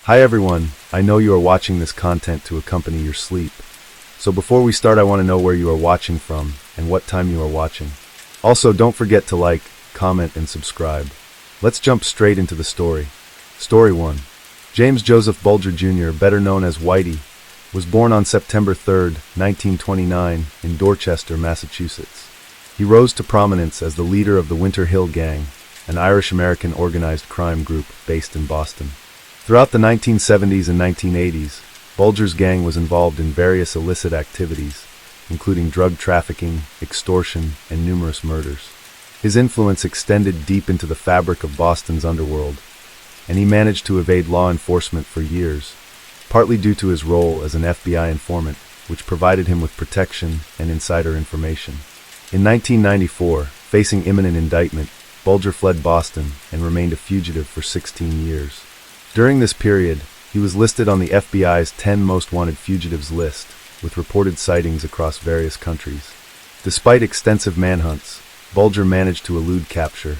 Hi everyone, I know you are watching this content to accompany your sleep. So before we start, I want to know where you are watching from and what time you are watching. Also, don't forget to like, comment, and subscribe. Let's jump straight into the story. Story 1. James Joseph Bulger Jr., better known as Whitey, was born on September 3, 1929, in Dorchester, Massachusetts. He rose to prominence as the leader of the Winter Hill Gang, an Irish-American organized crime group based in Boston. Throughout the 1970s and 1980s, Bulger's gang was involved in various illicit activities, including drug trafficking, extortion, and numerous murders. His influence extended deep into the fabric of Boston's underworld, and he managed to evade law enforcement for years, partly due to his role as an FBI informant, which provided him with protection and insider information. In 1994, facing imminent indictment, Bulger fled Boston and remained a fugitive for 16 years. During this period, he was listed on the FBI's 10 Most Wanted Fugitives list, with reported sightings across various countries. Despite extensive manhunts, Bulger managed to elude capture,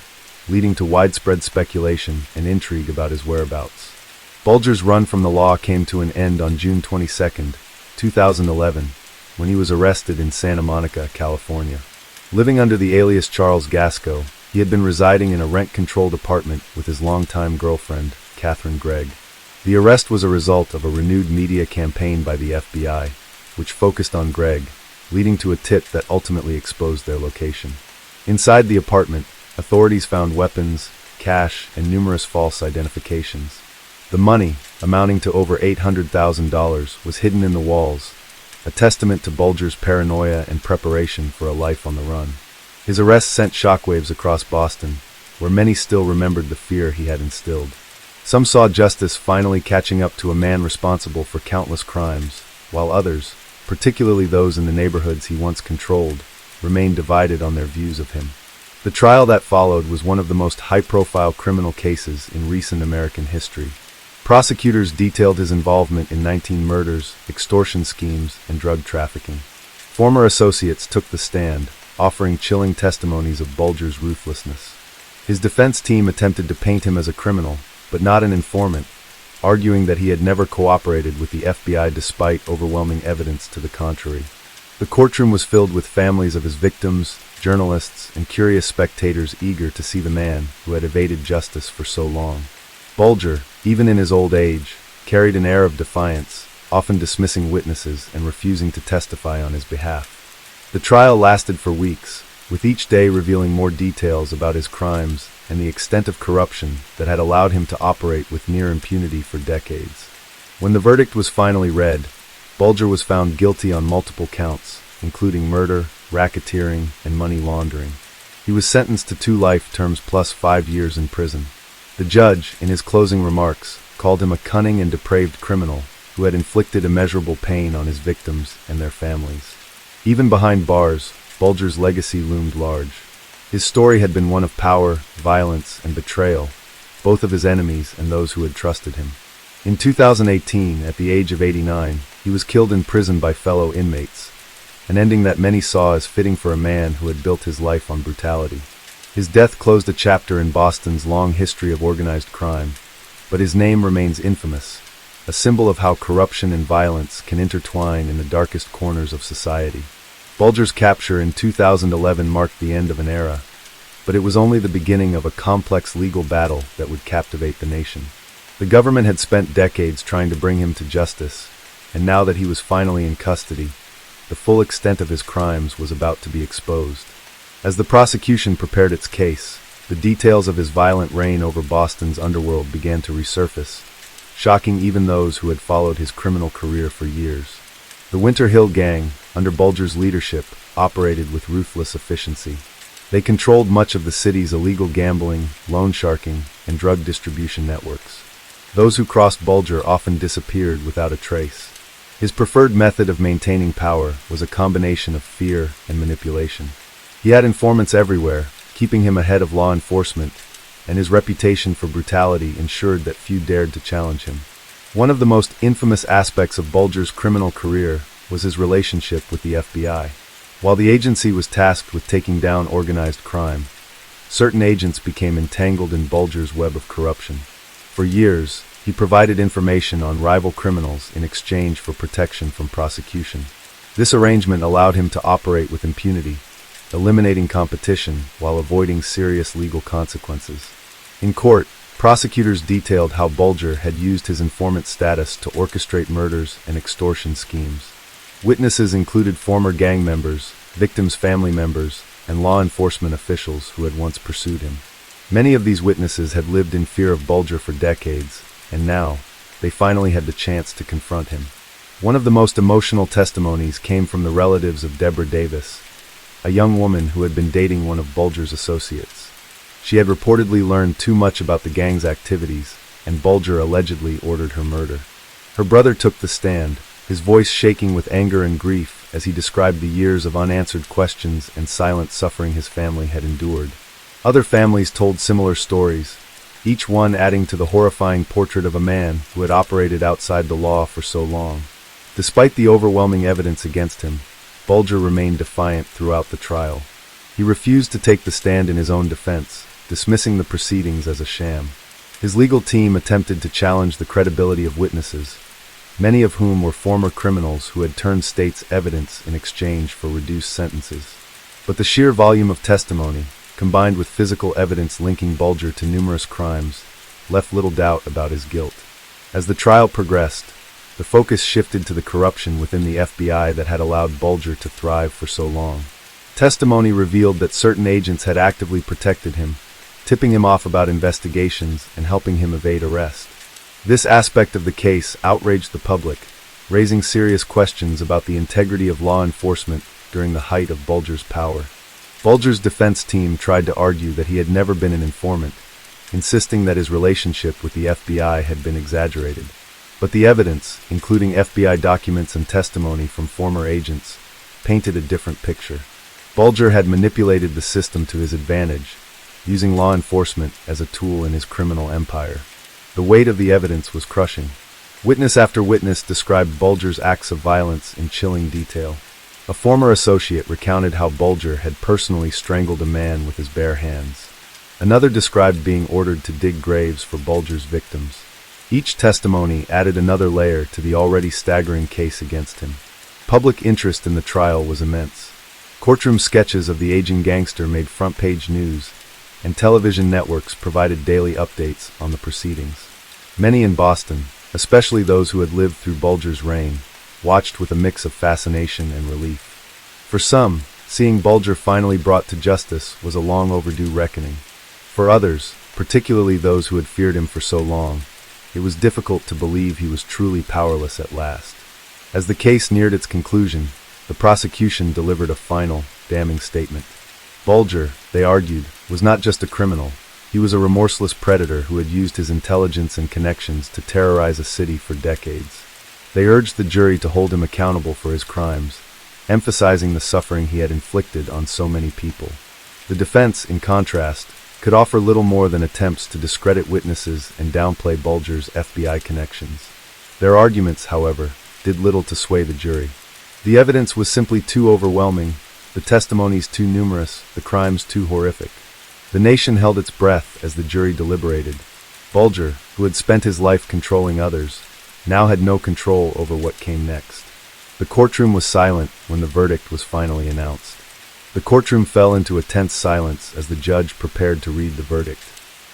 leading to widespread speculation and intrigue about his whereabouts. Bulger's run from the law came to an end on June 22, 2011, when he was arrested in Santa Monica, California. Living under the alias Charles Gasco, he had been residing in a rent-controlled apartment with his longtime girlfriend, Catherine Gregg. The arrest was a result of a renewed media campaign by the FBI, which focused on Gregg, leading to a tip that ultimately exposed their location. Inside the apartment, authorities found weapons, cash, and numerous false identifications. The money, amounting to over $800,000, was hidden in the walls, a testament to Bulger's paranoia and preparation for a life on the run. His arrest sent shockwaves across Boston, where many still remembered the fear he had instilled. Some saw justice finally catching up to a man responsible for countless crimes, while others, particularly those in the neighborhoods he once controlled, remained divided on their views of him. The trial that followed was one of the most high-profile criminal cases in recent American history. Prosecutors detailed his involvement in 19 murders, extortion schemes, and drug trafficking. Former associates took the stand, offering chilling testimonies of Bulger's ruthlessness. His defense team attempted to paint him as a criminal, but not an informant, arguing that he had never cooperated with the FBI despite overwhelming evidence to the contrary. The courtroom was filled with families of his victims, journalists, and curious spectators eager to see the man who had evaded justice for so long. Bulger, even in his old age, carried an air of defiance, often dismissing witnesses and refusing to testify on his behalf. The trial lasted for weeks, with each day revealing more details about his crimes and the extent of corruption that had allowed him to operate with near impunity for decades. When the verdict was finally read, Bulger was found guilty on multiple counts, including murder, racketeering, and money laundering. He was sentenced to 2 life terms plus 5 years in prison. The judge, in his closing remarks, called him a cunning and depraved criminal who had inflicted immeasurable pain on his victims and their families. Even behind bars, Bulger's legacy loomed large. His story had been one of power, violence, and betrayal, both of his enemies and those who had trusted him. In 2018, at the age of 89, he was killed in prison by fellow inmates, an ending that many saw as fitting for a man who had built his life on brutality. His death closed a chapter in Boston's long history of organized crime, but his name remains infamous, a symbol of how corruption and violence can intertwine in the darkest corners of society. Bulger's capture in 2011 marked the end of an era, but it was only the beginning of a complex legal battle that would captivate the nation. The government had spent decades trying to bring him to justice, and now that he was finally in custody, the full extent of his crimes was about to be exposed. As the prosecution prepared its case, the details of his violent reign over Boston's underworld began to resurface, shocking even those who had followed his criminal career for years. The Winter Hill Gang, under Bulger's leadership, operated with ruthless efficiency. They controlled much of the city's illegal gambling, loan sharking, and drug distribution networks. Those who crossed Bulger often disappeared without a trace. His preferred method of maintaining power was a combination of fear and manipulation. He had informants everywhere, keeping him ahead of law enforcement, and his reputation for brutality ensured that few dared to challenge him. One of the most infamous aspects of Bulger's criminal career was his relationship with the FBI. While the agency was tasked with taking down organized crime, certain agents became entangled in Bulger's web of corruption. For years, He provided information on rival criminals in exchange for protection from prosecution. This arrangement allowed him to operate with impunity, eliminating competition while avoiding serious legal consequences. In court, prosecutors detailed how Bulger had used his informant status to orchestrate murders and extortion schemes. Witnesses included former gang members, victims' family members, and law enforcement officials who had once pursued him. Many of these witnesses had lived in fear of Bulger for decades, and now, they finally had the chance to confront him. One of the most emotional testimonies came from the relatives of Deborah Davis, a young woman who had been dating one of Bulger's associates. She had reportedly learned too much about the gang's activities, and Bulger allegedly ordered her murder. Her brother took the stand, his voice shaking with anger and grief as he described the years of unanswered questions and silent suffering his family had endured. Other families told similar stories, each one adding to the horrifying portrait of a man who had operated outside the law for so long. Despite the overwhelming evidence against him, Bulger remained defiant throughout the trial. He refused to take the stand in his own defense, dismissing the proceedings as a sham. His legal team attempted to challenge the credibility of witnesses, many of whom were former criminals who had turned state's evidence in exchange for reduced sentences. But the sheer volume of testimony, combined with physical evidence linking Bulger to numerous crimes, left little doubt about his guilt. As the trial progressed, the focus shifted to the corruption within the FBI that had allowed Bulger to thrive for so long. Testimony revealed that certain agents had actively protected him, tipping him off about investigations and helping him evade arrest. This aspect of the case outraged the public, raising serious questions about the integrity of law enforcement during the height of Bulger's power. Bulger's defense team tried to argue that he had never been an informant, insisting that his relationship with the FBI had been exaggerated. But the evidence, including FBI documents and testimony from former agents, painted a different picture. Bulger had manipulated the system to his advantage, using law enforcement as a tool in his criminal empire. The weight of the evidence was crushing. Witness after witness described Bulger's acts of violence in chilling detail. A former associate recounted how Bulger had personally strangled a man with his bare hands. Another described being ordered to dig graves for Bulger's victims. Each testimony added another layer to the already staggering case against him. Public interest in the trial was immense. Courtroom sketches of the aging gangster made front-page news, and television networks provided daily updates on the proceedings. Many in Boston, especially those who had lived through Bulger's reign, watched with a mix of fascination and relief. For some, seeing Bulger finally brought to justice was a long overdue reckoning. For others, particularly those who had feared him for so long, it was difficult to believe he was truly powerless at last. As the case neared its conclusion, the prosecution delivered a final, damning statement. Bulger, they argued, was not just a criminal. He was a remorseless predator who had used his intelligence and connections to terrorize a city for decades. They urged the jury to hold him accountable for his crimes, emphasizing the suffering he had inflicted on so many people. The defense, in contrast, could offer little more than attempts to discredit witnesses and downplay Bulger's FBI connections. Their arguments, however, did little to sway the jury. The evidence was simply too overwhelming, the testimonies too numerous, the crimes too horrific. The nation held its breath as the jury deliberated. Bulger, who had spent his life controlling others, now had no control over what came next. The courtroom was silent when the verdict was finally announced. The courtroom fell into a tense silence as the judge prepared to read the verdict.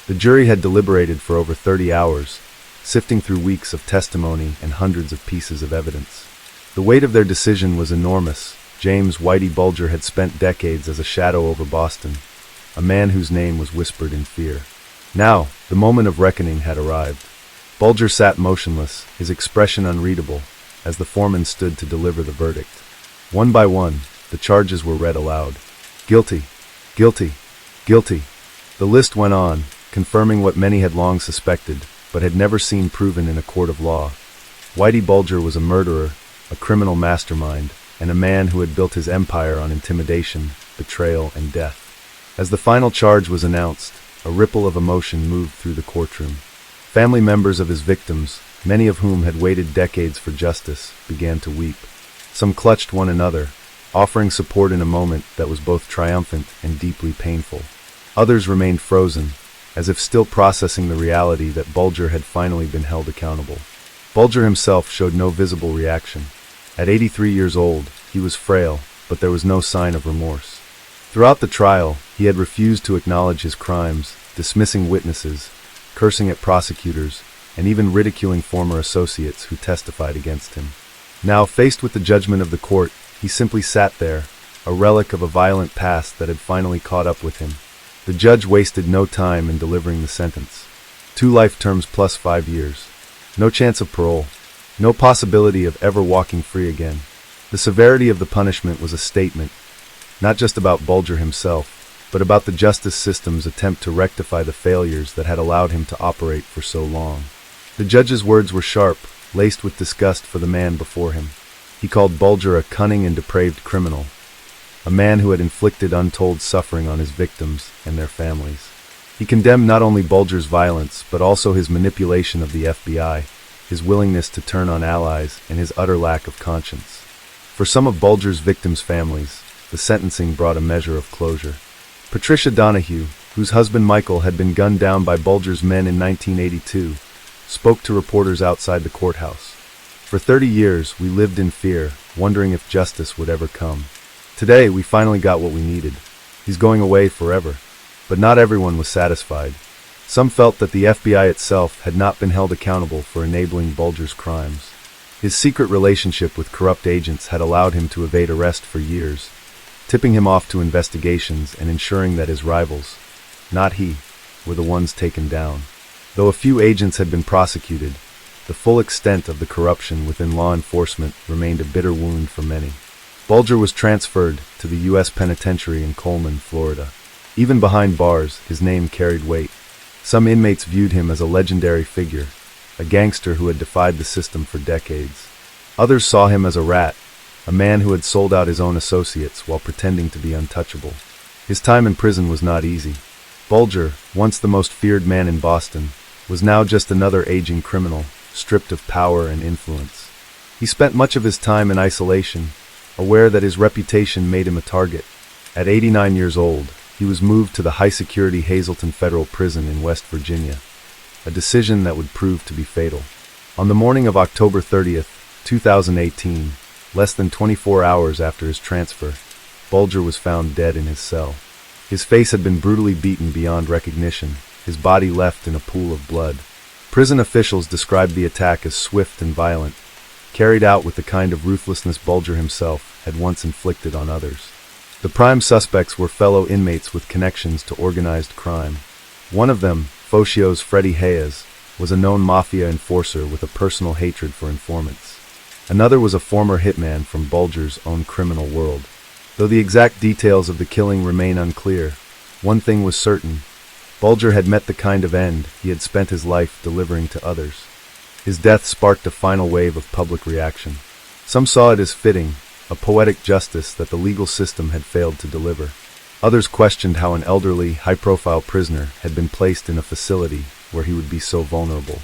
The jury had deliberated for over 30 hours, sifting through weeks of testimony and hundreds of pieces of evidence. The weight of their decision was enormous. James Whitey Bulger had spent decades as a shadow over Boston, a man whose name was whispered in fear. Now, the moment of reckoning had arrived. Bulger sat motionless, his expression unreadable, as the foreman stood to deliver the verdict. One by one, the charges were read aloud. Guilty, guilty, guilty. The list went on, confirming what many had long suspected, but had never seen proven in a court of law. Whitey Bulger was a murderer, a criminal mastermind, and a man who had built his empire on intimidation, betrayal, and death. As the final charge was announced, a ripple of emotion moved through the courtroom. Family members of his victims, many of whom had waited decades for justice, began to weep. Some clutched one another, offering support in a moment that was both triumphant and deeply painful. Others remained frozen, as if still processing the reality that Bulger had finally been held accountable. Bulger himself showed no visible reaction. At 83 years old, he was frail, but there was no sign of remorse. Throughout the trial, he had refused to acknowledge his crimes, dismissing witnesses, cursing at prosecutors, and even ridiculing former associates who testified against him. Now, faced with the judgment of the court, he simply sat there, a relic of a violent past that had finally caught up with him. The judge wasted no time in delivering the sentence. 2 life terms plus 5 years. No chance of parole. No possibility of ever walking free again. The severity of the punishment was a statement, not just about Bulger himself, but about the justice system's attempt to rectify the failures that had allowed him to operate for so long. The judge's words were sharp, laced with disgust for the man before him. He called Bulger a cunning and depraved criminal, a man who had inflicted untold suffering on his victims and their families. He condemned not only Bulger's violence, but also his manipulation of the FBI, his willingness to turn on allies, and his utter lack of conscience. For some of Bulger's victims' families, the sentencing brought a measure of closure. Patricia Donahue, whose husband Michael had been gunned down by Bulger's men in 1982, spoke to reporters outside the courthouse. For 30 years, we lived in fear, wondering if justice would ever come. Today, we finally got what we needed. He's going away forever. But not everyone was satisfied. Some felt that the FBI itself had not been held accountable for enabling Bulger's crimes. His secret relationship with corrupt agents had allowed him to evade arrest for years, tipping him off to investigations and ensuring that his rivals, not he, were the ones taken down. Though a few agents had been prosecuted, the full extent of the corruption within law enforcement remained a bitter wound for many. Bulger was transferred to the U.S. Penitentiary in Coleman, Florida. Even behind bars, his name carried weight. Some inmates viewed him as a legendary figure, a gangster who had defied the system for decades. Others saw him as a rat, a man who had sold out his own associates while pretending to be untouchable. His time in prison was not easy. Bulger, once the most feared man in Boston, was now just another aging criminal, stripped of power and influence. He spent much of his time in isolation, aware that his reputation made him a target. At 89 years old, he was moved to the high-security Hazleton Federal Prison in West Virginia, a decision that would prove to be fatal. On the morning of October 30th, 2018, less than 24 hours after his transfer, Bulger was found dead in his cell. His face had been brutally beaten beyond recognition, his body left in a pool of blood. Prison officials described the attack as swift and violent, carried out with the kind of ruthlessness Bulger himself had once inflicted on others. The prime suspects were fellow inmates with connections to organized crime. One of them, Foccio's Freddie Hayes, was a known mafia enforcer with a personal hatred for informants. Another was a former hitman from Bulger's own criminal world. Though the exact details of the killing remain unclear, one thing was certain: Bulger had met the kind of end he had spent his life delivering to others. His death sparked a final wave of public reaction. Some saw it as fitting, a poetic justice that the legal system had failed to deliver. Others questioned how an elderly, high-profile prisoner had been placed in a facility where he would be so vulnerable.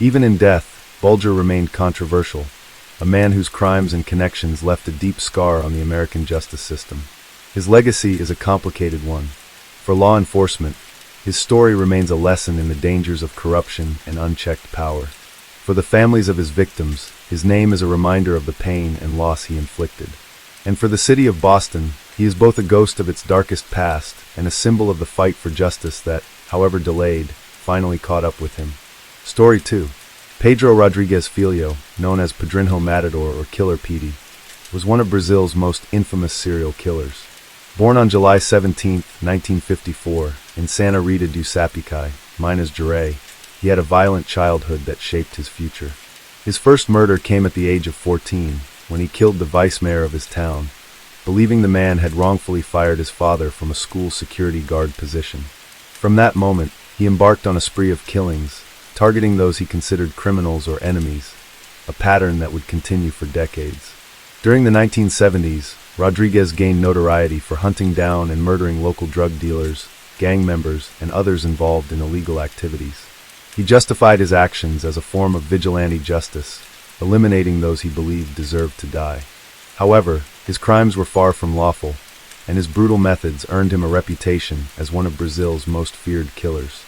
Even in death, Bulger remained controversial, a man whose crimes and connections left a deep scar on the American justice system. His legacy is a complicated one. For law enforcement, his story remains a lesson in the dangers of corruption and unchecked power. For the families of his victims, his name is a reminder of the pain and loss he inflicted. And for the city of Boston, he is both a ghost of its darkest past and a symbol of the fight for justice that, however delayed, finally caught up with him. Story 2. Pedro Rodriguez Filho, known as Pedrinho Matador or Killer Petey, was one of Brazil's most infamous serial killers. Born on July 17, 1954, in Santa Rita do Sapucaí, Minas Gerais, he had a violent childhood that shaped his future. His first murder came at the age of 14, when he killed the vice mayor of his town, believing the man had wrongfully fired his father from a school security guard position. From that moment, he embarked on a spree of killings, targeting those he considered criminals or enemies, a pattern that would continue for decades. During the 1970s, Rodriguez gained notoriety for hunting down and murdering local drug dealers, gang members, and others involved in illegal activities. He justified his actions as a form of vigilante justice, eliminating those he believed deserved to die. However, his crimes were far from lawful, and his brutal methods earned him a reputation as one of Brazil's most feared killers.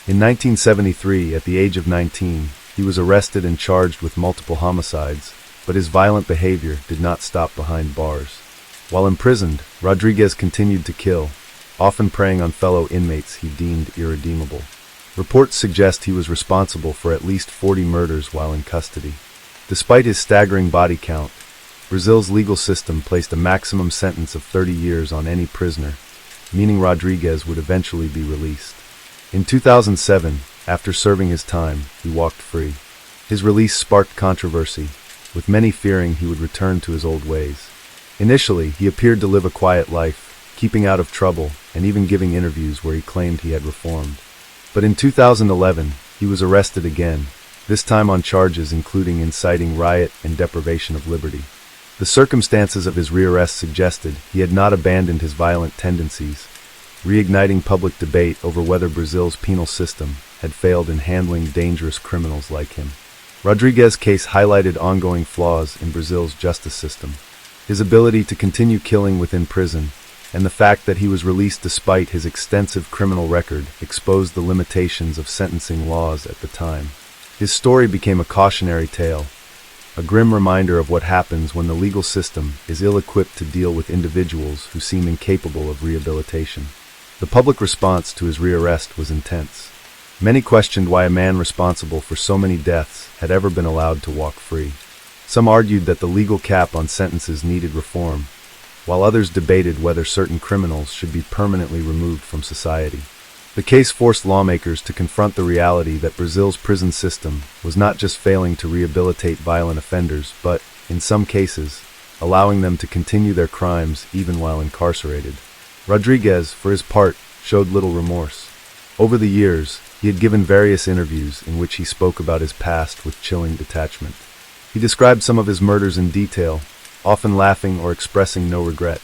In 1973, at the age of 19, he was arrested and charged with multiple homicides, but his violent behavior did not stop behind bars. While imprisoned, Rodriguez continued to kill, often preying on fellow inmates he deemed irredeemable. Reports suggest he was responsible for at least 40 murders while in custody. Despite his staggering body count, Brazil's legal system placed a maximum sentence of 30 years on any prisoner, meaning Rodriguez would eventually be released. In 2007, after serving his time, he walked free. His release sparked controversy, with many fearing he would return to his old ways. Initially, he appeared to live a quiet life, keeping out of trouble and even giving interviews where he claimed he had reformed. But in 2011, he was arrested again, this time on charges including inciting riot and deprivation of liberty. The circumstances of his rearrest suggested he had not abandoned his violent tendencies, reigniting public debate over whether Brazil's penal system had failed in handling dangerous criminals like him. Rodriguez's case highlighted ongoing flaws in Brazil's justice system. His ability to continue killing within prison and the fact that he was released despite his extensive criminal record exposed the limitations of sentencing laws at the time. His story became a cautionary tale, a grim reminder of what happens when the legal system is ill-equipped to deal with individuals who seem incapable of rehabilitation. The public response to his rearrest was intense. Many questioned why a man responsible for so many deaths had ever been allowed to walk free. Some argued that the legal cap on sentences needed reform, while others debated whether certain criminals should be permanently removed from society. The case forced lawmakers to confront the reality that Brazil's prison system was not just failing to rehabilitate violent offenders, but, in some cases, allowing them to continue their crimes even while incarcerated. Rodriguez, for his part, showed little remorse. Over the years, he had given various interviews in which he spoke about his past with chilling detachment. He described some of his murders in detail, often laughing or expressing no regret.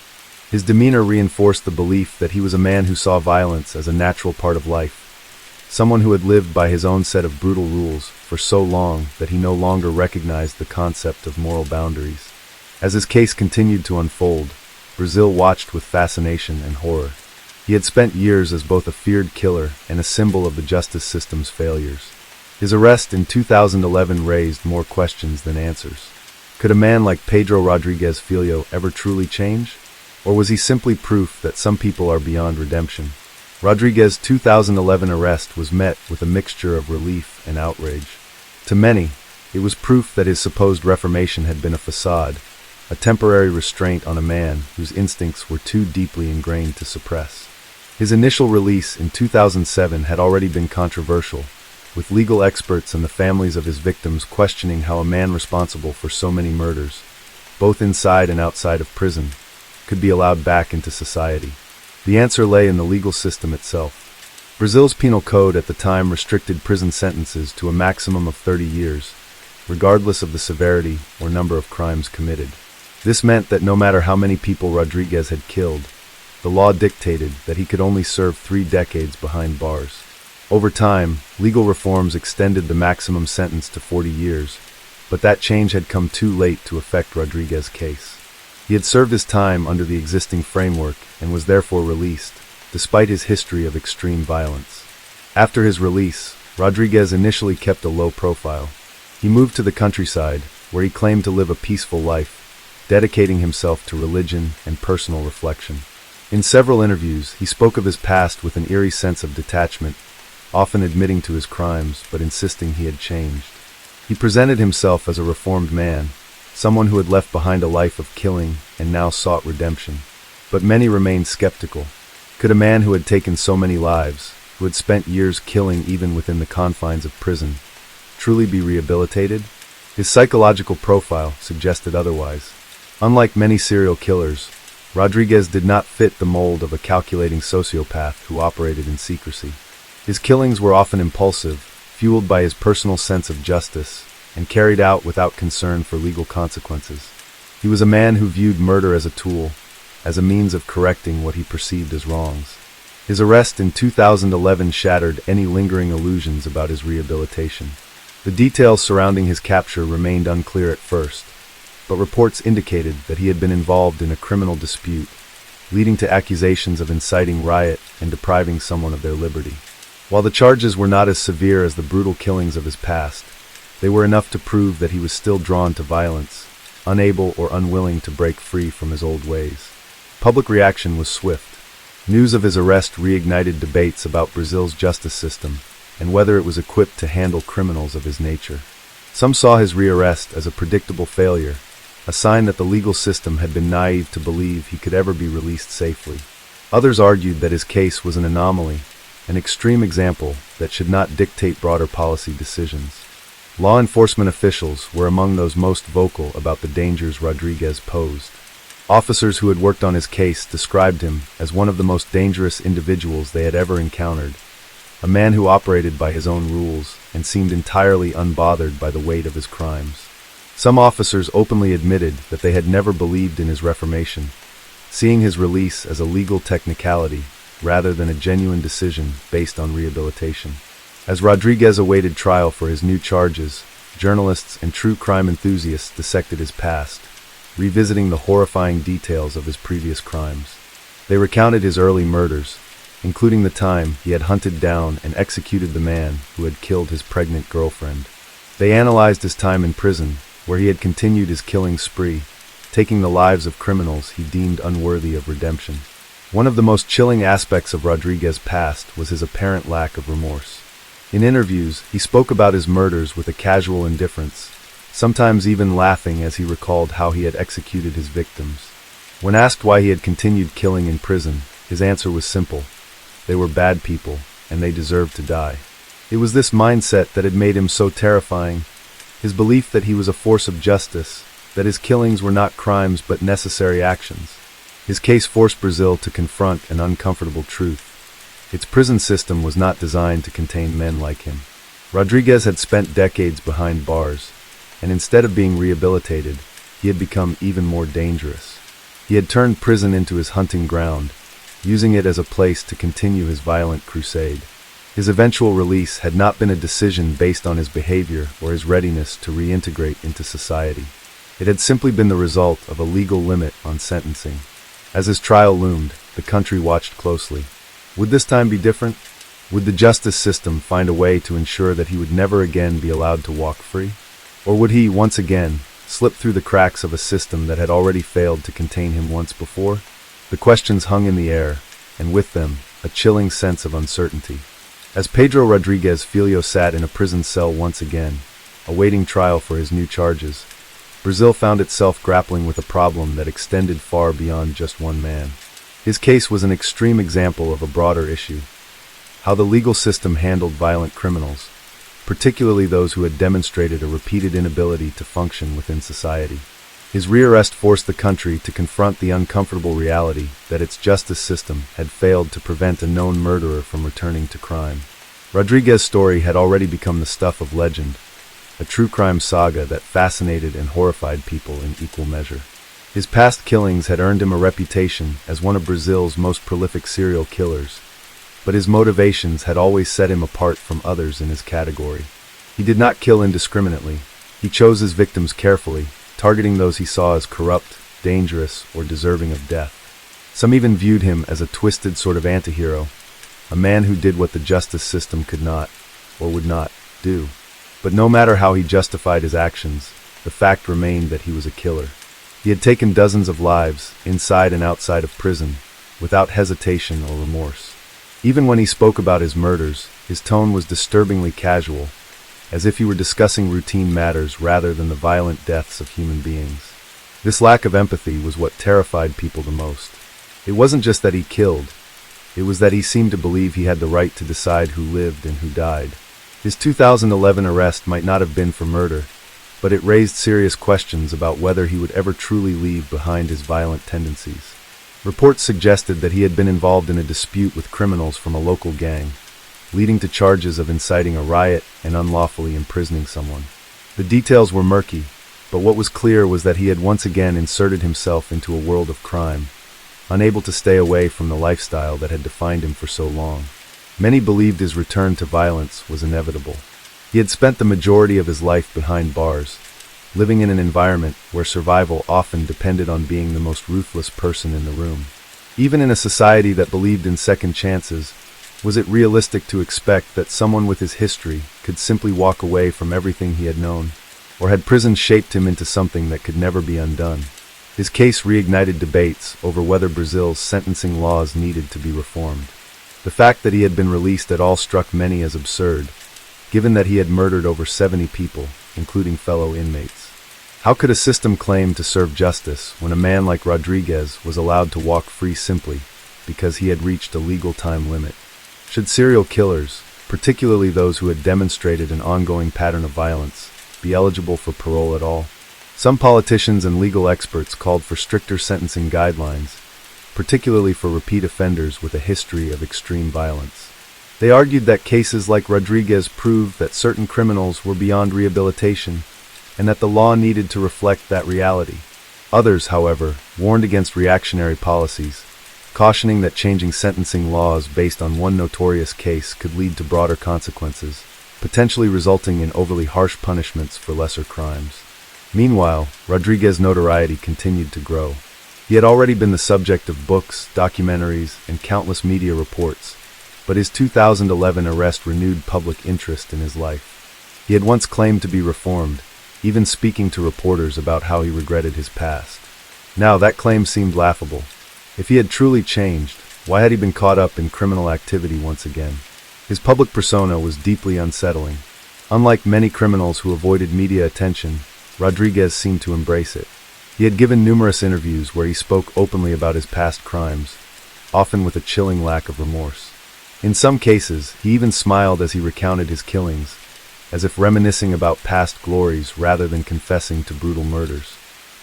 His demeanor reinforced the belief that he was a man who saw violence as a natural part of life, someone who had lived by his own set of brutal rules for so long that he no longer recognized the concept of moral boundaries. As his case continued to unfold, Brazil watched with fascination and horror. He had spent years as both a feared killer and a symbol of the justice system's failures. His arrest in 2011 raised more questions than answers. Could a man like Pedro Rodriguez Filho ever truly change? Or was he simply proof that some people are beyond redemption? Rodriguez's 2011 arrest was met with a mixture of relief and outrage. To many, it was proof that his supposed reformation had been a facade, a temporary restraint on a man whose instincts were too deeply ingrained to suppress. His initial release in 2007 had already been controversial, with legal experts and the families of his victims questioning how a man responsible for so many murders, both inside and outside of prison, could be allowed back into society. The answer lay in the legal system itself. Brazil's penal code at the time restricted prison sentences to a maximum of 30 years, regardless of the severity or number of crimes committed. This meant that no matter how many people Rodriguez had killed, the law dictated that he could only serve 3 decades behind bars. Over time, legal reforms extended the maximum sentence to 40 years, but that change had come too late to affect Rodriguez's case. He had served his time under the existing framework and was therefore released, despite his history of extreme violence. After his release, Rodriguez initially kept a low profile. He moved to the countryside, where he claimed to live a peaceful life, dedicating himself to religion and personal reflection. In several interviews, he spoke of his past with an eerie sense of detachment, often admitting to his crimes but insisting he had changed. He presented himself as a reformed man, someone who had left behind a life of killing and now sought redemption. But many remained skeptical. Could a man who had taken so many lives, who had spent years killing even within the confines of prison, truly be rehabilitated? His psychological profile suggested otherwise. Unlike many serial killers, Rodriguez did not fit the mold of a calculating sociopath who operated in secrecy. His killings were often impulsive, fueled by his personal sense of justice, and carried out without concern for legal consequences. He was a man who viewed murder as a tool, as a means of correcting what he perceived as wrongs. His arrest in 2011 shattered any lingering illusions about his rehabilitation. The details surrounding his capture remained unclear at first, but reports indicated that he had been involved in a criminal dispute, leading to accusations of inciting riot and depriving someone of their liberty. While the charges were not as severe as the brutal killings of his past, they were enough to prove that he was still drawn to violence, unable or unwilling to break free from his old ways. Public reaction was swift. News of his arrest reignited debates about Brazil's justice system and whether it was equipped to handle criminals of his nature. Some saw his rearrest as a predictable failure, a sign that the legal system had been naive to believe he could ever be released safely. Others argued that his case was an anomaly, an extreme example that should not dictate broader policy decisions. Law enforcement officials were among those most vocal about the dangers Rodriguez posed. Officers who had worked on his case described him as one of the most dangerous individuals they had ever encountered, a man who operated by his own rules and seemed entirely unbothered by the weight of his crimes. Some officers openly admitted that they had never believed in his reformation, seeing his release as a legal technicality rather than a genuine decision based on rehabilitation. As Rodriguez awaited trial for his new charges, journalists and true crime enthusiasts dissected his past, revisiting the horrifying details of his previous crimes. They recounted his early murders, including the time he had hunted down and executed the man who had killed his pregnant girlfriend. They analyzed his time in prison, where he had continued his killing spree, taking the lives of criminals he deemed unworthy of redemption. One of the most chilling aspects of Rodriguez's past was his apparent lack of remorse. In interviews, he spoke about his murders with a casual indifference, sometimes even laughing as he recalled how he had executed his victims. When asked why he had continued killing in prison, his answer was simple: they were bad people, and they deserved to die. It was this mindset that had made him so terrifying, his belief that he was a force of justice, that his killings were not crimes but necessary actions. His case forced Brazil to confront an uncomfortable truth. Its prison system was not designed to contain men like him. Rodriguez had spent decades behind bars, and instead of being rehabilitated, he had become even more dangerous. He had turned prison into his hunting ground, using it as a place to continue his violent crusade. His eventual release had not been a decision based on his behavior or his readiness to reintegrate into society. It had simply been the result of a legal limit on sentencing. As his trial loomed, the country watched closely. Would this time be different? Would the justice system find a way to ensure that he would never again be allowed to walk free? Or would he, once again, slip through the cracks of a system that had already failed to contain him once before? The questions hung in the air, and with them, a chilling sense of uncertainty. As Pedro Rodriguez Filho sat in a prison cell once again, awaiting trial for his new charges, Brazil found itself grappling with a problem that extended far beyond just one man. His case was an extreme example of a broader issue: how the legal system handled violent criminals, particularly those who had demonstrated a repeated inability to function within society. His rearrest forced the country to confront the uncomfortable reality that its justice system had failed to prevent a known murderer from returning to crime. Rodriguez's story had already become the stuff of legend, a true crime saga that fascinated and horrified people in equal measure. His past killings had earned him a reputation as one of Brazil's most prolific serial killers, but his motivations had always set him apart from others in his category. He did not kill indiscriminately. He chose his victims carefully, targeting those he saw as corrupt, dangerous, or deserving of death. Some even viewed him as a twisted sort of antihero, a man who did what the justice system could not, or would not, do. But no matter how he justified his actions, the fact remained that he was a killer. He had taken dozens of lives, inside and outside of prison, without hesitation or remorse. Even when he spoke about his murders, his tone was disturbingly casual, as if he were discussing routine matters rather than the violent deaths of human beings. This lack of empathy was what terrified people the most. It wasn't just that he killed, it was that he seemed to believe he had the right to decide who lived and who died. His 2011 arrest might not have been for murder, but it raised serious questions about whether he would ever truly leave behind his violent tendencies. Reports suggested that he had been involved in a dispute with criminals from a local gang, leading to charges of inciting a riot and unlawfully imprisoning someone. The details were murky, but what was clear was that he had once again inserted himself into a world of crime, unable to stay away from the lifestyle that had defined him for so long. Many believed his return to violence was inevitable. He had spent the majority of his life behind bars, living in an environment where survival often depended on being the most ruthless person in the room. Even in a society that believed in second chances, Was it realistic to expect that someone with his history could simply walk away from everything he had known? Or had prison shaped him into something that could never be undone? His case reignited debates over whether Brazil's sentencing laws needed to be reformed. The fact that he had been released at all struck many as absurd, given that he had murdered over 70 people, including fellow inmates. How could a system claim to serve justice when a man like Rodriguez was allowed to walk free simply because he had reached a legal time limit? Should serial killers, particularly those who had demonstrated an ongoing pattern of violence, be eligible for parole at all? Some politicians and legal experts called for stricter sentencing guidelines, particularly for repeat offenders with a history of extreme violence. They argued that cases like Rodriguez proved that certain criminals were beyond rehabilitation, and that the law needed to reflect that reality. Others, however, warned against reactionary policies, cautioning that changing sentencing laws based on one notorious case could lead to broader consequences, potentially resulting in overly harsh punishments for lesser crimes. Meanwhile, Rodriguez's notoriety continued to grow. He had already been the subject of books, documentaries, and countless media reports, but his 2011 arrest renewed public interest in his life. He had once claimed to be reformed, even speaking to reporters about how he regretted his past. Now that claim seemed laughable. If he had truly changed, why had he been caught up in criminal activity once again? His public persona was deeply unsettling. Unlike many criminals who avoided media attention, Rodriguez seemed to embrace it. He had given numerous interviews where he spoke openly about his past crimes, often with a chilling lack of remorse. In some cases, he even smiled as he recounted his killings, as if reminiscing about past glories rather than confessing to brutal murders.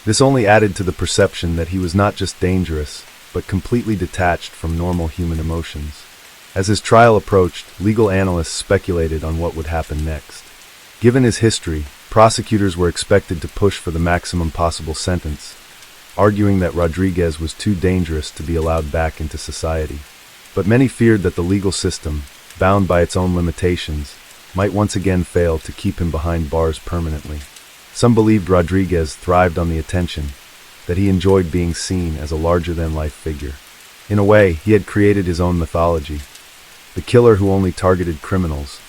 This only added to the perception that he was not just dangerous, but completely detached from normal human emotions. As his trial approached, legal analysts speculated on what would happen next. Given his history, prosecutors were expected to push for the maximum possible sentence, arguing that Rodriguez was too dangerous to be allowed back into society. But many feared that the legal system, bound by its own limitations, might once again fail to keep him behind bars permanently. Some believed Rodriguez thrived on the attention, that he enjoyed being seen as a larger-than-life figure. In a way, he had created his own mythology. The killer who only targeted criminals,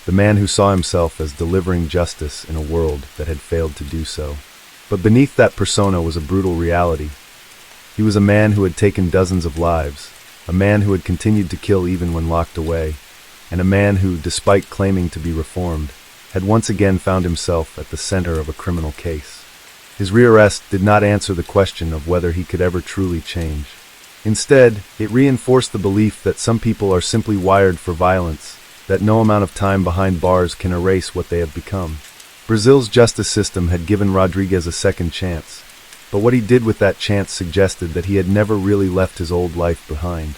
the man who saw himself as delivering justice in a world that had failed to do so. But beneath that persona was a brutal reality. He was a man who had taken dozens of lives, a man who had continued to kill even when locked away, and a man who, despite claiming to be reformed, had once again found himself at the center of a criminal case. His rearrest did not answer the question of whether he could ever truly change. Instead, it reinforced the belief that some people are simply wired for violence, that no amount of time behind bars can erase what they have become. Brazil's justice system had given Rodriguez a second chance, but what he did with that chance suggested that he had never really left his old life behind.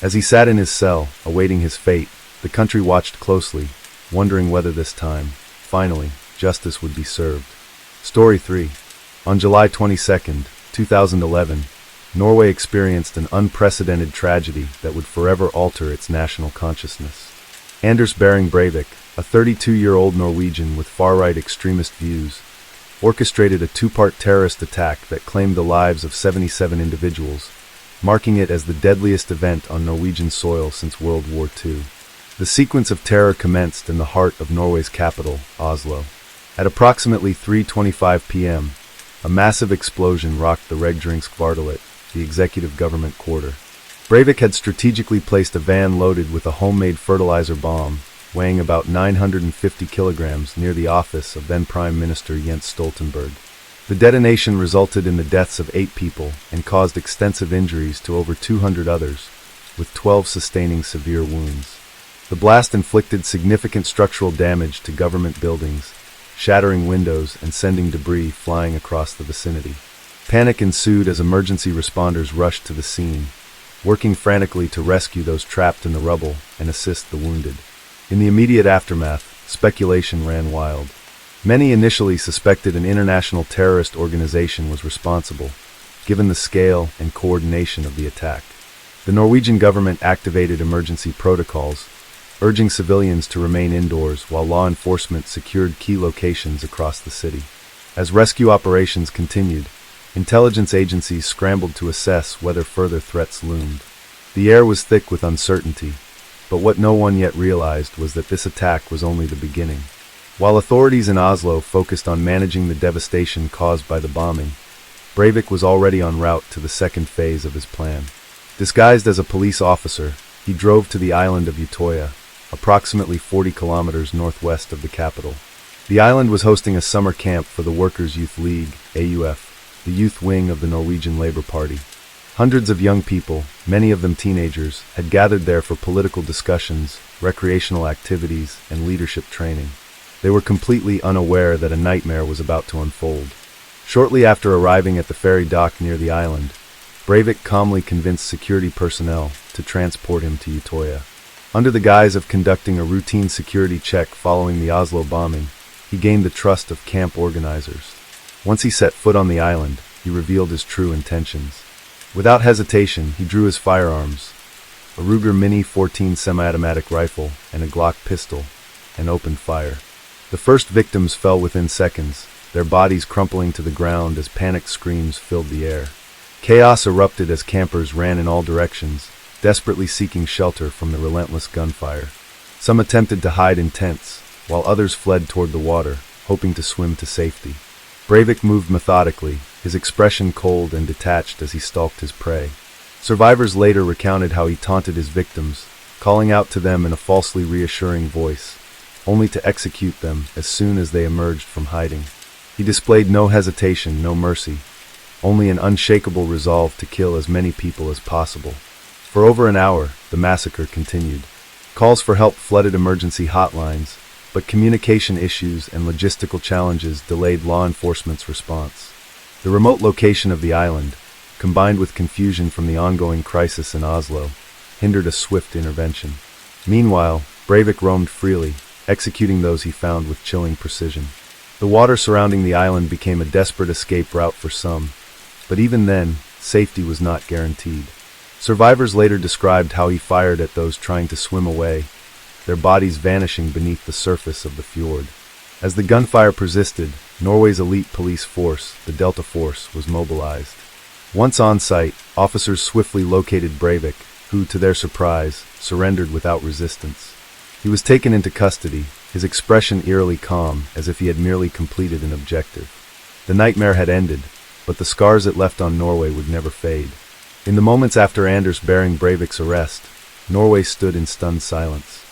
As he sat in his cell, awaiting his fate, the country watched closely, wondering whether this time, finally, justice would be served. Story 3. On July 22, 2011, Norway experienced an unprecedented tragedy that would forever alter its national consciousness. Anders Behring Breivik, a 32-year-old Norwegian with far-right extremist views, orchestrated a two-part terrorist attack that claimed the lives of 77 individuals, marking it as the deadliest event on Norwegian soil since World War II. The sequence of terror commenced in the heart of Norway's capital, Oslo. At approximately 3:25 p.m., a massive explosion rocked the Regjeringskvartalet, the executive government quarter. Breivik had strategically placed a van loaded with a homemade fertilizer bomb, weighing about 950 kilograms, near the office of then Prime Minister Jens Stoltenberg. The detonation resulted in the deaths of 8 people and caused extensive injuries to over 200 others, with 12 sustaining severe wounds. The blast inflicted significant structural damage to government buildings, shattering windows and sending debris flying across the vicinity. Panic ensued as emergency responders rushed to the scene, working frantically to rescue those trapped in the rubble and assist the wounded. In the immediate aftermath, speculation ran wild. Many initially suspected an international terrorist organization was responsible, given the scale and coordination of the attack. The Norwegian government activated emergency protocols, urging civilians to remain indoors while law enforcement secured key locations across the city. As rescue operations continued, intelligence agencies scrambled to assess whether further threats loomed. The air was thick with uncertainty, But what no one yet realized was that this attack was only the beginning. While authorities in Oslo focused on managing the devastation caused by the bombing, Breivik was already en route to the second phase of his plan. Disguised as a police officer, he drove to the island of Utøya, approximately 40 kilometers northwest of the capital. The island was hosting a summer camp for the Workers' Youth League, AUF, the youth wing of the Norwegian Labour Party. Hundreds of young people, many of them teenagers, had gathered there for political discussions, recreational activities, and leadership training. They were completely unaware that a nightmare was about to unfold. Shortly after arriving at the ferry dock near the island, Breivik calmly convinced security personnel to transport him to Utøya. Under the guise of conducting a routine security check following the Oslo bombing, he gained the trust of camp organizers. Once he set foot on the island, he revealed his true intentions. Without hesitation, he drew his firearms, a Ruger Mini 14 semi-automatic rifle and a Glock pistol, and opened fire. The first victims fell within seconds, their bodies crumpling to the ground as panicked screams filled the air. Chaos erupted as campers ran in all directions, desperately seeking shelter from the relentless gunfire. Some attempted to hide in tents, while others fled toward the water, hoping to swim to safety. Breivik moved methodically, his expression cold and detached as he stalked his prey. Survivors later recounted how he taunted his victims, calling out to them in a falsely reassuring voice, only to execute them as soon as they emerged from hiding. He displayed no hesitation, no mercy, only an unshakable resolve to kill as many people as possible. For over an hour, the massacre continued. Calls for help flooded emergency hotlines, but communication issues and logistical challenges delayed law enforcement's response. The remote location of the island, combined with confusion from the ongoing crisis in Oslo, hindered a swift intervention. Meanwhile, Breivik roamed freely, executing those he found with chilling precision. The water surrounding the island became a desperate escape route for some, but even then, safety was not guaranteed. Survivors later described how he fired at those trying to swim away, their bodies vanishing beneath the surface of the fjord. As the gunfire persisted, Norway's elite police force, the Delta Force, was mobilized. Once on site, officers swiftly located Breivik, who, to their surprise, surrendered without resistance. He was taken into custody, his expression eerily calm, as if he had merely completed an objective. The nightmare had ended, but the scars it left on Norway would never fade. In the moments after Anders Behring Breivik's arrest, Norway stood in stunned silence.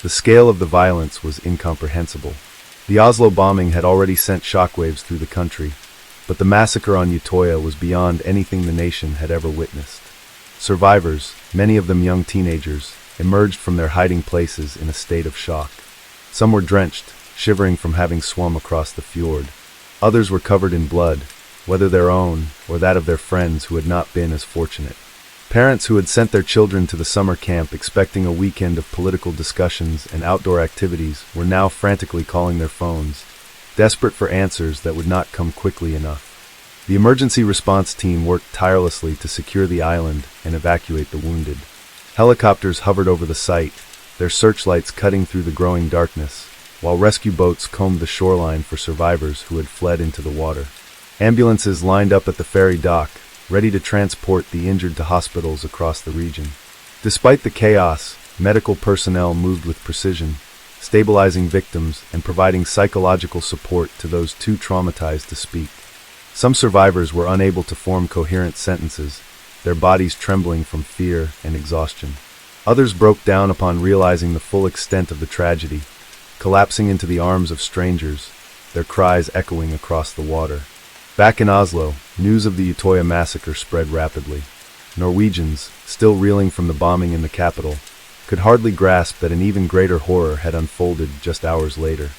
The scale of the violence was incomprehensible. The Oslo bombing had already sent shockwaves through the country, but the massacre on Utøya was beyond anything the nation had ever witnessed. Survivors, many of them young teenagers, emerged from their hiding places in a state of shock. Some were drenched, shivering from having swum across the fjord. Others were covered in blood, whether their own or that of their friends who had not been as fortunate. Parents who had sent their children to the summer camp expecting a weekend of political discussions and outdoor activities were now frantically calling their phones, desperate for answers that would not come quickly enough. The emergency response team worked tirelessly to secure the island and evacuate the wounded. Helicopters hovered over the site, their searchlights cutting through the growing darkness, while rescue boats combed the shoreline for survivors who had fled into the water. Ambulances lined up at the ferry dock, ready to transport the injured to hospitals across the region. Despite the chaos, medical personnel moved with precision, stabilizing victims and providing psychological support to those too traumatized to speak. Some survivors were unable to form coherent sentences, their bodies trembling from fear and exhaustion. Others broke down upon realizing the full extent of the tragedy, collapsing into the arms of strangers, their cries echoing across the water. Back in Oslo, news of the Utøya massacre spread rapidly. Norwegians, still reeling from the bombing in the capital, could hardly grasp that an even greater horror had unfolded just hours later.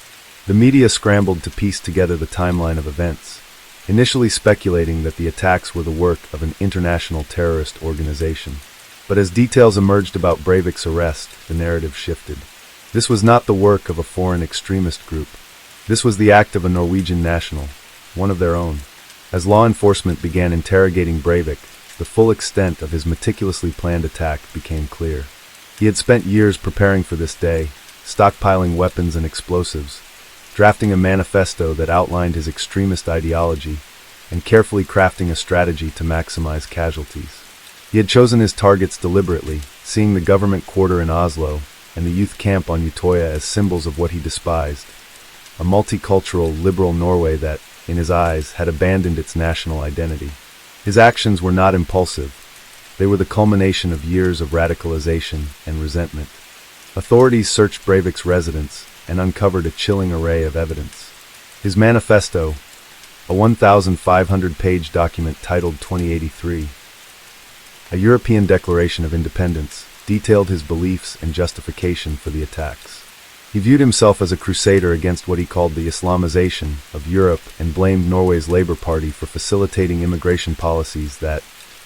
The media scrambled to piece together the timeline of events, initially speculating that the attacks were the work of an international terrorist organization. But as details emerged about Breivik's arrest, the narrative shifted. This was not the work of a foreign extremist group. This was the act of a Norwegian national, one of their own. As law enforcement began interrogating Breivik, the full extent of his meticulously planned attack became clear. He had spent years preparing for this day, stockpiling weapons and explosives, drafting a manifesto that outlined his extremist ideology, and carefully crafting a strategy to maximize casualties. He had chosen his targets deliberately, seeing the government quarter in Oslo, and the youth camp on Utøya as symbols of what he despised, a multicultural, liberal Norway that, in his eyes, had abandoned its national identity. His actions were not impulsive. They were the culmination of years of radicalization and resentment. Authorities searched Breivik's residence and uncovered a chilling array of evidence. His manifesto, a 1,500-page document titled 2083, a European Declaration of Independence, detailed his beliefs and justification for the attacks. He viewed himself as a crusader against what he called the Islamization of Europe and blamed Norway's Labour Party for facilitating immigration policies that,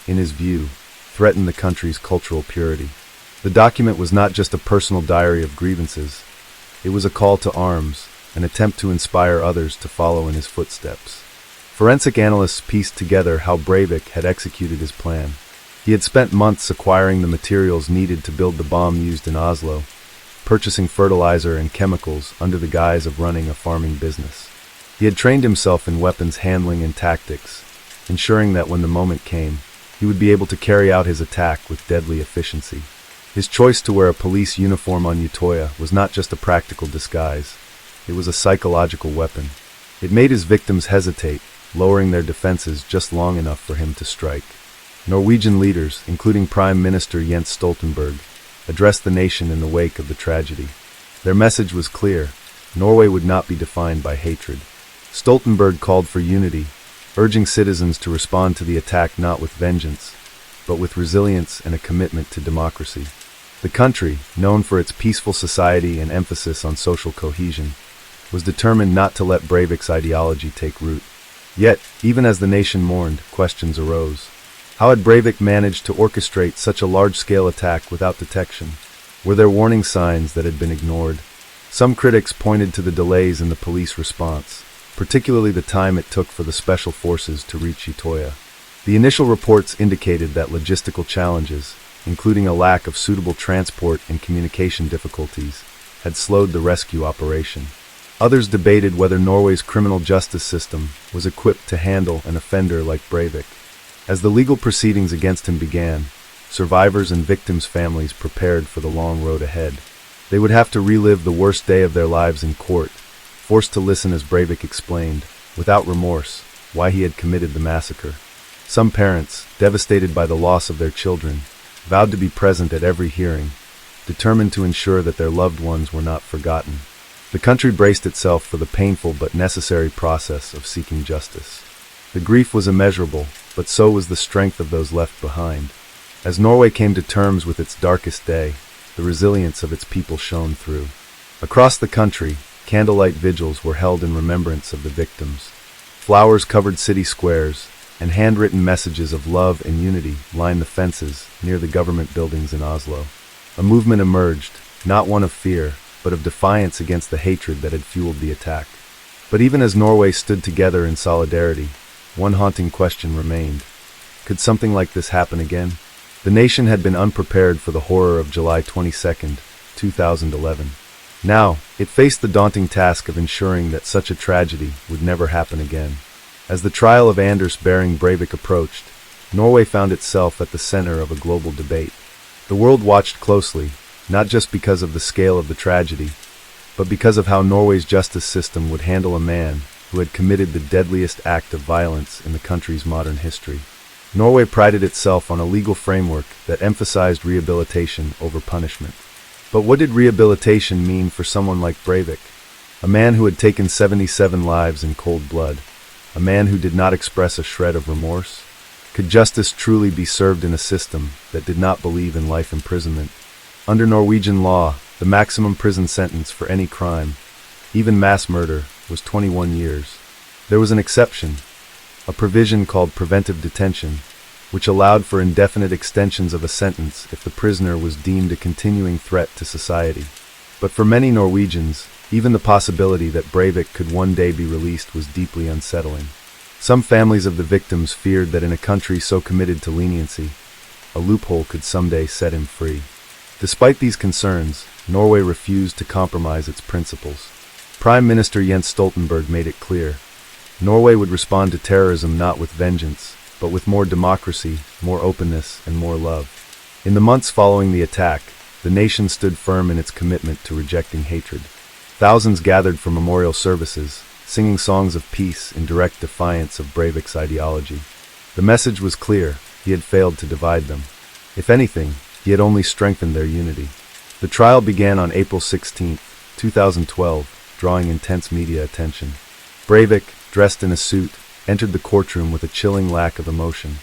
in his view, threatened the country's cultural purity. The document was not just a personal diary of grievances. It was a call to arms, an attempt to inspire others to follow in his footsteps. Forensic analysts pieced together how Breivik had executed his plan. He had spent months acquiring the materials needed to build the bomb used in Oslo, purchasing fertilizer and chemicals under the guise of running a farming business. He had trained himself in weapons handling and tactics, ensuring that when the moment came, he would be able to carry out his attack with deadly efficiency. His choice to wear a police uniform on Utøya was not just a practical disguise, it was a psychological weapon. It made his victims hesitate, lowering their defenses just long enough for him to strike. Norwegian leaders, including Prime Minister Jens Stoltenberg, addressed the nation in the wake of the tragedy. Their message was clear: Norway would not be defined by hatred. Stoltenberg called for unity, urging citizens to respond to the attack not with vengeance, but with resilience and a commitment to democracy. The country, known for its peaceful society and emphasis on social cohesion, was determined not to let Breivik's ideology take root. Yet, even as the nation mourned, questions arose. How had Breivik managed to orchestrate such a large-scale attack without detection? Were there warning signs that had been ignored? Some critics pointed to the delays in the police response, particularly the time it took for the special forces to reach Utøya. The initial reports indicated that logistical challenges, including a lack of suitable transport and communication difficulties, had slowed the rescue operation. Others debated whether Norway's criminal justice system was equipped to handle an offender like Breivik. As the legal proceedings against him began, survivors and victims' families prepared for the long road ahead. They would have to relive the worst day of their lives in court, forced to listen as Breivik explained, without remorse, why he had committed the massacre. Some parents, devastated by the loss of their children, vowed to be present at every hearing, determined to ensure that their loved ones were not forgotten. The country braced itself for the painful but necessary process of seeking justice. The grief was immeasurable, but so was the strength of those left behind. As Norway came to terms with its darkest day, the resilience of its people shone through. Across the country, candlelight vigils were held in remembrance of the victims. Flowers covered city squares, and handwritten messages of love and unity lined the fences near the government buildings in Oslo. A movement emerged, not one of fear, but of defiance against the hatred that had fueled the attack. But even as Norway stood together in solidarity, one haunting question remained. Could something like this happen again? The nation had been unprepared for the horror of July 22, 2011. Now, it faced the daunting task of ensuring that such a tragedy would never happen again. As the trial of Anders Behring Breivik approached, Norway found itself at the center of a global debate. The world watched closely, not just because of the scale of the tragedy, but because of how Norway's justice system would handle a man who had committed the deadliest act of violence in the country's modern history. Norway prided itself on a legal framework that emphasized rehabilitation over punishment. But what did rehabilitation mean for someone like Breivik? A man who had taken 77 lives in cold blood, a man who did not express a shred of remorse? Could justice truly be served in a system that did not believe in life imprisonment? Under Norwegian law, the maximum prison sentence for any crime, even mass murder, was 21 years. There was an exception, a provision called preventive detention, which allowed for indefinite extensions of a sentence if the prisoner was deemed a continuing threat to society. But for many Norwegians, even the possibility that Breivik could one day be released was deeply unsettling. Some families of the victims feared that in a country so committed to leniency, a loophole could someday set him free. Despite these concerns, Norway refused to compromise its principles. Prime Minister Jens Stoltenberg made it clear: Norway would respond to terrorism not with vengeance, but with more democracy, more openness, and more love. In the months following the attack, the nation stood firm in its commitment to rejecting hatred. Thousands gathered for memorial services, singing songs of peace in direct defiance of Breivik's ideology. The message was clear: he had failed to divide them. If anything, he had only strengthened their unity. The trial began on April 16, 2012, drawing intense media attention. Breivik, dressed in a suit, entered the courtroom with a chilling lack of emotion.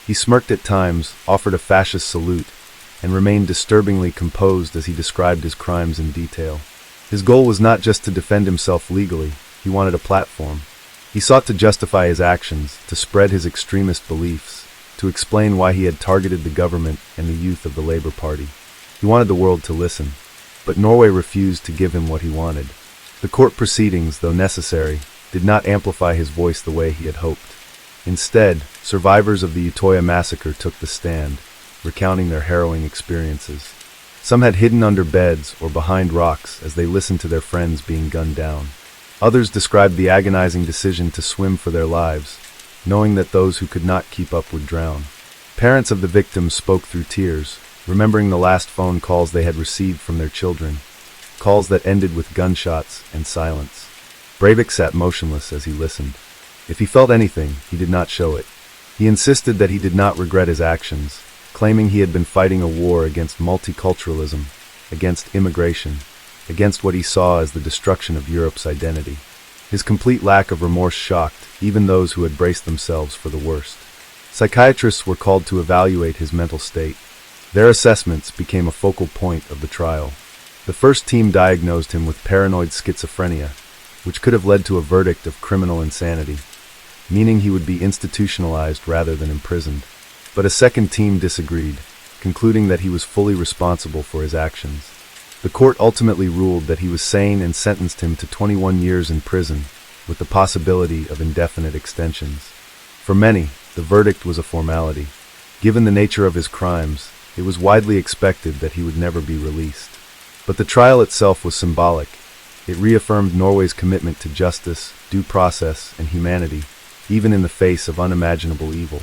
He smirked at times, offered a fascist salute, and remained disturbingly composed as he described his crimes in detail. His goal was not just to defend himself legally, he wanted a platform. He sought to justify his actions, to spread his extremist beliefs, to explain why he had targeted the government and the youth of the Labour Party. He wanted the world to listen, but Norway refused to give him what he wanted. The court proceedings, though necessary, did not amplify his voice the way he had hoped. Instead, survivors of the Utøya massacre took the stand, recounting their harrowing experiences. Some had hidden under beds or behind rocks as they listened to their friends being gunned down. Others described the agonizing decision to swim for their lives, knowing that those who could not keep up would drown. Parents of the victims spoke through tears, remembering the last phone calls they had received from their children, calls that ended with gunshots and silence. Breivik sat motionless as he listened. If he felt anything, he did not show it. He insisted that he did not regret his actions, claiming he had been fighting a war against multiculturalism, against immigration, against what he saw as the destruction of Europe's identity. His complete lack of remorse shocked even those who had braced themselves for the worst. Psychiatrists were called to evaluate his mental state. Their assessments became a focal point of the trial. The first team diagnosed him with paranoid schizophrenia, which could have led to a verdict of criminal insanity, meaning he would be institutionalized rather than imprisoned. But a second team disagreed, concluding that he was fully responsible for his actions. The court ultimately ruled that he was sane and sentenced him to 21 years in prison, with the possibility of indefinite extensions. For many, the verdict was a formality. Given the nature of his crimes, it was widely expected that he would never be released. But the trial itself was symbolic. It reaffirmed Norway's commitment to justice, due process, and humanity, even in the face of unimaginable evil.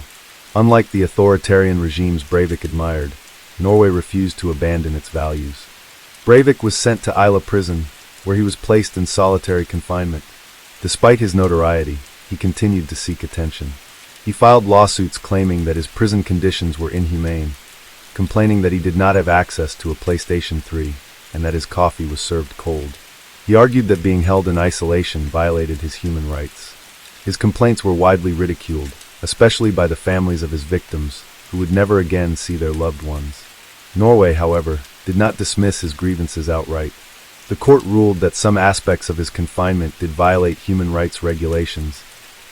Unlike the authoritarian regimes Breivik admired, Norway refused to abandon its values. Breivik was sent to Ila prison, where he was placed in solitary confinement. Despite his notoriety, he continued to seek attention. He filed lawsuits claiming that his prison conditions were inhumane, complaining that he did not have access to a PlayStation 3 and that his coffee was served cold. He argued that being held in isolation violated his human rights. His complaints were widely ridiculed, especially by the families of his victims, who would never again see their loved ones. Norway, however, did not dismiss his grievances outright. The court ruled that some aspects of his confinement did violate human rights regulations,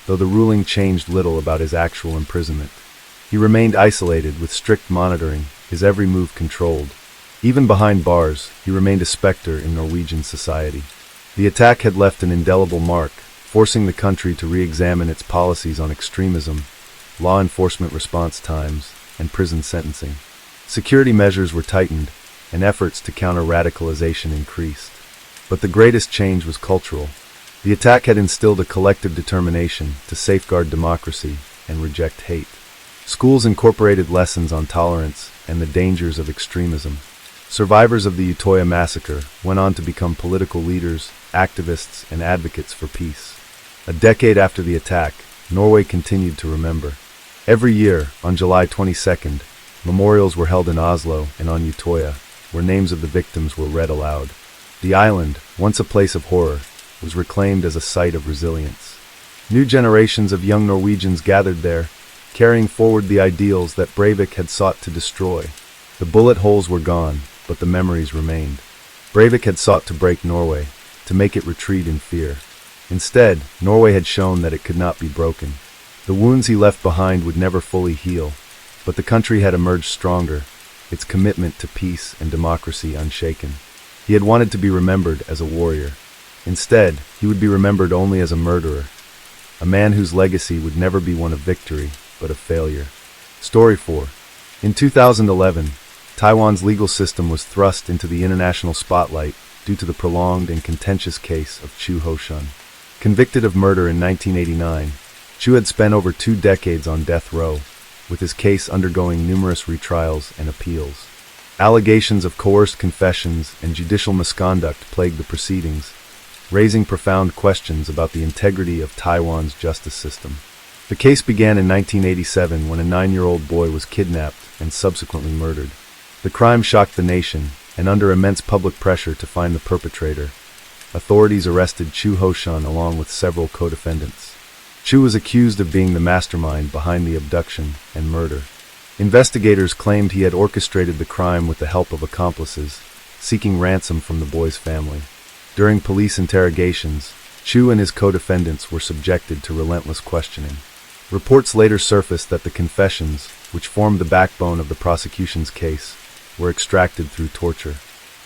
though the ruling changed little about his actual imprisonment. He remained isolated with strict monitoring, his every move controlled. Even behind bars, he remained a specter in Norwegian society. The attack had left an indelible mark, forcing the country to re-examine its policies on extremism, law enforcement response times, and prison sentencing. Security measures were tightened, and efforts to counter radicalization increased. But the greatest change was cultural. The attack had instilled a collective determination to safeguard democracy and reject hate. Schools incorporated lessons on tolerance and the dangers of extremism. Survivors of the Utøya massacre went on to become political leaders, activists, and advocates for peace. A decade after the attack, Norway continued to remember. Every year, on July 22nd, memorials were held in Oslo and on Utøya, where names of the victims were read aloud. The island, once a place of horror, was reclaimed as a site of resilience. New generations of young Norwegians gathered there, carrying forward the ideals that Breivik had sought to destroy. The bullet holes were gone, but the memories remained. Breivik had sought to break Norway, to make it retreat in fear. Instead, Norway had shown that it could not be broken. The wounds he left behind would never fully heal, but the country had emerged stronger, its commitment to peace and democracy unshaken. He had wanted to be remembered as a warrior. Instead, he would be remembered only as a murderer, a man whose legacy would never be one of victory, but of failure. Story 4. In 2011, Taiwan's legal system was thrust into the international spotlight due to the prolonged and contentious case of Chu Ho-san. Convicted of murder in 1989, Chu had spent over 2 decades on death row, with his case undergoing numerous retrials and appeals. Allegations of coerced confessions and judicial misconduct plagued the proceedings, raising profound questions about the integrity of Taiwan's justice system. The case began in 1987 when a 9-year-old boy was kidnapped and subsequently murdered. The crime shocked the nation, and under immense public pressure to find the perpetrator, authorities arrested Chu Ho-san along with several co-defendants. Chu was accused of being the mastermind behind the abduction and murder. Investigators claimed he had orchestrated the crime with the help of accomplices, seeking ransom from the boy's family. During police interrogations, Chu and his co-defendants were subjected to relentless questioning. Reports later surfaced that the confessions, which formed the backbone of the prosecution's case, were extracted through torture.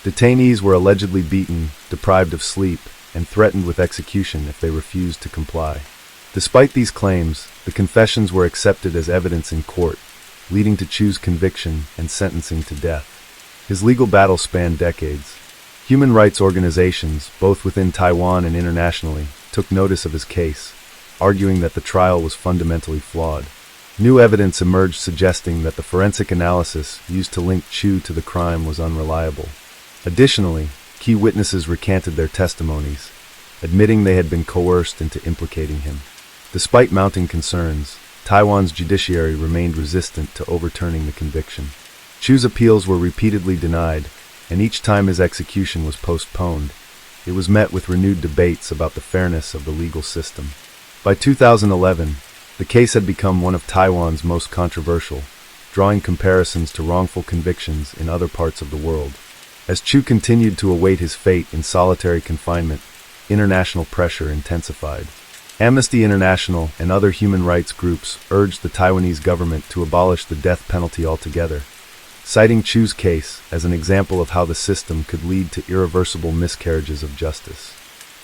Detainees were allegedly beaten, deprived of sleep, and threatened with execution if they refused to comply. Despite these claims, the confessions were accepted as evidence in court, leading to Chu's conviction and sentencing to death. His legal battle spanned decades. Human rights organizations, both within Taiwan and internationally, took notice of his case, arguing that the trial was fundamentally flawed. New evidence emerged suggesting that the forensic analysis used to link Chu to the crime was unreliable. Additionally, key witnesses recanted their testimonies, admitting they had been coerced into implicating him. Despite mounting concerns, Taiwan's judiciary remained resistant to overturning the conviction. Chu's appeals were repeatedly denied, and each time his execution was postponed, it was met with renewed debates about the fairness of the legal system. By 2011, the case had become one of Taiwan's most controversial, drawing comparisons to wrongful convictions in other parts of the world. As Chu continued to await his fate in solitary confinement, international pressure intensified. Amnesty International and other human rights groups urged the Taiwanese government to abolish the death penalty altogether, citing Chu's case as an example of how the system could lead to irreversible miscarriages of justice.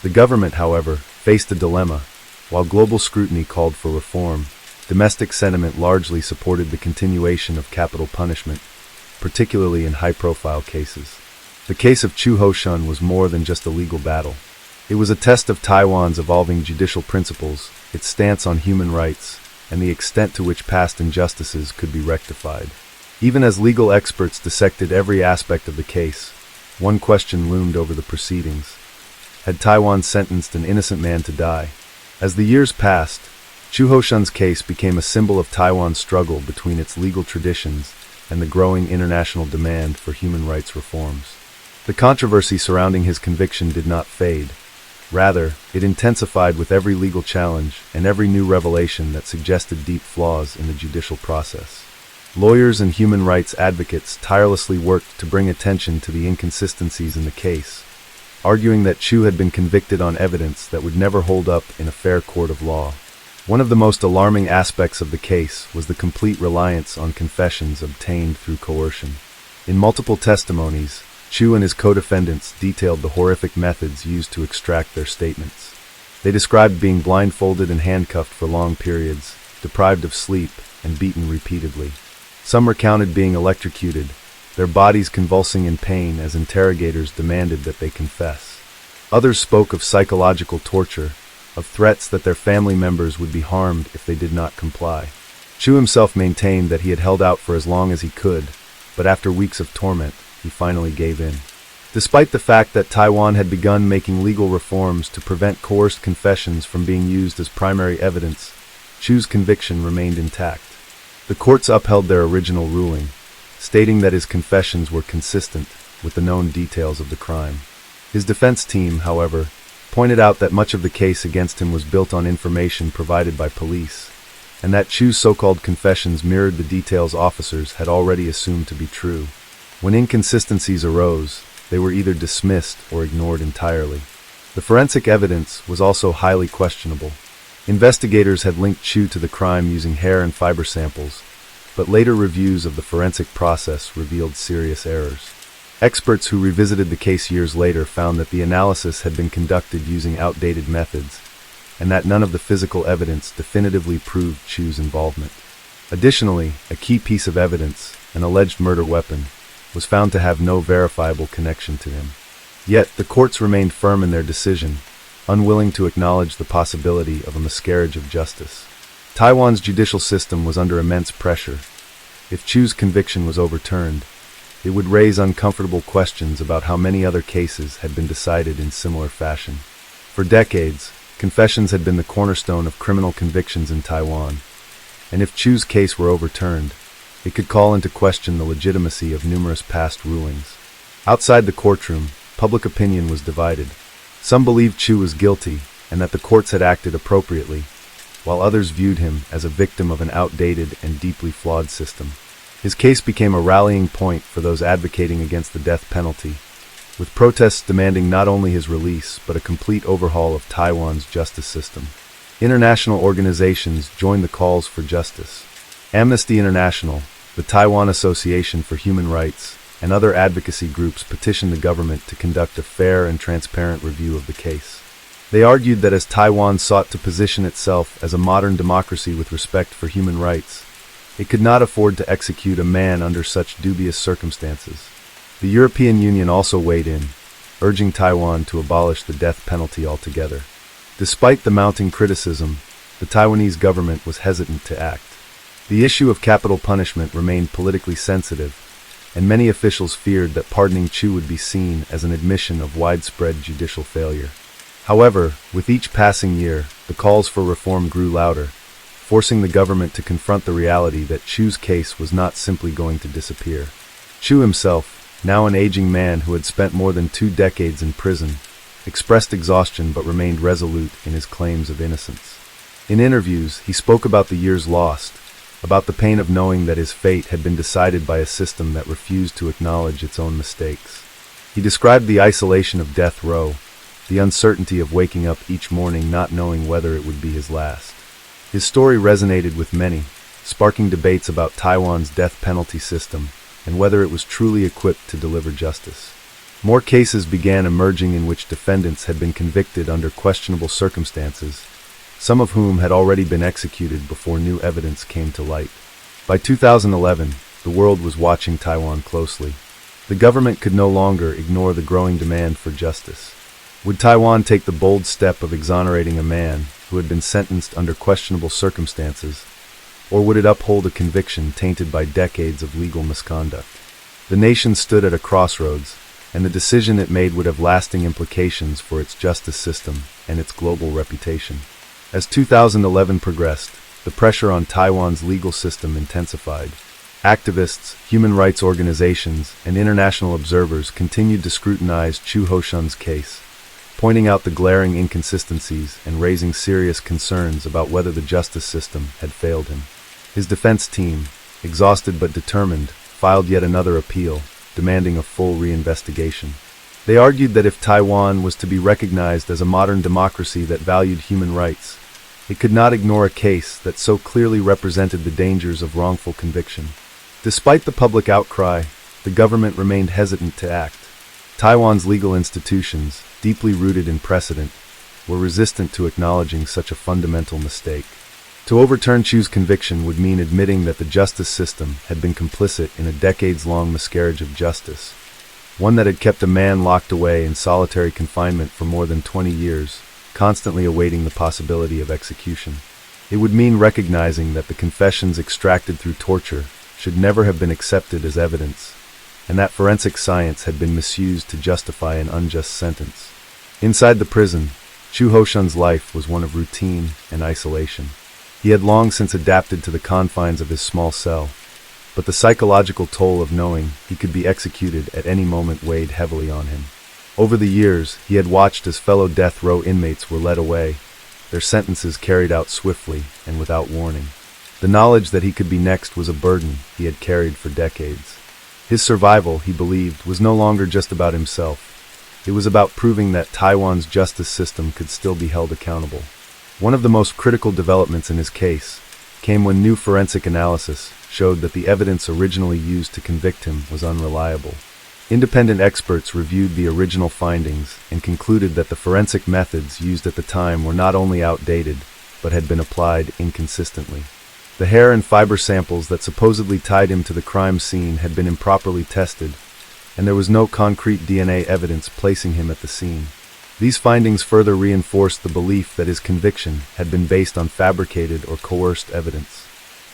The government, however, faced a dilemma. While global scrutiny called for reform, domestic sentiment largely supported the continuation of capital punishment, particularly in high-profile cases. The case of Chu Ho-san was more than just a legal battle. It was a test of Taiwan's evolving judicial principles, its stance on human rights, and the extent to which past injustices could be rectified. Even as legal experts dissected every aspect of the case, one question loomed over the proceedings. Had Taiwan sentenced an innocent man to die? As the years passed, Chu Ho-san's case became a symbol of Taiwan's struggle between its legal traditions and the growing international demand for human rights reforms. The controversy surrounding his conviction did not fade. Rather, it intensified with every legal challenge and every new revelation that suggested deep flaws in the judicial process. Lawyers and human rights advocates tirelessly worked to bring attention to the inconsistencies in the case, arguing that Chu had been convicted on evidence that would never hold up in a fair court of law. One of the most alarming aspects of the case was the complete reliance on confessions obtained through coercion. In multiple testimonies, Chu and his co-defendants detailed the horrific methods used to extract their statements. They described being blindfolded and handcuffed for long periods, deprived of sleep, and beaten repeatedly. Some recounted being electrocuted, their bodies convulsing in pain as interrogators demanded that they confess. Others spoke of psychological torture, of threats that their family members would be harmed if they did not comply. Chu himself maintained that he had held out for as long as he could, but after weeks of torment, he finally gave in. Despite the fact that Taiwan had begun making legal reforms to prevent coerced confessions from being used as primary evidence, Chu's conviction remained intact. The courts upheld their original ruling, stating that his confessions were consistent with the known details of the crime. His defense team, however, pointed out that much of the case against him was built on information provided by police, and that Chu's so-called confessions mirrored the details officers had already assumed to be true. When inconsistencies arose, they were either dismissed or ignored entirely. The forensic evidence was also highly questionable. Investigators had linked Chu to the crime using hair and fiber samples, but later reviews of the forensic process revealed serious errors. Experts who revisited the case years later found that the analysis had been conducted using outdated methods, and that none of the physical evidence definitively proved Chu's involvement. Additionally, a key piece of evidence, an alleged murder weapon, was found to have no verifiable connection to him. Yet, the courts remained firm in their decision, unwilling to acknowledge the possibility of a miscarriage of justice. Taiwan's judicial system was under immense pressure. If Chu's conviction was overturned, It would raise uncomfortable questions about how many other cases had been decided in similar fashion. For decades, confessions had been the cornerstone of criminal convictions in Taiwan, and if Chu's case were overturned, it could call into question the legitimacy of numerous past rulings. Outside the courtroom, public opinion was divided. Some believed Chu was guilty and that the courts had acted appropriately, while others viewed him as a victim of an outdated and deeply flawed system. His case became a rallying point for those advocating against the death penalty, with protests demanding not only his release but a complete overhaul of Taiwan's justice system. International organizations joined the calls for justice. Amnesty International, the Taiwan Association for Human Rights, and other advocacy groups petitioned the government to conduct a fair and transparent review of the case. They argued that as Taiwan sought to position itself as a modern democracy with respect for human rights, it could not afford to execute a man under such dubious circumstances. The European Union also weighed in, urging Taiwan to abolish the death penalty altogether. Despite the mounting criticism, the Taiwanese government was hesitant to act. The issue of capital punishment remained politically sensitive, and many officials feared that pardoning Chu would be seen as an admission of widespread judicial failure. However, with each passing year, the calls for reform grew louder, forcing the government to confront the reality that Chu's case was not simply going to disappear. Chu himself, now an aging man who had spent more than 2 decades in prison, expressed exhaustion but remained resolute in his claims of innocence. In interviews, he spoke about the years lost, about the pain of knowing that his fate had been decided by a system that refused to acknowledge its own mistakes. He described the isolation of death row, the uncertainty of waking up each morning not knowing whether it would be his last. His story resonated with many, sparking debates about Taiwan's death penalty system and whether it was truly equipped to deliver justice. More cases began emerging in which defendants had been convicted under questionable circumstances, some of whom had already been executed before new evidence came to light. By 2011, the world was watching Taiwan closely. The government could no longer ignore the growing demand for justice. Would Taiwan take the bold step of exonerating a man who had been sentenced under questionable circumstances, or would it uphold a conviction tainted by decades of legal misconduct? The nation stood at a crossroads, and the decision it made would have lasting implications for its justice system and its global reputation. As 2011 progressed, the pressure on Taiwan's legal system intensified. Activists, human rights organizations, and international observers continued to scrutinize Chu Ho-san's case, pointing out the glaring inconsistencies and raising serious concerns about whether the justice system had failed him. His defense team, exhausted but determined, filed yet another appeal, demanding a full reinvestigation. They argued that if Taiwan was to be recognized as a modern democracy that valued human rights, it could not ignore a case that so clearly represented the dangers of wrongful conviction. Despite the public outcry, the government remained hesitant to act. Taiwan's legal institutions, deeply rooted in precedent, were resistant to acknowledging such a fundamental mistake. To overturn Chu's conviction would mean admitting that the justice system had been complicit in a decades-long miscarriage of justice, one that had kept a man locked away in solitary confinement for more than 20 years, constantly awaiting the possibility of execution. It would mean recognizing that the confessions extracted through torture should never have been accepted as evidence, and that forensic science had been misused to justify an unjust sentence. Inside the prison, Chu Ho-san's life was one of routine and isolation. He had long since adapted to the confines of his small cell, but the psychological toll of knowing he could be executed at any moment weighed heavily on him. Over the years, he had watched as fellow death row inmates were led away, their sentences carried out swiftly and without warning. The knowledge that he could be next was a burden he had carried for decades. His survival, he believed, was no longer just about himself. It was about proving that Taiwan's justice system could still be held accountable. One of the most critical developments in his case came when new forensic analysis showed that the evidence originally used to convict him was unreliable. Independent experts reviewed the original findings and concluded that the forensic methods used at the time were not only outdated, but had been applied inconsistently. The hair and fiber samples that supposedly tied him to the crime scene had been improperly tested, and there was no concrete DNA evidence placing him at the scene. These findings further reinforced the belief that his conviction had been based on fabricated or coerced evidence.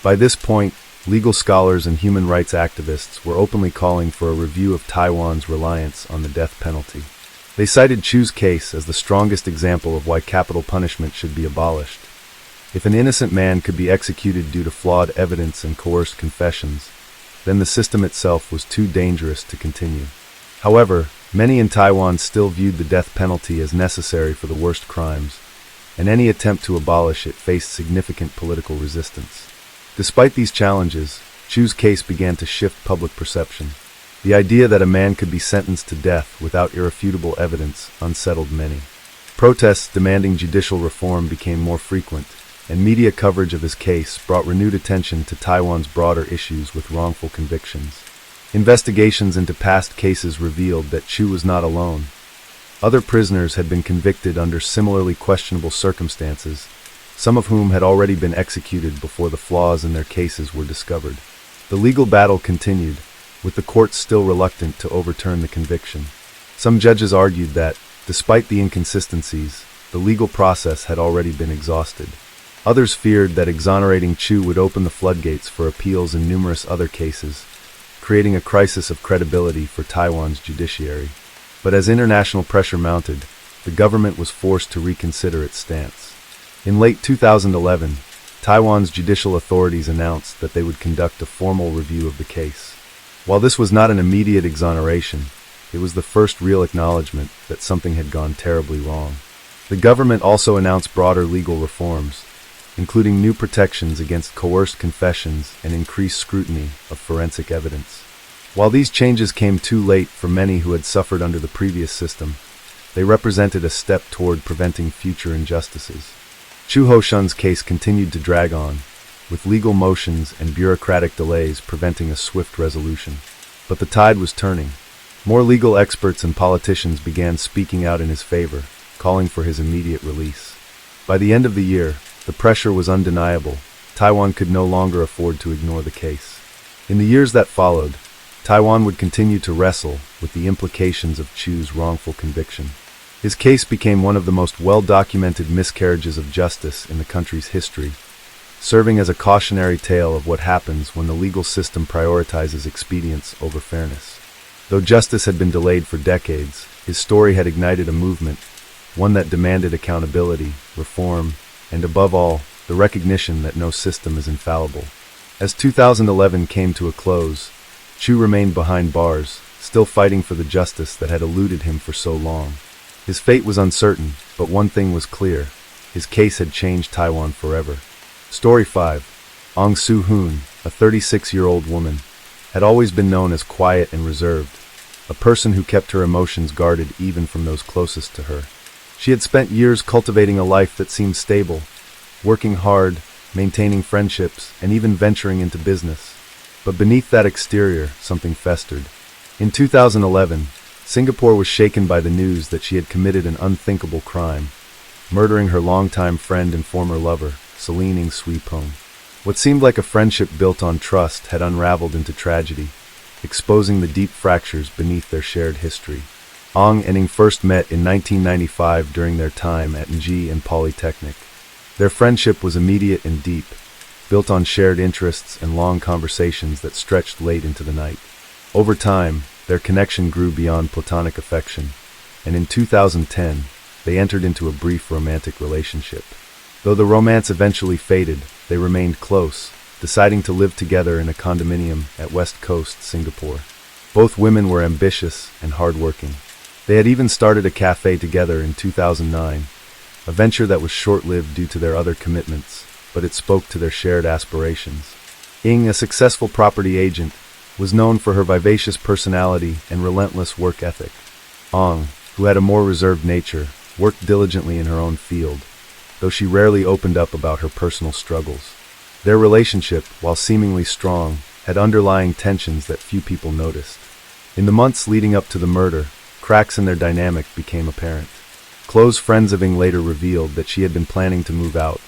By this point, legal scholars and human rights activists were openly calling for a review of Taiwan's reliance on the death penalty. They cited Chu's case as the strongest example of why capital punishment should be abolished. If an innocent man could be executed due to flawed evidence and coerced confessions, then the system itself was too dangerous to continue. However, many in Taiwan still viewed the death penalty as necessary for the worst crimes, and any attempt to abolish it faced significant political resistance. Despite these challenges, Chu's case began to shift public perception. The idea that a man could be sentenced to death without irrefutable evidence unsettled many. Protests demanding judicial reform became more frequent, and media coverage of his case brought renewed attention to Taiwan's broader issues with wrongful convictions. Investigations into past cases revealed that Chu was not alone. Other prisoners had been convicted under similarly questionable circumstances, some of whom had already been executed before the flaws in their cases were discovered. The legal battle continued, with the courts still reluctant to overturn the conviction. Some judges argued that, despite the inconsistencies, the legal process had already been exhausted. Others feared that exonerating Chu would open the floodgates for appeals in numerous other cases, creating a crisis of credibility for Taiwan's judiciary. But as international pressure mounted, the government was forced to reconsider its stance. In late 2011, Taiwan's judicial authorities announced that they would conduct a formal review of the case. While this was not an immediate exoneration, it was the first real acknowledgement that something had gone terribly wrong. The government also announced broader legal reforms, including new protections against coerced confessions and increased scrutiny of forensic evidence. While these changes came too late for many who had suffered under the previous system, they represented a step toward preventing future injustices. Chu Ho-san's case continued to drag on, with legal motions and bureaucratic delays preventing a swift resolution. But the tide was turning. More legal experts and politicians began speaking out in his favor, calling for his immediate release. By the end of the year, the pressure was undeniable. Taiwan could no longer afford to ignore the case. In the years that followed, Taiwan would continue to wrestle with the implications of Chu's wrongful conviction. His case became one of the most well-documented miscarriages of justice in the country's history, serving as a cautionary tale of what happens when the legal system prioritizes expedience over fairness. Though justice had been delayed for decades, his story had ignited a movement, one that demanded accountability, reform, and above all, the recognition that no system is infallible. As 2011 came to a close, Chu remained behind bars, still fighting for the justice that had eluded him for so long. His fate was uncertain, but one thing was clear: his case had changed Taiwan forever. Story 5. Ong Soo-hoon, a 36-year-old woman, had always been known as quiet and reserved, a person who kept her emotions guarded even from those closest to her. She had spent years cultivating a life that seemed stable, working hard, maintaining friendships, and even venturing into business. But beneath that exterior, something festered. In 2011, Singapore was shaken by the news that she had committed an unthinkable crime, murdering her longtime friend and former lover, Suling Swee. What seemed like a friendship built on trust had unraveled into tragedy, exposing the deep fractures beneath their shared history. Ong and Ing first met in 1995 during their time at Nji and Polytechnic. Their friendship was immediate and deep, built on shared interests and long conversations that stretched late into the night. Over time, their connection grew beyond platonic affection, and in 2010, they entered into a brief romantic relationship. Though the romance eventually faded, they remained close, deciding to live together in a condominium at West Coast, Singapore. Both women were ambitious and hardworking. They had even started a cafe together in 2009, a venture that was short-lived due to their other commitments, but it spoke to their shared aspirations. Ing, a successful property agent, was known for her vivacious personality and relentless work ethic. Ong, who had a more reserved nature, worked diligently in her own field, though she rarely opened up about her personal struggles. Their relationship, while seemingly strong, had underlying tensions that few people noticed. In the months leading up to the murder, cracks in their dynamic became apparent. Close friends of Ing later revealed that she had been planning to move out,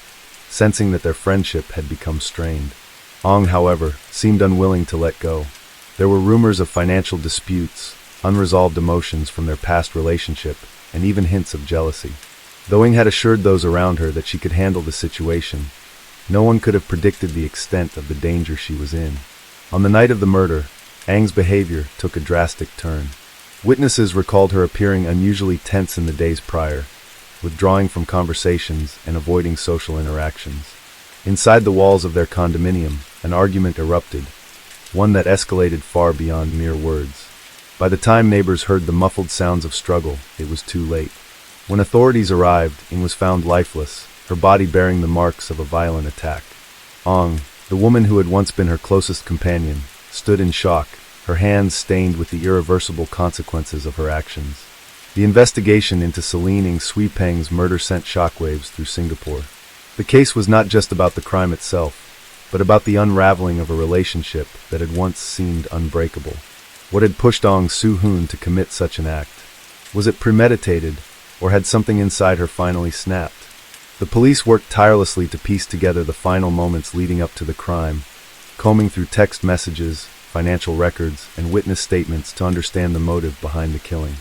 sensing that their friendship had become strained. Ong, however, seemed unwilling to let go. There were rumors of financial disputes, unresolved emotions from their past relationship, and even hints of jealousy. Though Ing had assured those around her that she could handle the situation, No one could have predicted the extent of the danger she was in. On the night of the murder, Ang's behavior took a drastic turn. Witnesses recalled her appearing unusually tense in the days prior, withdrawing from conversations and avoiding social interactions. Inside the walls of their condominium, an argument erupted, one that escalated far beyond mere words. By the time neighbors heard the muffled sounds of struggle, it was too late. When authorities arrived, Ing was found lifeless, her body bearing the marks of a violent attack. Ong, the woman who had once been her closest companion, stood in shock, her hands stained with the irreversible consequences of her actions. The investigation into Suling Swee murder sent shockwaves through Singapore. The case was not just about the crime itself, but about the unraveling of a relationship that had once seemed unbreakable. What had pushed Ong Soo-hoon to commit such an act? Was it premeditated, or had something inside her finally snapped? The police worked tirelessly to piece together the final moments leading up to the crime, combing through text messages, financial records, and witness statements to understand the motive behind the killing.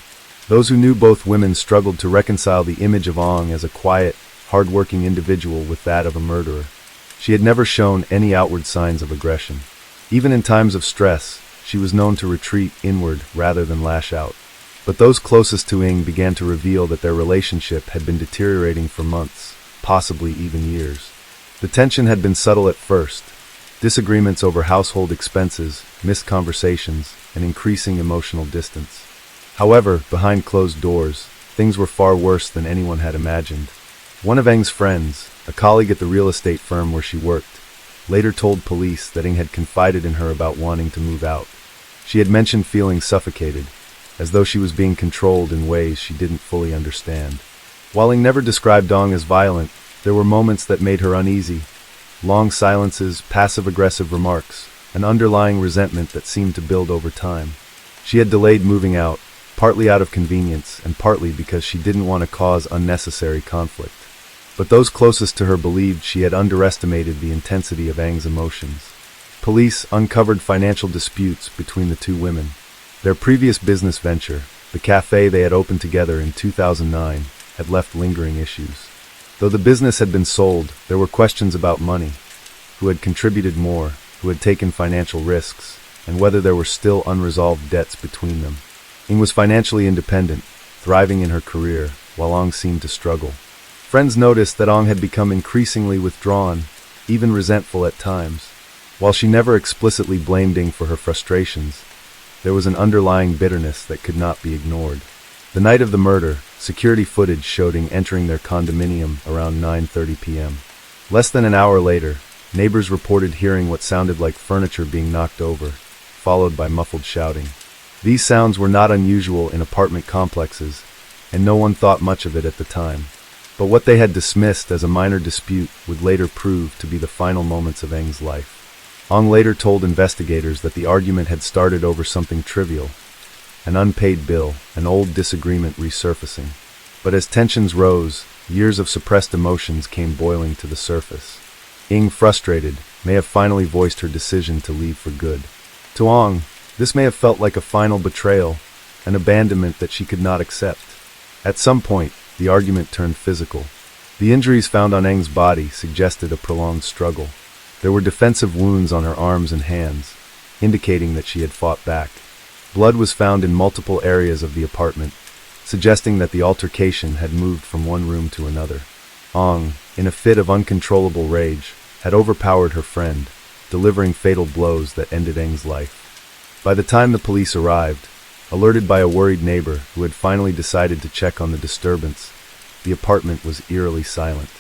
Those who knew both women struggled to reconcile the image of Ong as a quiet, hard-working individual with that of a murderer. She had never shown any outward signs of aggression. Even in times of stress, she was known to retreat inward rather than lash out. But those closest to Ing began to reveal that their relationship had been deteriorating for months, possibly even years. The tension had been subtle at first, disagreements over household expenses, missed conversations, and increasing emotional distance. However, behind closed doors, things were far worse than anyone had imagined. One of Eng's friends, a colleague at the real estate firm where she worked, later told police that Ing had confided in her about wanting to move out. She had mentioned feeling suffocated, as though she was being controlled in ways she didn't fully understand. While Ing never described Ong as violent, there were moments that made her uneasy. Long silences, passive-aggressive remarks, an underlying resentment that seemed to build over time. She had delayed moving out, partly out of convenience and partly because she didn't want to cause unnecessary conflict. But those closest to her believed she had underestimated the intensity of Ang's emotions. Police uncovered financial disputes between the two women. Their previous business venture, the cafe they had opened together in 2009, had left lingering issues. Though the business had been sold, there were questions about money, who had contributed more, who had taken financial risks, and whether there were still unresolved debts between them. Ing was financially independent, thriving in her career, while Ong seemed to struggle. Friends noticed that Ong had become increasingly withdrawn, even resentful at times. While she never explicitly blamed Ing for her frustrations, there was an underlying bitterness that could not be ignored. The night of the murder, security footage showed Ing entering their condominium around 9:30 p.m. Less than an hour later, neighbors reported hearing what sounded like furniture being knocked over, followed by muffled shouting. These sounds were not unusual in apartment complexes, and no one thought much of it at the time. But what they had dismissed as a minor dispute would later prove to be the final moments of Eng's life. Ong later told investigators that the argument had started over something trivial, an unpaid bill, an old disagreement resurfacing. But as tensions rose, years of suppressed emotions came boiling to the surface. Ing, frustrated, may have finally voiced her decision to leave for good. To Ong, this may have felt like a final betrayal, an abandonment that she could not accept. At some point, the argument turned physical. The injuries found on Eng's body suggested a prolonged struggle. There were defensive wounds on her arms and hands, indicating that she had fought back. Blood was found in multiple areas of the apartment, suggesting that the altercation had moved from one room to another. Ong, in a fit of uncontrollable rage, had overpowered her friend, delivering fatal blows that ended Eng's life. By the time the police arrived, alerted by a worried neighbor who had finally decided to check on the disturbance, the apartment was eerily silent.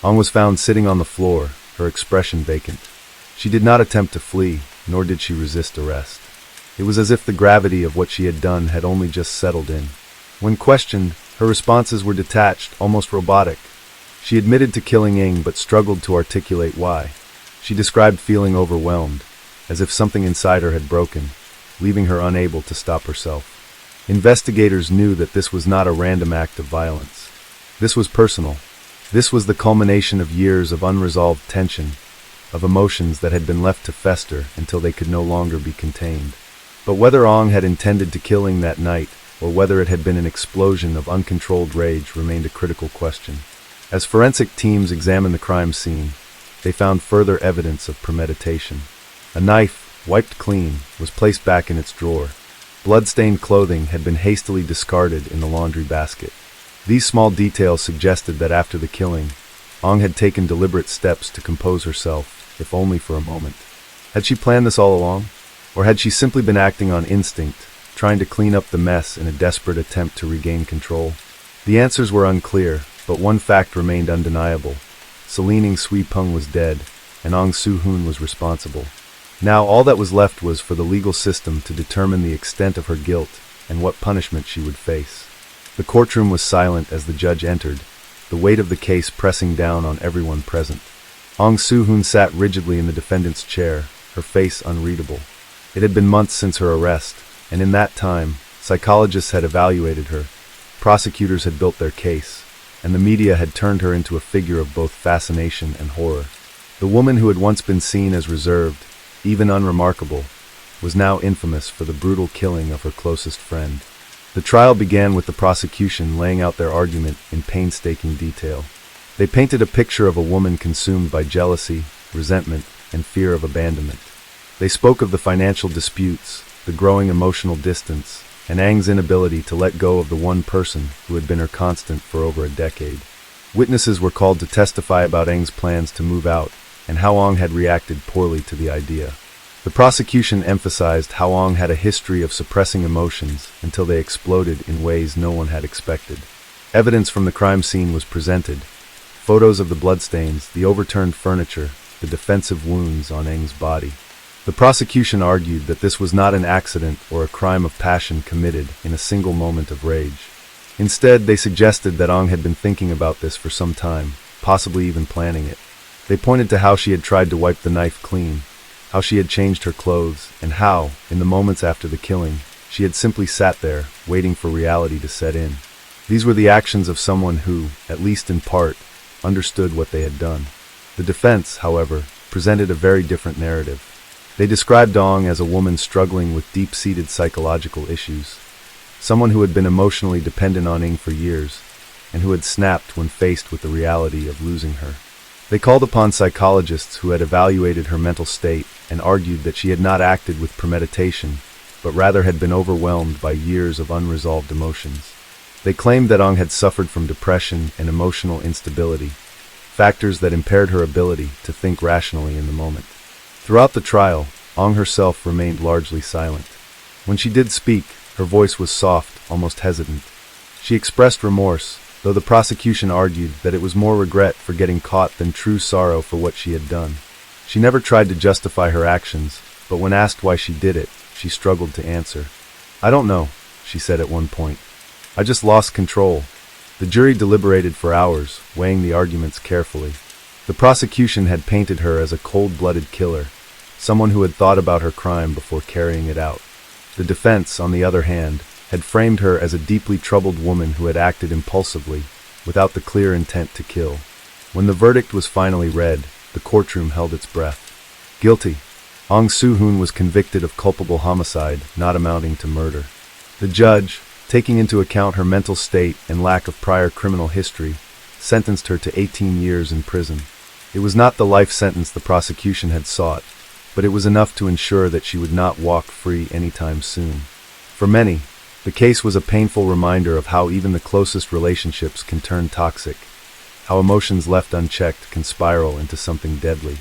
Ong was found sitting on the floor, her expression vacant. She did not attempt to flee, nor did she resist arrest. It was as if the gravity of what she had done had only just settled in. When questioned, her responses were detached, almost robotic. She admitted to killing Ing but struggled to articulate why. She described feeling overwhelmed, as if something inside her had broken, leaving her unable to stop herself. Investigators knew that this was not a random act of violence. This was personal. This was the culmination of years of unresolved tension, of emotions that had been left to fester until they could no longer be contained. But whether Ong had intended to kill Ing that night, or whether it had been an explosion of uncontrolled rage, remained a critical question. As forensic teams examined the crime scene, they found further evidence of premeditation. A knife, wiped clean, was placed back in its drawer. Blood-stained clothing had been hastily discarded in the laundry basket. These small details suggested that after the killing, Ong had taken deliberate steps to compose herself, if only for a moment. Had she planned this all along? Or had she simply been acting on instinct, trying to clean up the mess in a desperate attempt to regain control? The answers were unclear, but one fact remained undeniable. Suling Swee was dead, and Ong Soo-hoon was responsible. Now all that was left was for the legal system to determine the extent of her guilt and what punishment she would face. The courtroom was silent as the judge entered, the weight of the case pressing down on everyone present. Ong Soo-hoon sat rigidly in the defendant's chair, her face unreadable. It had been months since her arrest, and in that time, psychologists had evaluated her, prosecutors had built their case, and the media had turned her into a figure of both fascination and horror. The woman who had once been seen as reserved, even unremarkable, was now infamous for the brutal killing of her closest friend. The trial began with the prosecution laying out their argument in painstaking detail. They painted a picture of a woman consumed by jealousy, resentment, and fear of abandonment. They spoke of the financial disputes, the growing emotional distance, and Ang's inability to let go of the one person who had been her constant for over a decade. Witnesses were called to testify about Ang's plans to move out, and how Ong had reacted poorly to the idea. The prosecution emphasized how Ong had a history of suppressing emotions until they exploded in ways no one had expected. Evidence from the crime scene was presented. Photos of the bloodstains, the overturned furniture, the defensive wounds on Ang's body. The prosecution argued that this was not an accident or a crime of passion committed in a single moment of rage. Instead, they suggested that Ong had been thinking about this for some time, possibly even planning it. They pointed to how she had tried to wipe the knife clean, how she had changed her clothes, and how, in the moments after the killing, she had simply sat there, waiting for reality to set in. These were the actions of someone who, at least in part, understood what they had done. The defense, however, presented a very different narrative. They described Ong as a woman struggling with deep-seated psychological issues, someone who had been emotionally dependent on Ing for years, and who had snapped when faced with the reality of losing her. They called upon psychologists who had evaluated her mental state and argued that she had not acted with premeditation, but rather had been overwhelmed by years of unresolved emotions. They claimed that Ong had suffered from depression and emotional instability, factors that impaired her ability to think rationally in the moment. Throughout the trial, Ong herself remained largely silent. When she did speak, her voice was soft, almost hesitant. She expressed remorse, though the prosecution argued that it was more regret for getting caught than true sorrow for what she had done. She never tried to justify her actions, but when asked why she did it, she struggled to answer. "I don't know," she said at one point. "I just lost control." The jury deliberated for hours, weighing the arguments carefully. The prosecution had painted her as a cold-blooded killer, someone who had thought about her crime before carrying it out. The defense, on the other hand, had framed her as a deeply troubled woman who had acted impulsively, without the clear intent to kill. When the verdict was finally read, the courtroom held its breath. Guilty. Ong Soo-hoon was convicted of culpable homicide, not amounting to murder. The judge, taking into account her mental state and lack of prior criminal history, sentenced her to 18 years in prison. It was not the life sentence the prosecution had sought, but it was enough to ensure that she would not walk free anytime soon. For many, the case was a painful reminder of how even the closest relationships can turn toxic, how emotions left unchecked can spiral into something deadly.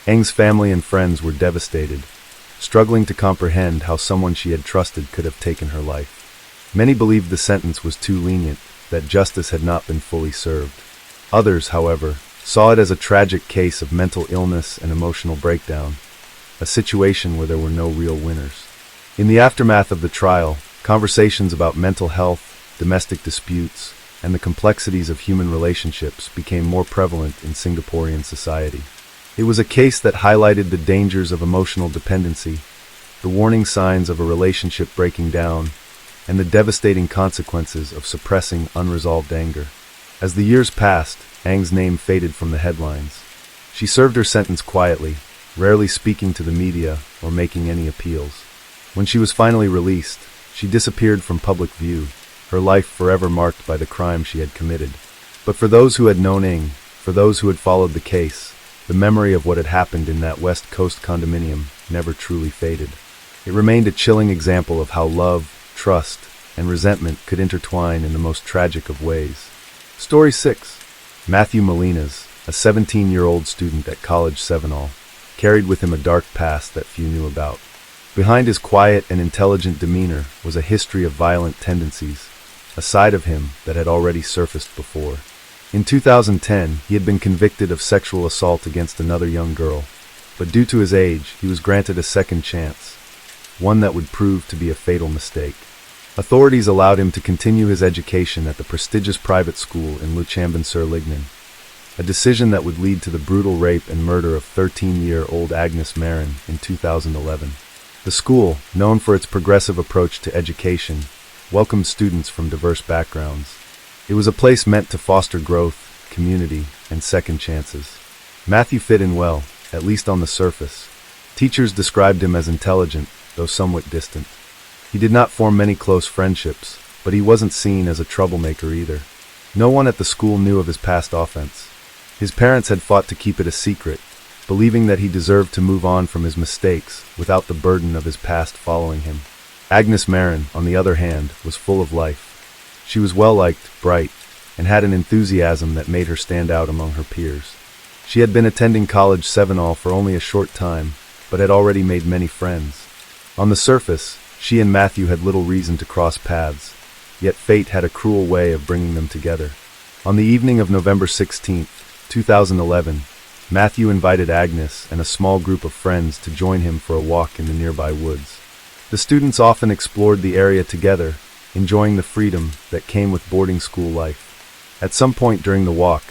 Ang's family and friends were devastated, struggling to comprehend how someone she had trusted could have taken her life. Many believed the sentence was too lenient, that justice had not been fully served. Others, however, saw it as a tragic case of mental illness and emotional breakdown, a situation where there were no real winners. In the aftermath of the trial, conversations about mental health, domestic disputes, and the complexities of human relationships became more prevalent in Singaporean society. It was a case that highlighted the dangers of emotional dependency, the warning signs of a relationship breaking down, and the devastating consequences of suppressing unresolved anger. As the years passed, Ang's name faded from the headlines. She served her sentence quietly, rarely speaking to the media or making any appeals. When she was finally released, she disappeared from public view, her life forever marked by the crime she had committed. But for those who had known Ing, for those who had followed the case, the memory of what had happened in that West Coast condominium never truly faded. It remained a chilling example of how love, trust, and resentment could intertwine in the most tragic of ways. Story 6. Matthew Molina's, a 17-year-old student at College Sevenol, carried with him a dark past that few knew about. Behind his quiet and intelligent demeanor was a history of violent tendencies, a side of him that had already surfaced before. In 2010, he had been convicted of sexual assault against another young girl, but due to his age, he was granted a second chance, one that would prove to be a fatal mistake. Authorities allowed him to continue his education at the prestigious private school in Le Chambon-sur-Lignon, a decision that would lead to the brutal rape and murder of 13-year-old Agnes Marin in 2011. The school, known for its progressive approach to education, welcomed students from diverse backgrounds. It was a place meant to foster growth, community, and second chances. Matthew fit in well, at least on the surface. Teachers described him as intelligent, though somewhat distant. He did not form many close friendships, but he wasn't seen as a troublemaker either. No one at the school knew of his past offense. His parents had fought to keep it a secret, believing that he deserved to move on from his mistakes without the burden of his past following him. Agnes Marin, on the other hand, was full of life. She was well-liked, bright, and had an enthusiasm that made her stand out among her peers. She had been attending College Sevenol for only a short time, but had already made many friends. On the surface, she and Matthew had little reason to cross paths, yet fate had a cruel way of bringing them together. On the evening of November 16, 2011, Matthew invited Agnes and a small group of friends to join him for a walk in the nearby woods. The students often explored the area together, enjoying the freedom that came with boarding school life. At some point during the walk,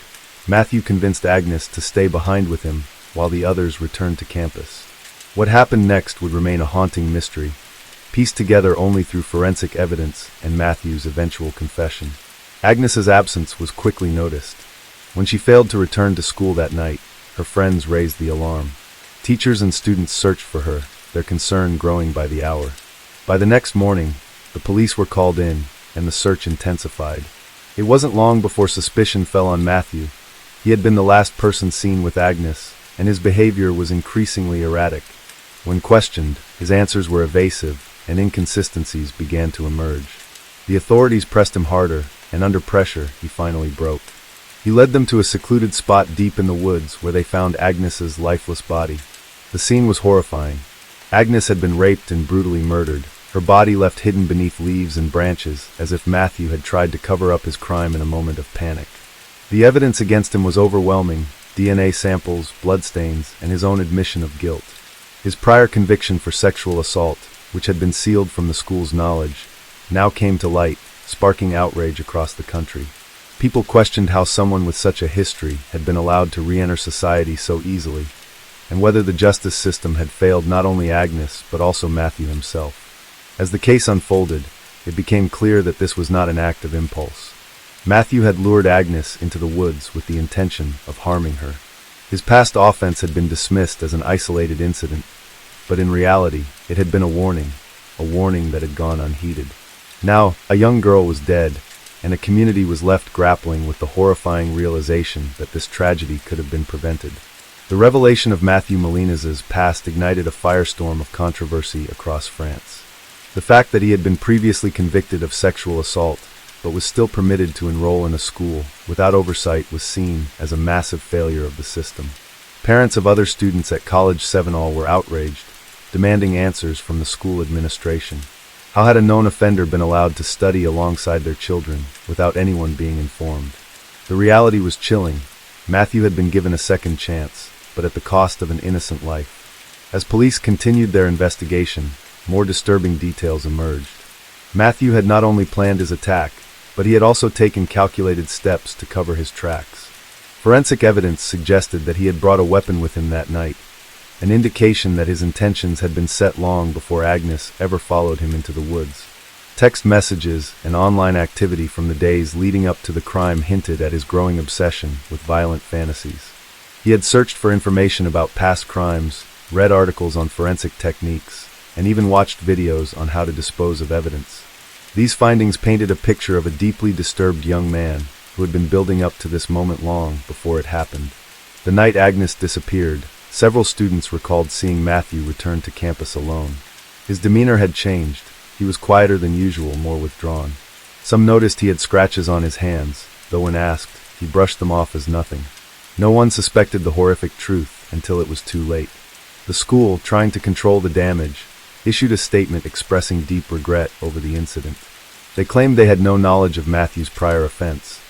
Matthew convinced Agnes to stay behind with him while the others returned to campus. What happened next would remain a haunting mystery, pieced together only through forensic evidence and Matthew's eventual confession. Agnes's absence was quickly noticed. When she failed to return to school that night, her friends raised the alarm. Teachers and students searched for her, their concern growing by the hour. By the next morning, the police were called in, and the search intensified. It wasn't long before suspicion fell on Matthew. He had been the last person seen with Agnes, and his behavior was increasingly erratic. When questioned, his answers were evasive, and inconsistencies began to emerge. The authorities pressed him harder, and under pressure, he finally broke. He led them to a secluded spot deep in the woods where they found Agnes's lifeless body. The scene was horrifying. Agnes had been raped and brutally murdered, her body left hidden beneath leaves and branches, as if Matthew had tried to cover up his crime in a moment of panic. The evidence against him was overwhelming: DNA samples, bloodstains, and his own admission of guilt. His prior conviction for sexual assault, which had been sealed from the school's knowledge, now came to light, sparking outrage across the country. People questioned how someone with such a history had been allowed to re-enter society so easily, and whether the justice system had failed not only Agnes but also Matthew himself. As the case unfolded, it became clear that this was not an act of impulse. Matthew had lured Agnes into the woods with the intention of harming her. His past offense had been dismissed as an isolated incident, but in reality, it had been a warning that had gone unheeded. Now, a young girl was dead, and a community was left grappling with the horrifying realization that this tragedy could have been prevented. The revelation of Matthew Molina's past ignited a firestorm of controversy across France. The fact that he had been previously convicted of sexual assault, but was still permitted to enroll in a school without oversight, was seen as a massive failure of the system. Parents of other students at College Sevenol were outraged, demanding answers from the school administration. How had a known offender been allowed to study alongside their children without anyone being informed? The reality was chilling. Matthew had been given a second chance, but at the cost of an innocent life. As police continued their investigation, more disturbing details emerged. Matthew had not only planned his attack, but he had also taken calculated steps to cover his tracks. Forensic evidence suggested that he had brought a weapon with him that night, an indication that his intentions had been set long before Agnes ever followed him into the woods. Text messages and online activity from the days leading up to the crime hinted at his growing obsession with violent fantasies. He had searched for information about past crimes, read articles on forensic techniques, and even watched videos on how to dispose of evidence. These findings painted a picture of a deeply disturbed young man who had been building up to this moment long before it happened. The night Agnes disappeared, several students recalled seeing Matthew return to campus alone. His demeanor had changed. He was quieter than usual, more withdrawn. Some noticed he had scratches on his hands, though when asked, he brushed them off as nothing. No one suspected the horrific truth until it was too late. The school, trying to control the damage, issued a statement expressing deep regret over the incident. They claimed they had no knowledge of Matthew's prior offense,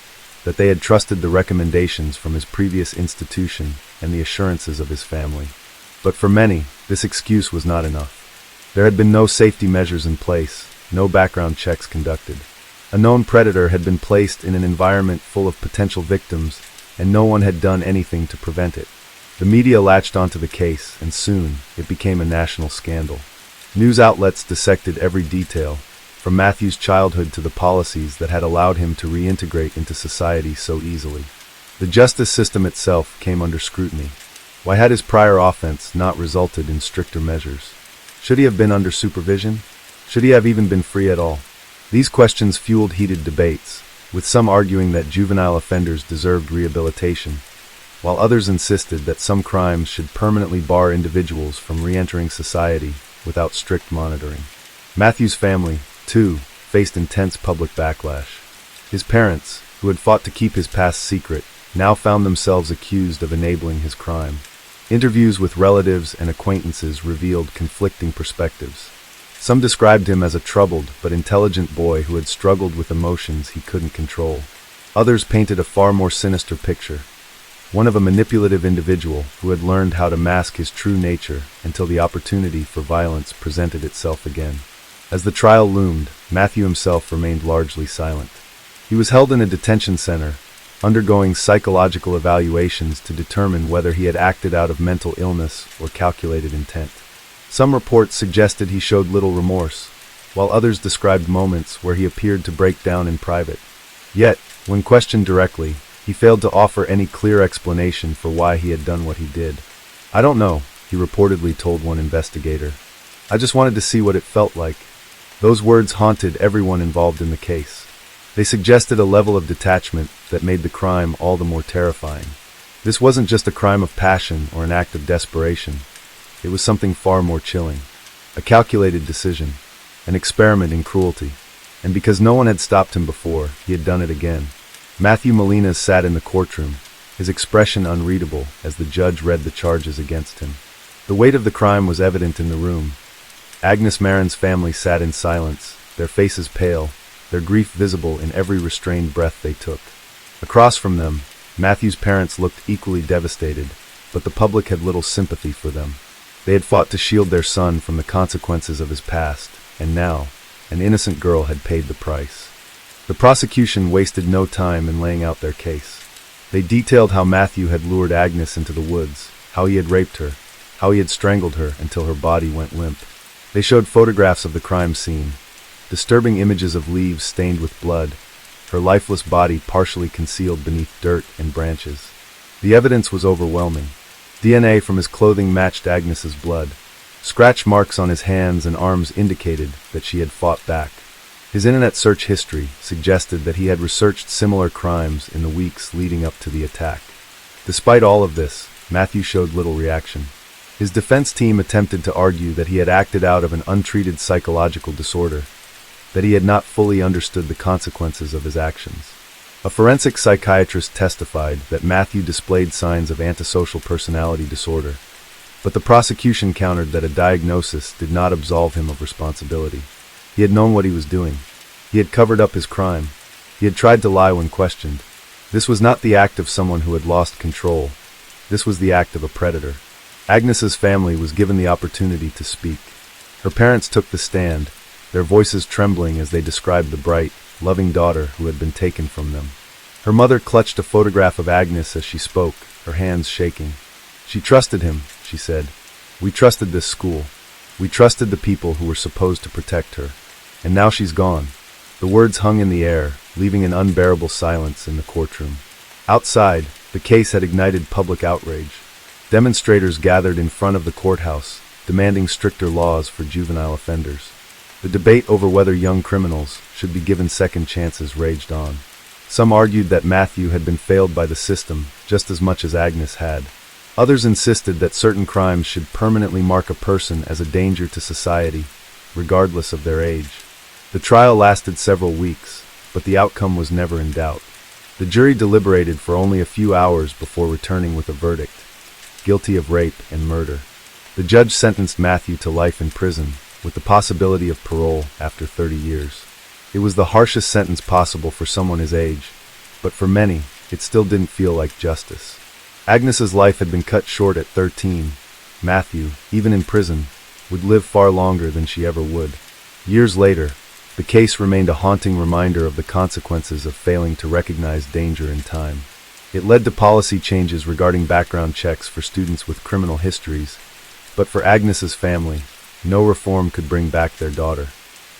that they had trusted the recommendations from his previous institution and the assurances of his family. But for many, this excuse was not enough. There had been no safety measures in place, no background checks conducted. A known predator had been placed in an environment full of potential victims, and no one had done anything to prevent it. The media latched onto the case, and soon it became a national scandal. News outlets dissected every detail, from Matthew's childhood to the policies that had allowed him to reintegrate into society so easily. The justice system itself came under scrutiny. Why had his prior offense not resulted in stricter measures? Should he have been under supervision? Should he have even been free at all? These questions fueled heated debates, with some arguing that juvenile offenders deserved rehabilitation, while others insisted that some crimes should permanently bar individuals from re-entering society without strict monitoring. Matthew's family, too, faced intense public backlash. His parents, who had fought to keep his past secret, now found themselves accused of enabling his crime. Interviews with relatives and acquaintances revealed conflicting perspectives. Some described him as a troubled but intelligent boy who had struggled with emotions he couldn't control. Others painted a far more sinister picture, one of a manipulative individual who had learned how to mask his true nature until the opportunity for violence presented itself again. As the trial loomed, Matthew himself remained largely silent. He was held in a detention center, undergoing psychological evaluations to determine whether he had acted out of mental illness or calculated intent. Some reports suggested he showed little remorse, while others described moments where he appeared to break down in private. Yet, when questioned directly, he failed to offer any clear explanation for why he had done what he did. "I don't know," he reportedly told one investigator. "I just wanted to see what it felt like." Those words haunted everyone involved in the case. They suggested a level of detachment that made the crime all the more terrifying. This wasn't just a crime of passion or an act of desperation. It was something far more chilling. A calculated decision, an experiment in cruelty. And because no one had stopped him before, he had done it again. Matthew Molina sat in the courtroom, his expression unreadable as the judge read the charges against him. The weight of the crime was evident in the room. Agnes Marin's family sat in silence, their faces pale, their grief visible in every restrained breath they took. Across from them, Matthew's parents looked equally devastated, but the public had little sympathy for them. They had fought to shield their son from the consequences of his past, and now, an innocent girl had paid the price. The prosecution wasted no time in laying out their case. They detailed how Matthew had lured Agnes into the woods, how he had raped her, how he had strangled her until her body went limp. They showed photographs of the crime scene, disturbing images of leaves stained with blood, her lifeless body partially concealed beneath dirt and branches. The evidence was overwhelming. DNA from his clothing matched Agnes's blood. Scratch marks on his hands and arms indicated that she had fought back. His internet search history suggested that he had researched similar crimes in the weeks leading up to the attack. Despite all of this, Matthew showed little reaction. His defense team attempted to argue that he had acted out of an untreated psychological disorder, that he had not fully understood the consequences of his actions. A forensic psychiatrist testified that Matthew displayed signs of antisocial personality disorder, but the prosecution countered that a diagnosis did not absolve him of responsibility. He had known what he was doing. He had covered up his crime. He had tried to lie when questioned. This was not the act of someone who had lost control. This was the act of a predator. Agnes's family was given the opportunity to speak. Her parents took the stand, their voices trembling as they described the bright, loving daughter who had been taken from them. Her mother clutched a photograph of Agnes as she spoke, her hands shaking. "She trusted him," she said. "We trusted this school. We trusted the people who were supposed to protect her. And now she's gone." The words hung in the air, leaving an unbearable silence in the courtroom. Outside, the case had ignited public outrage. Demonstrators gathered in front of the courthouse, demanding stricter laws for juvenile offenders. The debate over whether young criminals should be given second chances raged on. Some argued that Matthew had been failed by the system just as much as Agnes had. Others insisted that certain crimes should permanently mark a person as a danger to society, regardless of their age. The trial lasted several weeks, but the outcome was never in doubt. The jury deliberated for only a few hours before returning with a verdict: guilty of rape and murder. The judge sentenced Matthew to life in prison, with the possibility of parole after 30 years. It was the harshest sentence possible for someone his age, but for many, it still didn't feel like justice. Agnes's life had been cut short at 13. Matthew, even in prison, would live far longer than she ever would. Years later, the case remained a haunting reminder of the consequences of failing to recognize danger in time. It led to policy changes regarding background checks for students with criminal histories, but for Agnes's family, no reform could bring back their daughter.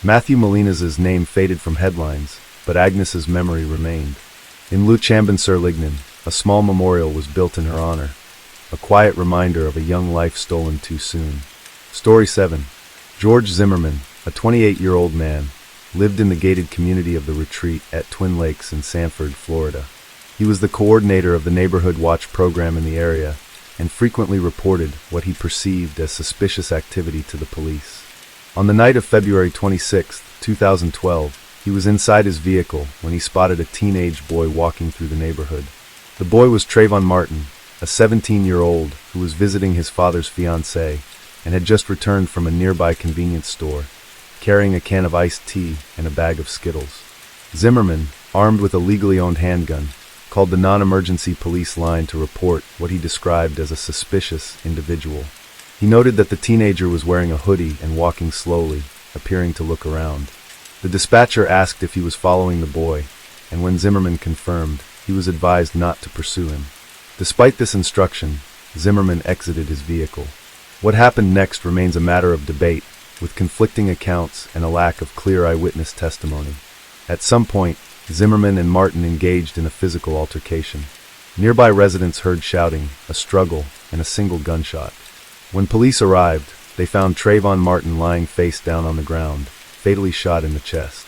Matthew Molina's name faded from headlines, but Agnes's memory remained. In Luchambon-sur-Lignon, a small memorial was built in her honor, a quiet reminder of a young life stolen too soon. Story 7. George Zimmerman, a 28-year-old man, lived in the gated community of The Retreat at Twin Lakes in Sanford, Florida. He was the coordinator of the Neighborhood Watch program in the area and frequently reported what he perceived as suspicious activity to the police. On the night of February 26, 2012, he was inside his vehicle when he spotted a teenage boy walking through the neighborhood. The boy was Trayvon Martin, a 17-year-old who was visiting his father's fiancée and had just returned from a nearby convenience store, carrying a can of iced tea and a bag of Skittles. Zimmerman, armed with a legally owned handgun, called the non-emergency police line to report what he described as a suspicious individual. He noted that the teenager was wearing a hoodie and walking slowly, appearing to look around. The dispatcher asked if he was following the boy, and when Zimmerman confirmed, he was advised not to pursue him. Despite this instruction, Zimmerman exited his vehicle. What happened next remains a matter of debate, with conflicting accounts and a lack of clear eyewitness testimony. At some point, Zimmerman and Martin engaged in a physical altercation. Nearby residents heard shouting, a struggle, and a single gunshot. When police arrived, they found Trayvon Martin lying face down on the ground, fatally shot in the chest.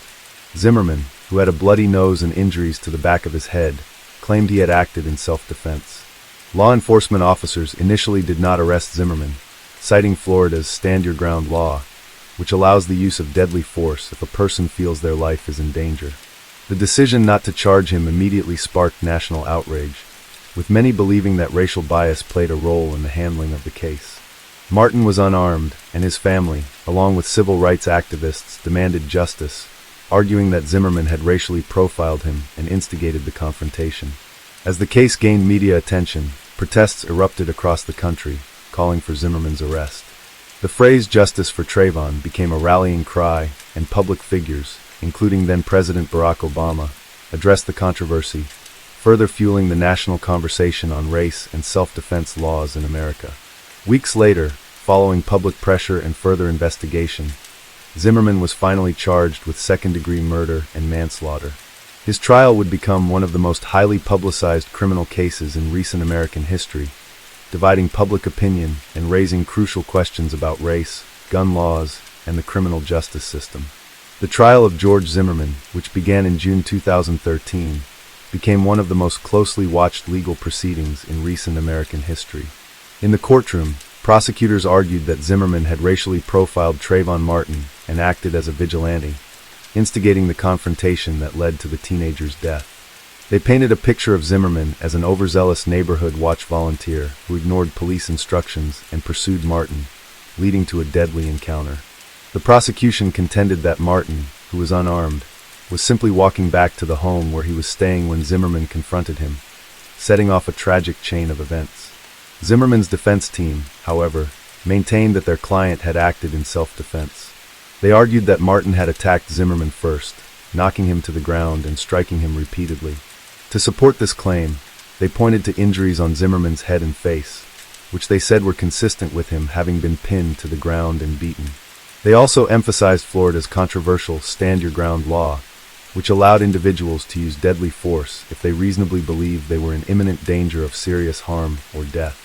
Zimmerman, who had a bloody nose and injuries to the back of his head, claimed he had acted in self-defense. Law enforcement officers initially did not arrest Zimmerman, citing Florida's Stand Your Ground law, which allows the use of deadly force if a person feels their life is in danger. The decision not to charge him immediately sparked national outrage, with many believing that racial bias played a role in the handling of the case. Martin was unarmed, and his family, along with civil rights activists, demanded justice, arguing that Zimmerman had racially profiled him and instigated the confrontation. As the case gained media attention, protests erupted across the country, calling for Zimmerman's arrest. The phrase "Justice for Trayvon" became a rallying cry, and public figures, including then-President Barack Obama, addressed the controversy, further fueling the national conversation on race and self-defense laws in America. Weeks later, following public pressure and further investigation, Zimmerman was finally charged with second-degree murder and manslaughter. His trial would become one of the most highly publicized criminal cases in recent American history, dividing public opinion and raising crucial questions about race, gun laws, and the criminal justice system. The trial of George Zimmerman, which began in June 2013, became one of the most closely watched legal proceedings in recent American history. In the courtroom, prosecutors argued that Zimmerman had racially profiled Trayvon Martin and acted as a vigilante, instigating the confrontation that led to the teenager's death. They painted a picture of Zimmerman as an overzealous neighborhood watch volunteer who ignored police instructions and pursued Martin, leading to a deadly encounter. The prosecution contended that Martin, who was unarmed, was simply walking back to the home where he was staying when Zimmerman confronted him, setting off a tragic chain of events. Zimmerman's defense team, however, maintained that their client had acted in self-defense. They argued that Martin had attacked Zimmerman first, knocking him to the ground and striking him repeatedly. To support this claim, they pointed to injuries on Zimmerman's head and face, which they said were consistent with him having been pinned to the ground and beaten. They also emphasized Florida's controversial Stand Your Ground law, which allowed individuals to use deadly force if they reasonably believed they were in imminent danger of serious harm or death.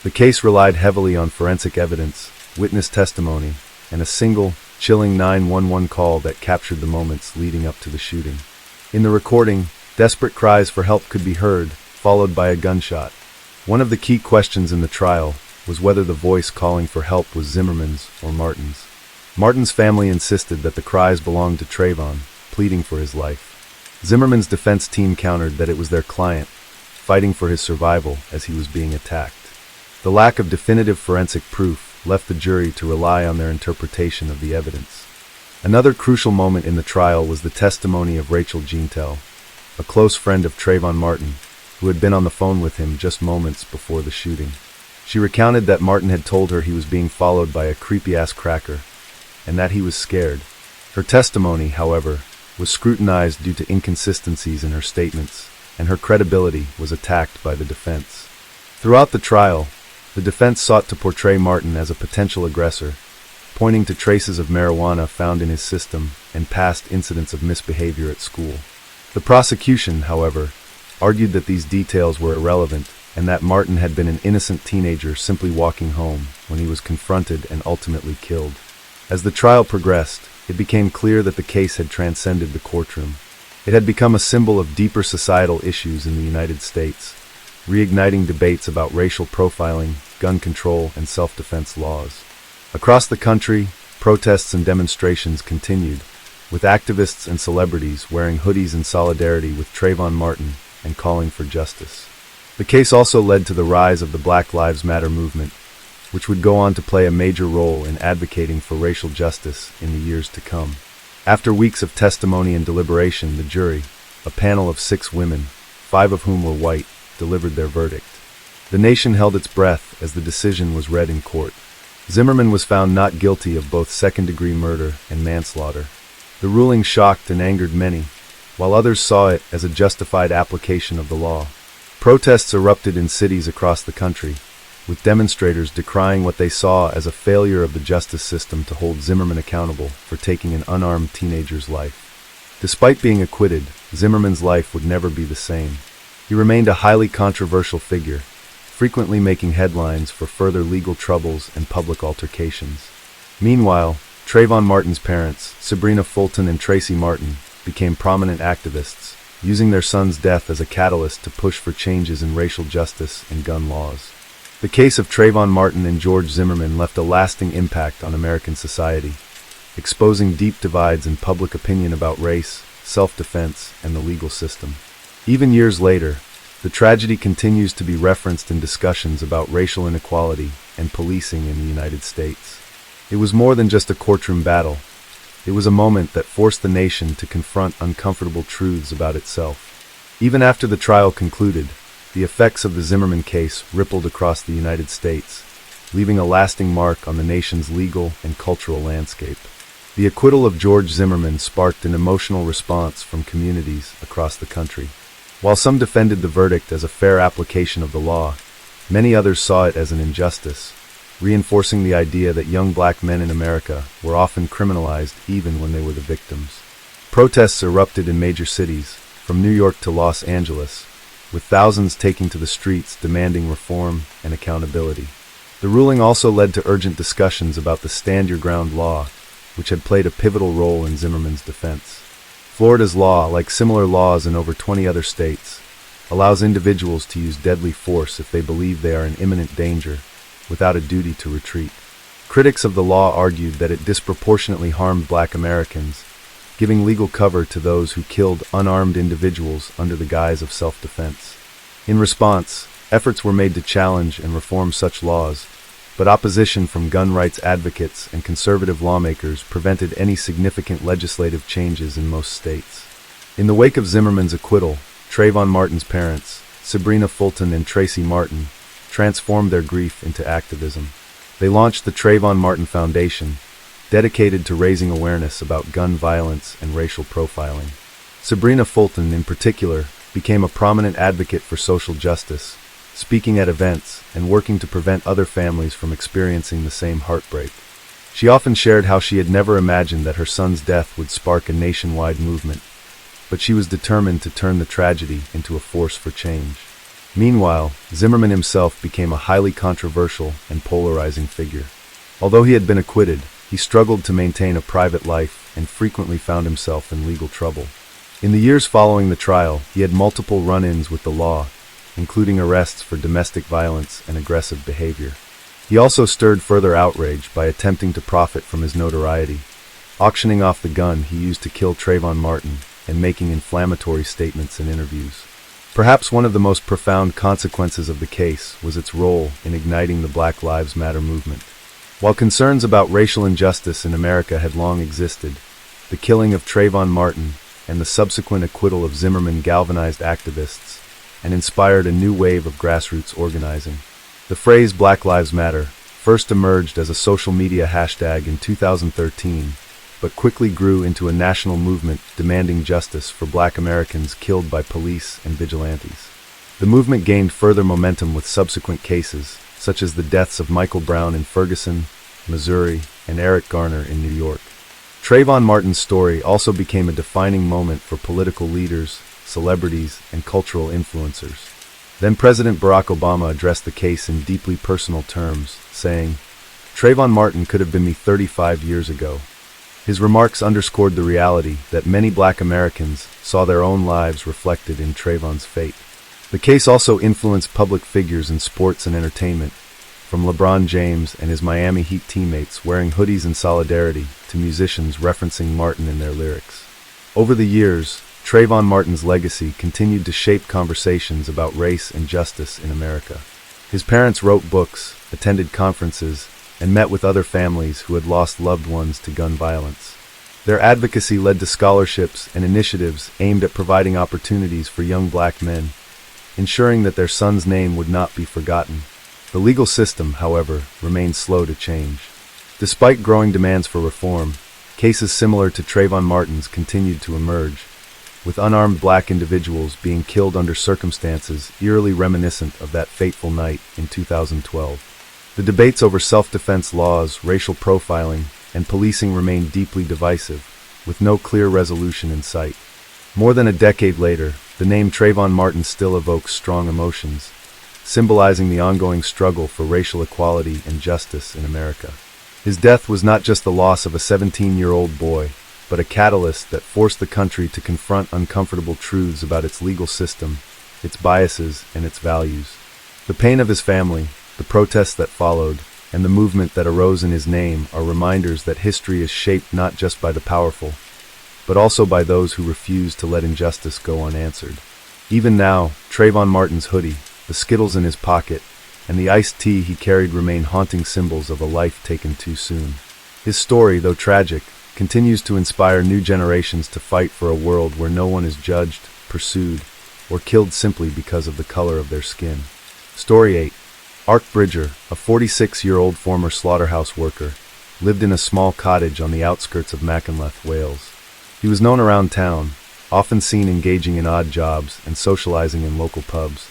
The case relied heavily on forensic evidence, witness testimony, and a single, chilling 911 call that captured the moments leading up to the shooting. In the recording, Desperate cries for help could be heard, followed by a gunshot. One of the key questions in the trial was whether the voice calling for help was Zimmerman's or Martin's. Martin's family insisted that the cries belonged to Trayvon, pleading for his life. Zimmerman's defense team countered that it was their client, fighting for his survival as he was being attacked. The lack of definitive forensic proof left the jury to rely on their interpretation of the evidence. Another crucial moment in the trial was the testimony of Rachel Jeantel, a close friend of Trayvon Martin, who had been on the phone with him just moments before the shooting. She recounted that Martin had told her he was being followed by a creepy-ass cracker, and that he was scared. Her testimony, however, was scrutinized due to inconsistencies in her statements, and her credibility was attacked by the defense. Throughout the trial, the defense sought to portray Martin as a potential aggressor, pointing to traces of marijuana found in his system and past incidents of misbehavior at school. The prosecution, however, argued that these details were irrelevant and that Martin had been an innocent teenager simply walking home when he was confronted and ultimately killed. As the trial progressed, it became clear that the case had transcended the courtroom. It had become a symbol of deeper societal issues in the United States, reigniting debates about racial profiling, gun control, and self-defense laws. Across the country, protests and demonstrations continued, with activists and celebrities wearing hoodies in solidarity with Trayvon Martin and calling for justice. The case also led to the rise of the Black Lives Matter movement, which would go on to play a major role in advocating for racial justice in the years to come. After weeks of testimony and deliberation, the jury, a panel of 6 women, 5 of whom were white, delivered their verdict. The nation held its breath as the decision was read in court. Zimmerman was found not guilty of both second-degree murder and manslaughter. The ruling shocked and angered many, while others saw it as a justified application of the law. Protests erupted in cities across the country, with demonstrators decrying what they saw as a failure of the justice system to hold Zimmerman accountable for taking an unarmed teenager's life. Despite being acquitted, Zimmerman's life would never be the same. He remained a highly controversial figure, frequently making headlines for further legal troubles and public altercations. Meanwhile, Trayvon Martin's parents, Sabrina Fulton and Tracy Martin, became prominent activists, using their son's death as a catalyst to push for changes in racial justice and gun laws. The case of Trayvon Martin and George Zimmerman left a lasting impact on American society, exposing deep divides in public opinion about race, self-defense, and the legal system. Even years later, the tragedy continues to be referenced in discussions about racial inequality and policing in the United States. It was more than just a courtroom battle. It was a moment that forced the nation to confront uncomfortable truths about itself. Even after the trial concluded, the effects of the Zimmerman case rippled across the United States, leaving a lasting mark on the nation's legal and cultural landscape. The acquittal of George Zimmerman sparked an emotional response from communities across the country. While some defended the verdict as a fair application of the law, many others saw it as an injustice, reinforcing the idea that young black men in America were often criminalized even when they were the victims. Protests erupted in major cities, from New York to Los Angeles, with thousands taking to the streets demanding reform and accountability. The ruling also led to urgent discussions about the Stand Your Ground law, which had played a pivotal role in Zimmerman's defense. Florida's law, like similar laws in over 20 other states, allows individuals to use deadly force if they believe they are in imminent danger, without a duty to retreat. Critics of the law argued that it disproportionately harmed black Americans, giving legal cover to those who killed unarmed individuals under the guise of self-defense. In response, efforts were made to challenge and reform such laws, but opposition from gun rights advocates and conservative lawmakers prevented any significant legislative changes in most states. In the wake of Zimmerman's acquittal, Trayvon Martin's parents, Sabrina Fulton and Tracy Martin, transformed their grief into activism. They launched the Trayvon Martin Foundation, dedicated to raising awareness about gun violence and racial profiling. Sabrina Fulton, in particular, became a prominent advocate for social justice, speaking at events and working to prevent other families from experiencing the same heartbreak. She often shared how she had never imagined that her son's death would spark a nationwide movement, but she was determined to turn the tragedy into a force for change. Meanwhile, Zimmerman himself became a highly controversial and polarizing figure. Although he had been acquitted, he struggled to maintain a private life and frequently found himself in legal trouble. In the years following the trial, he had multiple run-ins with the law, including arrests for domestic violence and aggressive behavior. He also stirred further outrage by attempting to profit from his notoriety, auctioning off the gun he used to kill Trayvon Martin and making inflammatory statements in interviews. Perhaps one of the most profound consequences of the case was its role in igniting the Black Lives Matter movement. While concerns about racial injustice in America had long existed, the killing of Trayvon Martin and the subsequent acquittal of Zimmerman galvanized activists and inspired a new wave of grassroots organizing. The phrase Black Lives Matter first emerged as a social media hashtag in 2013, but quickly grew into a national movement demanding justice for Black Americans killed by police and vigilantes. The movement gained further momentum with subsequent cases, such as the deaths of Michael Brown in Ferguson, Missouri, and Eric Garner in New York. Trayvon Martin's story also became a defining moment for political leaders, celebrities, and cultural influencers. Then President Barack Obama addressed the case in deeply personal terms, saying, "Trayvon Martin could have been me 35 years ago." His remarks underscored the reality that many Black Americans saw their own lives reflected in Trayvon's fate. The case also influenced public figures in sports and entertainment, from LeBron James and his Miami Heat teammates wearing hoodies in solidarity to musicians referencing Martin in their lyrics. Over the years, Trayvon Martin's legacy continued to shape conversations about race and justice in America. His parents wrote books, attended conferences, and met with other families who had lost loved ones to gun violence. Their advocacy led to scholarships and initiatives aimed at providing opportunities for young Black men, ensuring that their son's name would not be forgotten. The legal system, however, remained slow to change. Despite growing demands for reform, cases similar to Trayvon Martin's continued to emerge, with unarmed Black individuals being killed under circumstances eerily reminiscent of that fateful night in 2012. The debates over self-defense laws, racial profiling, and policing remain deeply divisive, with no clear resolution in sight. More than a decade later, the name Trayvon Martin still evokes strong emotions, symbolizing the ongoing struggle for racial equality and justice in America. His death was not just the loss of a 17-year-old boy, but a catalyst that forced the country to confront uncomfortable truths about its legal system, its biases, and its values. The pain of his family, the protests that followed, and the movement that arose in his name are reminders that history is shaped not just by the powerful, but also by those who refuse to let injustice go unanswered. Even now, Trayvon Martin's hoodie, the Skittles in his pocket, and the iced tea he carried remain haunting symbols of a life taken too soon. His story, though tragic, continues to inspire new generations to fight for a world where no one is judged, pursued, or killed simply because of the color of their skin. Story 8. Ark Bridger, a 46-year-old former slaughterhouse worker, lived in a small cottage on the outskirts of Machynlleth, Wales. He was known around town, often seen engaging in odd jobs and socializing in local pubs.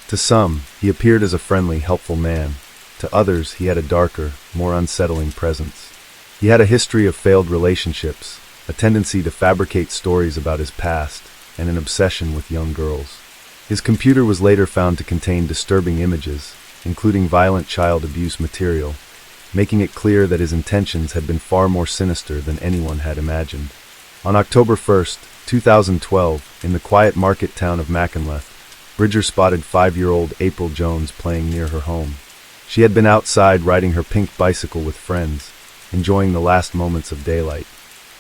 To some, he appeared as a friendly, helpful man. To others, he had a darker, more unsettling presence. He had a history of failed relationships, a tendency to fabricate stories about his past, and an obsession with young girls. His computer was later found to contain disturbing images, including violent child abuse material, making it clear that his intentions had been far more sinister than anyone had imagined. On October 1, 2012, in the quiet market town of Machynlleth, Bridger spotted 5-year-old April Jones playing near her home. She had been outside riding her pink bicycle with friends, enjoying the last moments of daylight.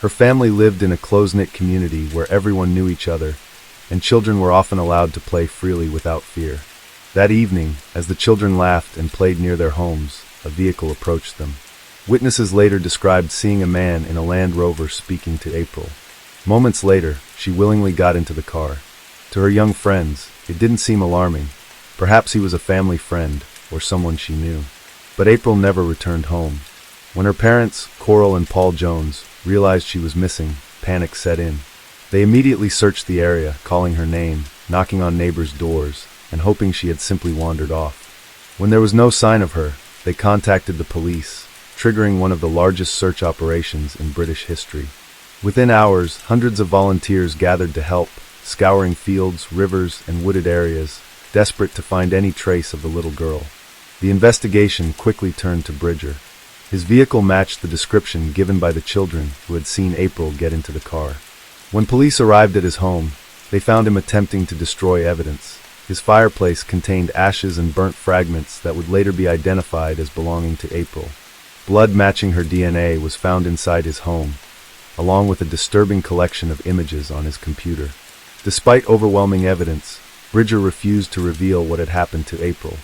Her family lived in a close-knit community where everyone knew each other, and children were often allowed to play freely without fear. That evening, as the children laughed and played near their homes, a vehicle approached them. Witnesses later described seeing a man in a Land Rover speaking to April. Moments later, she willingly got into the car. To her young friends, it didn't seem alarming. Perhaps he was a family friend or someone she knew. But April never returned home. When her parents, Coral and Paul Jones, realized she was missing, panic set in. They immediately searched the area, calling her name, knocking on neighbors' doors, and hoping she had simply wandered off. When there was no sign of her, they contacted the police, triggering one of the largest search operations in British history. Within hours, hundreds of volunteers gathered to help, scouring fields, rivers, and wooded areas, desperate to find any trace of the little girl. The investigation quickly turned to Bridger. His vehicle matched the description given by the children who had seen April get into the car. When police arrived at his home, they found him attempting to destroy evidence. His fireplace contained ashes and burnt fragments that would later be identified as belonging to April. Blood matching her DNA was found inside his home, along with a disturbing collection of images on his computer. Despite overwhelming evidence, Bridger refused to reveal what had happened to April.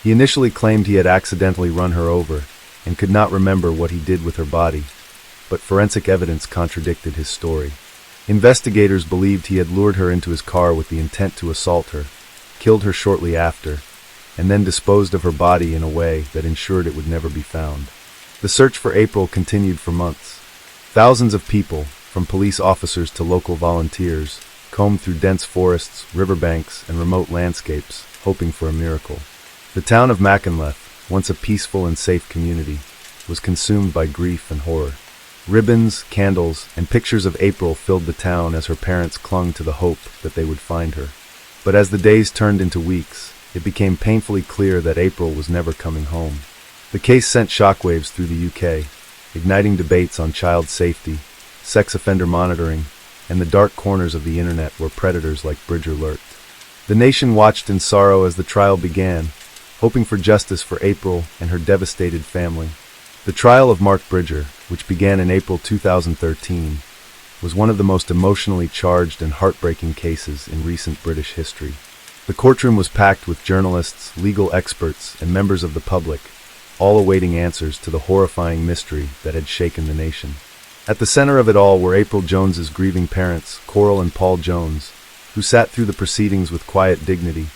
He initially claimed he had accidentally run her over and could not remember what he did with her body, but forensic evidence contradicted his story. Investigators believed he had lured her into his car with the intent to assault her, killed her shortly after, and then disposed of her body in a way that ensured it would never be found. The search for April continued for months. Thousands of people, from police officers to local volunteers, combed through dense forests, riverbanks, and remote landscapes, hoping for a miracle. The town of Mackinac, once a peaceful and safe community, was consumed by grief and horror. Ribbons, candles, and pictures of April filled the town as her parents clung to the hope that they would find her. But as the days turned into weeks, it became painfully clear that April was never coming home. The case sent shockwaves through the UK, igniting debates on child safety, sex offender monitoring, and the dark corners of the internet where predators like Bridger lurked. The nation watched in sorrow as the trial began, hoping for justice for April and her devastated family. The trial of Mark Bridger, which began in April 2013, was one of the most emotionally charged and heartbreaking cases in recent British history. The courtroom was packed with journalists, legal experts, and members of the public, all awaiting answers to the horrifying mystery that had shaken the nation. At the center of it all were April Jones's grieving parents, Coral and Paul Jones, who sat through the proceedings with quiet dignity,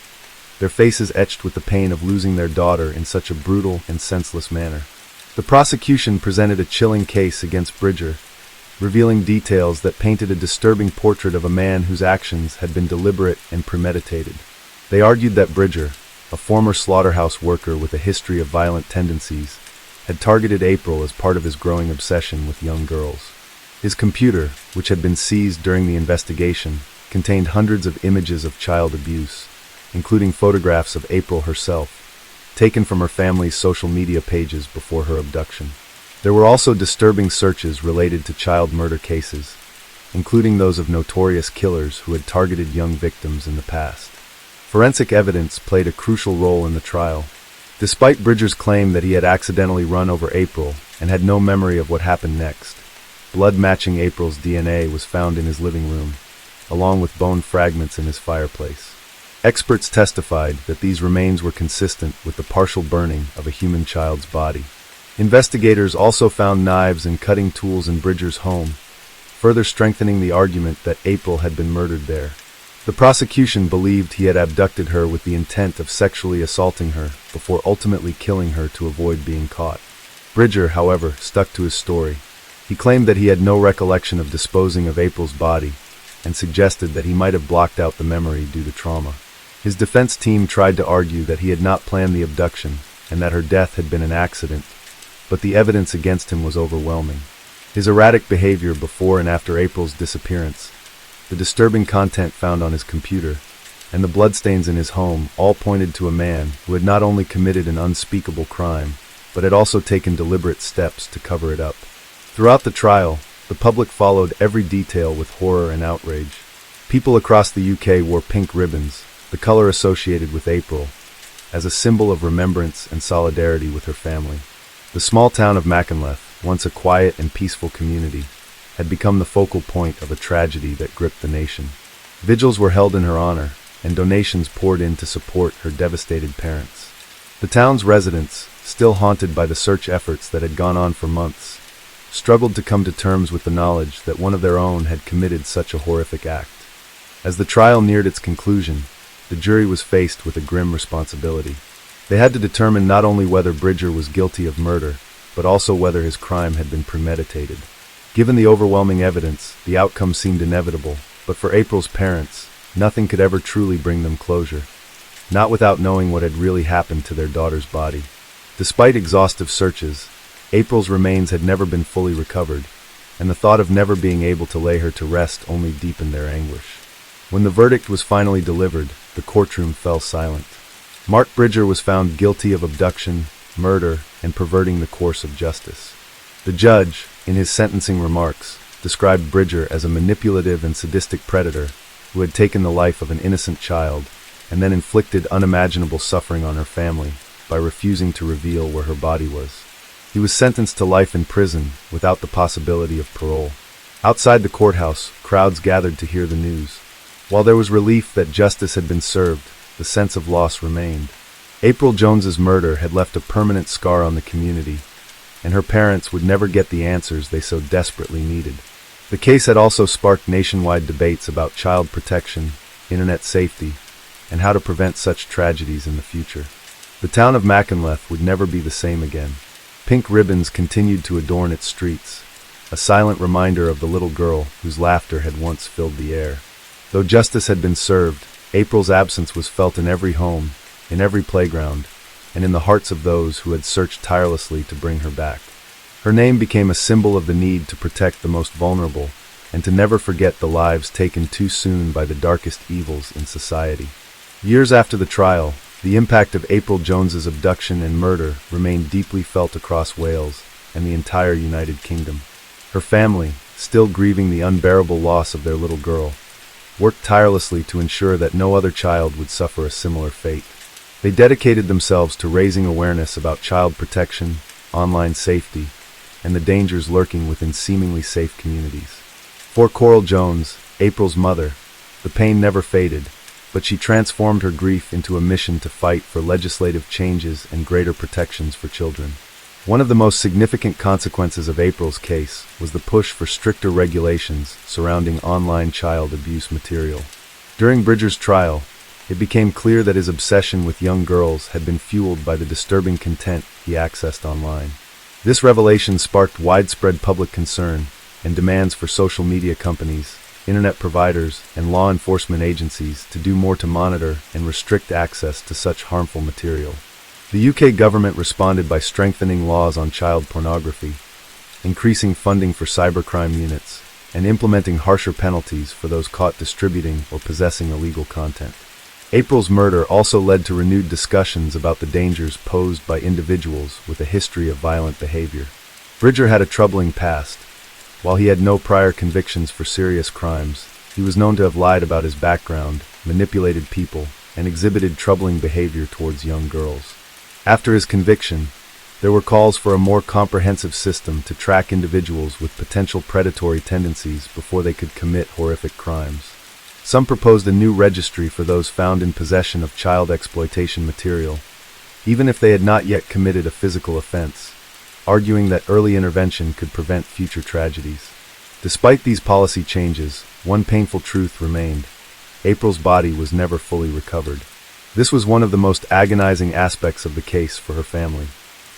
their faces etched with the pain of losing their daughter in such a brutal and senseless manner. The prosecution presented a chilling case against Bridger, revealing details that painted a disturbing portrait of a man whose actions had been deliberate and premeditated. They argued that Bridger, a former slaughterhouse worker with a history of violent tendencies, had targeted April as part of his growing obsession with young girls. His computer, which had been seized during the investigation, contained hundreds of images of child abuse, including photographs of April herself, taken from her family's social media pages before her abduction. There were also disturbing searches related to child murder cases, including those of notorious killers who had targeted young victims in the past. Forensic evidence played a crucial role in the trial. Despite Bridger's claim that he had accidentally run over April and had no memory of what happened next, blood matching April's DNA was found in his living room, along with bone fragments in his fireplace. Experts testified that these remains were consistent with the partial burning of a human child's body. Investigators also found knives and cutting tools in Bridger's home, further strengthening the argument that April had been murdered there. The prosecution believed he had abducted her with the intent of sexually assaulting her before ultimately killing her to avoid being caught. Bridger, however, stuck to his story. He claimed that he had no recollection of disposing of April's body and suggested that he might have blocked out the memory due to trauma. His defense team tried to argue that he had not planned the abduction and that her death had been an accident, but the evidence against him was overwhelming. His erratic behavior before and after April's disappearance, the disturbing content found on his computer, and the bloodstains in his home all pointed to a man who had not only committed an unspeakable crime, but had also taken deliberate steps to cover it up. Throughout the trial, the public followed every detail with horror and outrage. People across the UK wore pink ribbons, the color associated with April, as a symbol of remembrance and solidarity with her family. The small town of Mackinac, once a quiet and peaceful community, had become the focal point of a tragedy that gripped the nation. Vigils were held in her honor, and donations poured in to support her devastated parents. The town's residents, still haunted by the search efforts that had gone on for months, struggled to come to terms with the knowledge that one of their own had committed such a horrific act. As the trial neared its conclusion, the jury was faced with a grim responsibility. They had to determine not only whether Bridger was guilty of murder, but also whether his crime had been premeditated. Given the overwhelming evidence, the outcome seemed inevitable, but for April's parents, nothing could ever truly bring them closure, not without knowing what had really happened to their daughter's body. Despite exhaustive searches, April's remains had never been fully recovered, and the thought of never being able to lay her to rest only deepened their anguish. When the verdict was finally delivered, the courtroom fell silent. Mark Bridger was found guilty of abduction, murder, and perverting the course of justice. The judge, in his sentencing remarks, described Bridger as a manipulative and sadistic predator who had taken the life of an innocent child and then inflicted unimaginable suffering on her family by refusing to reveal where her body was. He was sentenced to life in prison without the possibility of parole. Outside the courthouse, crowds gathered to hear the news. While there was relief that justice had been served, the sense of loss remained. April Jones's murder had left a permanent scar on the community, and her parents would never get the answers they so desperately needed. The case had also sparked nationwide debates about child protection, internet safety, and how to prevent such tragedies in the future. The town of Mackinac would never be the same again. Pink ribbons continued to adorn its streets, a silent reminder of the little girl whose laughter had once filled the air. Though justice had been served, April's absence was felt in every home, in every playground, and in the hearts of those who had searched tirelessly to bring her back. Her name became a symbol of the need to protect the most vulnerable and to never forget the lives taken too soon by the darkest evils in society. Years after the trial, the impact of April Jones's abduction and murder remained deeply felt across Wales and the entire United Kingdom. Her family, still grieving the unbearable loss of their little girl, worked tirelessly to ensure that no other child would suffer a similar fate. They dedicated themselves to raising awareness about child protection, online safety, and the dangers lurking within seemingly safe communities. For Coral Jones, April's mother, the pain never faded, but she transformed her grief into a mission to fight for legislative changes and greater protections for children. One of the most significant consequences of April's case was the push for stricter regulations surrounding online child abuse material. During Bridger's trial, it became clear that his obsession with young girls had been fueled by the disturbing content he accessed online. This revelation sparked widespread public concern and demands for social media companies, internet providers, and law enforcement agencies to do more to monitor and restrict access to such harmful material. The UK government responded by strengthening laws on child pornography, increasing funding for cybercrime units, and implementing harsher penalties for those caught distributing or possessing illegal content. April's murder also led to renewed discussions about the dangers posed by individuals with a history of violent behavior. Bridger had a troubling past. While he had no prior convictions for serious crimes, he was known to have lied about his background, manipulated people, and exhibited troubling behavior towards young girls. After his conviction, there were calls for a more comprehensive system to track individuals with potential predatory tendencies before they could commit horrific crimes. Some proposed a new registry for those found in possession of child exploitation material, even if they had not yet committed a physical offense, arguing that early intervention could prevent future tragedies. Despite these policy changes, one painful truth remained: April's body was never fully recovered. This was one of the most agonizing aspects of the case for her family.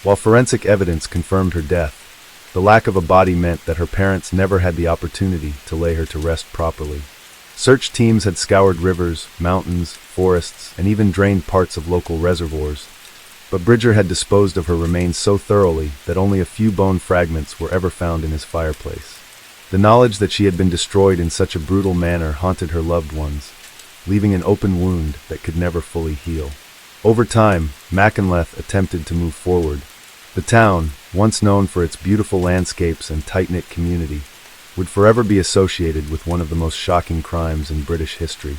While forensic evidence confirmed her death, the lack of a body meant that her parents never had the opportunity to lay her to rest properly. Search teams had scoured rivers, mountains, forests, and even drained parts of local reservoirs, but Bridger had disposed of her remains so thoroughly that only a few bone fragments were ever found in his fireplace. The knowledge that she had been destroyed in such a brutal manner haunted her loved ones, leaving an open wound that could never fully heal. Over time, Mackinac attempted to move forward. The town, once known for its beautiful landscapes and tight-knit community, would forever be associated with one of the most shocking crimes in British history.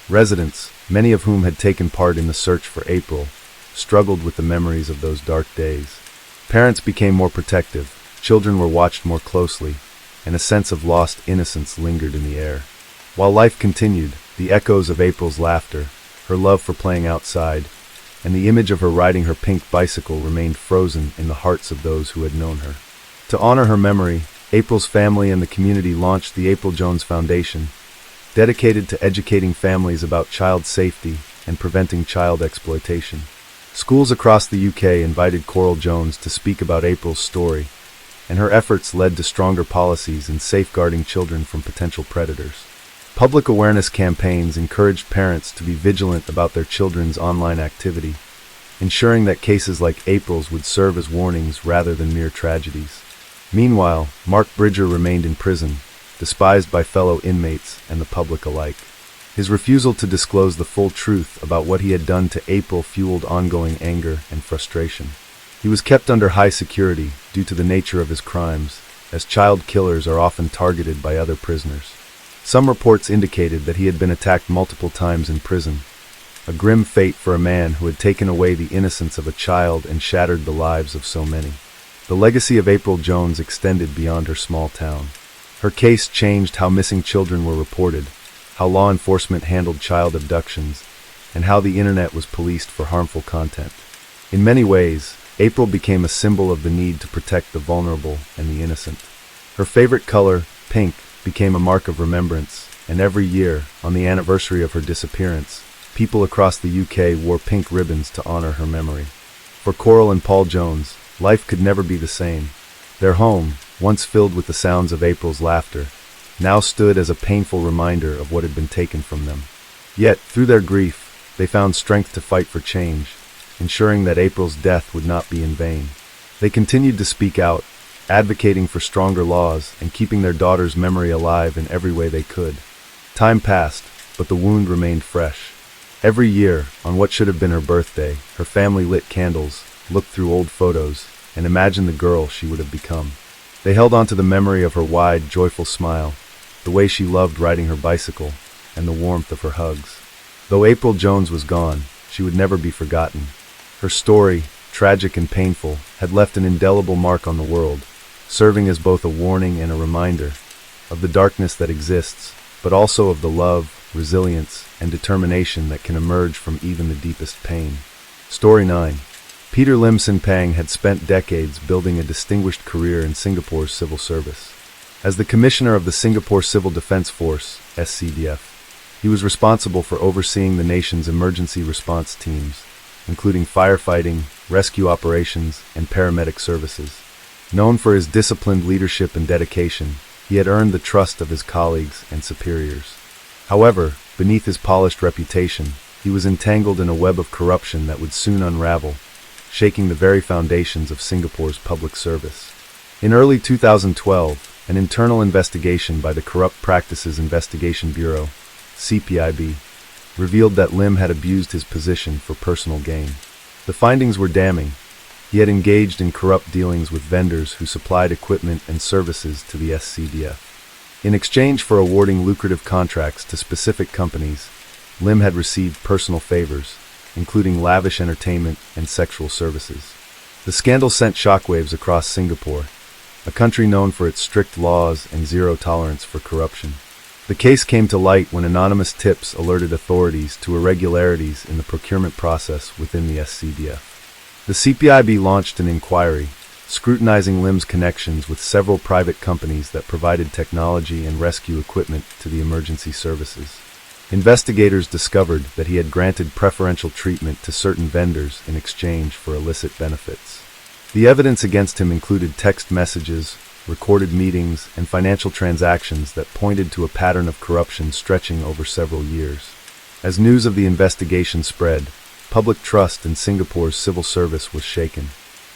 Residents, many of whom had taken part in the search for April, struggled with the memories of those dark days. Parents became more protective, children were watched more closely, and a sense of lost innocence lingered in the air. While life continued, the echoes of April's laughter, her love for playing outside, and the image of her riding her pink bicycle remained frozen in the hearts of those who had known her. To honor her memory, April's family and the community launched the April Jones Foundation, dedicated to educating families about child safety and preventing child exploitation. Schools across the UK invited Coral Jones to speak about April's story, and her efforts led to stronger policies in safeguarding children from potential predators. Public awareness campaigns encouraged parents to be vigilant about their children's online activity, ensuring that cases like April's would serve as warnings rather than mere tragedies. Meanwhile, Mark Bridger remained in prison, despised by fellow inmates and the public alike. His refusal to disclose the full truth about what he had done to April fueled ongoing anger and frustration. He was kept under high security due to the nature of his crimes, as child killers are often targeted by other prisoners. Some reports indicated that he had been attacked multiple times in prison, a grim fate for a man who had taken away the innocence of a child and shattered the lives of so many. The legacy of April Jones extended beyond her small town. Her case changed how missing children were reported, how law enforcement handled child abductions, and how the internet was policed for harmful content. In many ways, April became a symbol of the need to protect the vulnerable and the innocent. Her favorite color, pink, became a mark of remembrance, and every year, on the anniversary of her disappearance, people across the UK wore pink ribbons to honor her memory. For Coral and Paul Jones, life could never be the same. Their home, once filled with the sounds of April's laughter, now stood as a painful reminder of what had been taken from them. Yet, through their grief, they found strength to fight for change, ensuring that April's death would not be in vain. They continued to speak out, advocating for stronger laws and keeping their daughter's memory alive in every way they could. Time passed, but the wound remained fresh. Every year, on what should have been her birthday, her family lit candles, looked through old photos, and imagined the girl she would have become. They held on to the memory of her wide, joyful smile, the way she loved riding her bicycle, and the warmth of her hugs. Though April Jones was gone, she would never be forgotten. Her story, tragic and painful, had left an indelible mark on the world, serving as both a warning and a reminder of the darkness that exists, but also of the love, resilience, and determination that can emerge from even the deepest pain. Story 9. Peter Lim Sinpang had spent decades building a distinguished career in Singapore's civil service. As the Commissioner of the Singapore Civil Defence Force, SCDF, he was responsible for overseeing the nation's emergency response teams, including firefighting, rescue operations, and paramedic services. Known for his disciplined leadership and dedication, he had earned the trust of his colleagues and superiors. However, beneath his polished reputation, he was entangled in a web of corruption that would soon unravel, shaking the very foundations of Singapore's public service. In early 2012, an internal investigation by the Corrupt Practices Investigation Bureau, CPIB, revealed that Lim had abused his position for personal gain. The findings were damning. He had engaged in corrupt dealings with vendors who supplied equipment and services to the SCDF. In exchange for awarding lucrative contracts to specific companies, Lim had received personal favors, including lavish entertainment and sexual services. The scandal sent shockwaves across Singapore, a country known for its strict laws and zero tolerance for corruption. The case came to light when anonymous tips alerted authorities to irregularities in the procurement process within the SCDF. The CPIB launched an inquiry, scrutinizing Lim's connections with several private companies that provided technology and rescue equipment to the emergency services. Investigators discovered that he had granted preferential treatment to certain vendors in exchange for illicit benefits. The evidence against him included text messages, recorded meetings, and financial transactions that pointed to a pattern of corruption stretching over several years. As news of the investigation spread, public trust in Singapore's civil service was shaken.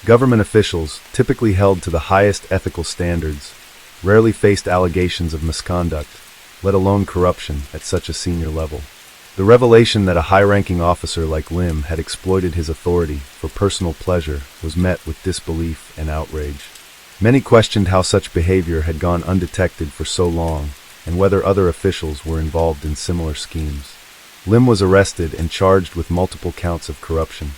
Government officials, typically held to the highest ethical standards, rarely faced allegations of misconduct, let alone corruption, at such a senior level. The revelation that a high-ranking officer like Lim had exploited his authority for personal pleasure was met with disbelief and outrage. Many questioned how such behavior had gone undetected for so long, and whether other officials were involved in similar schemes. Lim was arrested and charged with multiple counts of corruption.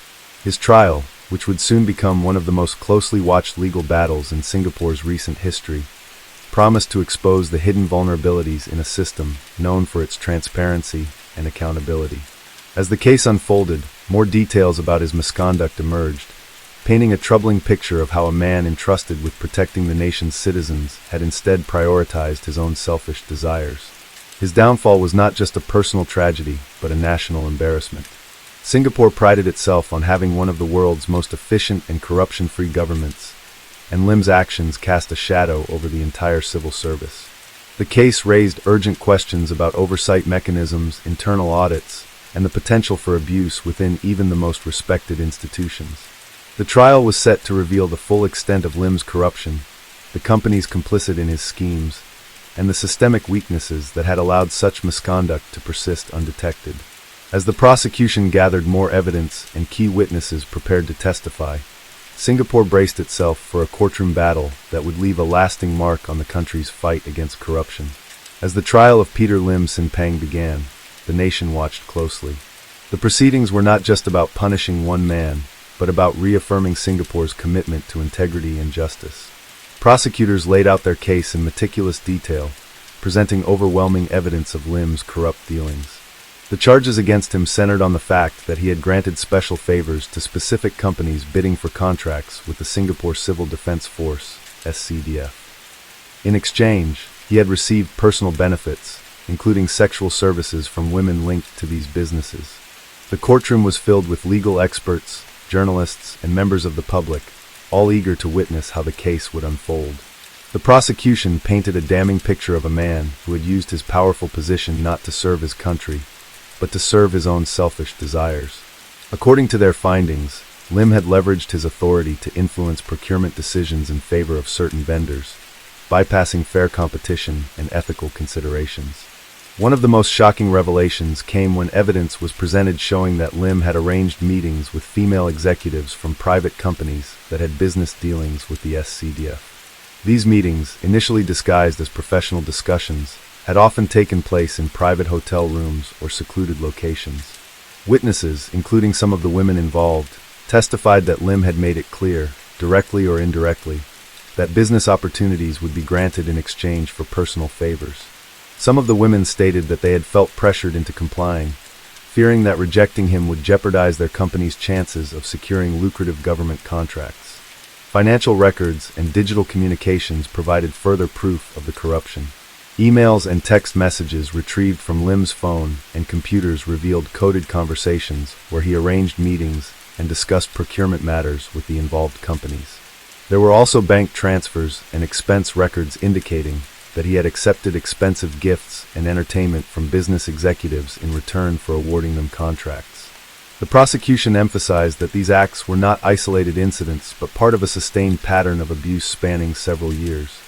His trial, which would soon become one of the most closely watched legal battles in Singapore's recent history, promised to expose the hidden vulnerabilities in a system known for its transparency and accountability. As the case unfolded, more details about his misconduct emerged, painting a troubling picture of how a man entrusted with protecting the nation's citizens had instead prioritized his own selfish desires. His downfall was not just a personal tragedy, but a national embarrassment. Singapore prided itself on having one of the world's most efficient and corruption-free governments, and Lim's actions cast a shadow over the entire civil service. The case raised urgent questions about oversight mechanisms, internal audits, and the potential for abuse within even the most respected institutions. The trial was set to reveal the full extent of Lim's corruption, the companies complicit in his schemes, and the systemic weaknesses that had allowed such misconduct to persist undetected. As the prosecution gathered more evidence and key witnesses prepared to testify, Singapore braced itself for a courtroom battle that would leave a lasting mark on the country's fight against corruption. As the trial of Peter Lim Sin Pang began, the nation watched closely. The proceedings were not just about punishing one man, but about reaffirming Singapore's commitment to integrity and justice. Prosecutors laid out their case in meticulous detail, presenting overwhelming evidence of Lim's corrupt dealings. The charges against him centered on the fact that he had granted special favors to specific companies bidding for contracts with the Singapore Civil Defence Force, SCDF. In exchange, he had received personal benefits, including sexual services from women linked to these businesses. The courtroom was filled with legal experts, journalists, and members of the public, all eager to witness how the case would unfold. The prosecution painted a damning picture of a man who had used his powerful position not to serve his country, but to serve his own selfish desires. According to their findings, Lim had leveraged his authority to influence procurement decisions in favor of certain vendors, bypassing fair competition and ethical considerations. One of the most shocking revelations came when evidence was presented showing that Lim had arranged meetings with female executives from private companies that had business dealings with the SCDF. These meetings, initially disguised as professional discussions, had often taken place in private hotel rooms or secluded locations. Witnesses, including some of the women involved, testified that Lim had made it clear, directly or indirectly, that business opportunities would be granted in exchange for personal favors. Some of the women stated that they had felt pressured into complying, fearing that rejecting him would jeopardize their company's chances of securing lucrative government contracts. Financial records and digital communications provided further proof of the corruption. Emails and text messages retrieved from Lim's phone and computers revealed coded conversations where he arranged meetings and discussed procurement matters with the involved companies. There were also bank transfers and expense records indicating that he had accepted expensive gifts and entertainment from business executives in return for awarding them contracts. The prosecution emphasized that these acts were not isolated incidents but part of a sustained pattern of abuse spanning several years.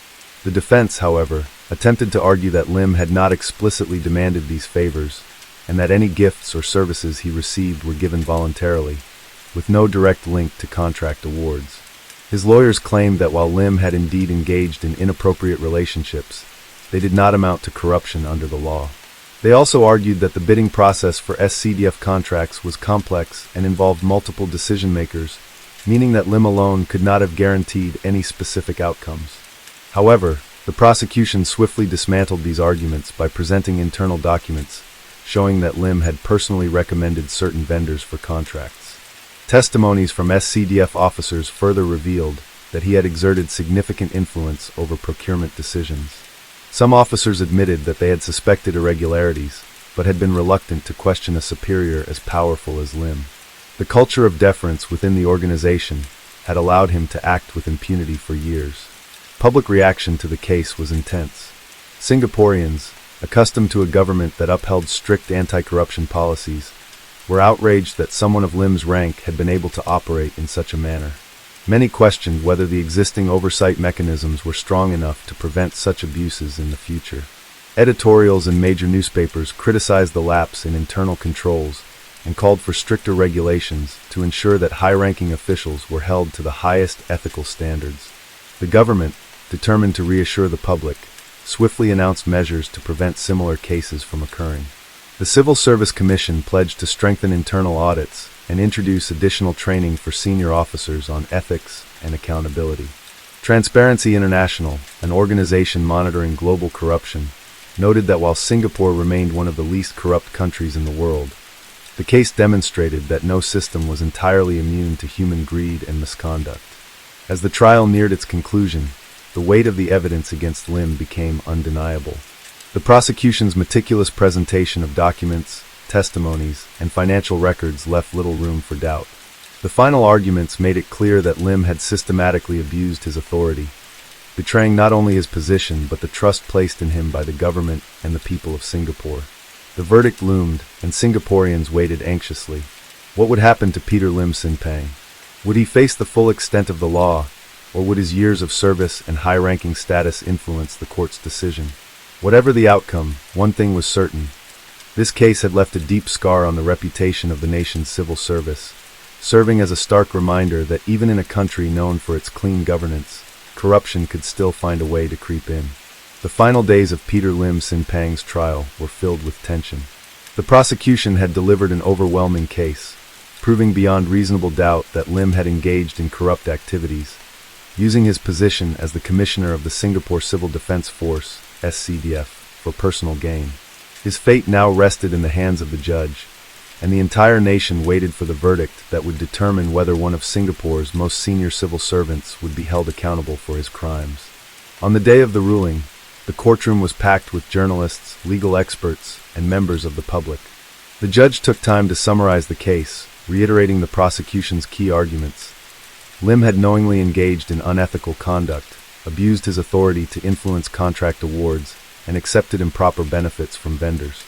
The defense, however, attempted to argue that Lim had not explicitly demanded these favors, and that any gifts or services he received were given voluntarily, with no direct link to contract awards. His lawyers claimed that while Lim had indeed engaged in inappropriate relationships, they did not amount to corruption under the law. They also argued that the bidding process for SCDF contracts was complex and involved multiple decision-makers, meaning that Lim alone could not have guaranteed any specific outcomes. However, the prosecution swiftly dismantled these arguments by presenting internal documents showing that Lim had personally recommended certain vendors for contracts. Testimonies from SCDF officers further revealed that he had exerted significant influence over procurement decisions. Some officers admitted that they had suspected irregularities, but had been reluctant to question a superior as powerful as Lim. The culture of deference within the organization had allowed him to act with impunity for years. Public reaction to the case was intense. Singaporeans, accustomed to a government that upheld strict anti-corruption policies, were outraged that someone of Lim's rank had been able to operate in such a manner. Many questioned whether the existing oversight mechanisms were strong enough to prevent such abuses in the future. Editorials in major newspapers criticized the lapse in internal controls and called for stricter regulations to ensure that high-ranking officials were held to the highest ethical standards. The government, determined to reassure the public, swiftly announced measures to prevent similar cases from occurring. The Civil Service Commission pledged to strengthen internal audits and introduce additional training for senior officers on ethics and accountability. Transparency International, an organization monitoring global corruption, noted that while Singapore remained one of the least corrupt countries in the world, the case demonstrated that no system was entirely immune to human greed and misconduct. As the trial neared its conclusion, the weight of the evidence against Lim became undeniable. The prosecution's meticulous presentation of documents, testimonies, and financial records left little room for doubt. The final arguments made it clear that Lim had systematically abused his authority, betraying not only his position but the trust placed in him by the government and the people of Singapore. The verdict loomed, and Singaporeans waited anxiously. What would happen to Peter Lim Sin Pang? Would he face the full extent of the law, or would his years of service and high-ranking status influence the court's decision? Whatever the outcome, one thing was certain. This case had left a deep scar on the reputation of the nation's civil service, serving as a stark reminder that even in a country known for its clean governance, corruption could still find a way to creep in. The final days of Peter Lim Sin Pang's trial were filled with tension. The prosecution had delivered an overwhelming case, proving beyond reasonable doubt that Lim had engaged in corrupt activities, using his position as the commissioner of the Singapore Civil Defense Force, SCDF, for personal gain. His fate now rested in the hands of the judge, and the entire nation waited for the verdict that would determine whether one of Singapore's most senior civil servants would be held accountable for his crimes. On the day of the ruling, the courtroom was packed with journalists, legal experts, and members of the public. The judge took time to summarize the case, reiterating the prosecution's key arguments. Lim had knowingly engaged in unethical conduct, abused his authority to influence contract awards, and accepted improper benefits from vendors.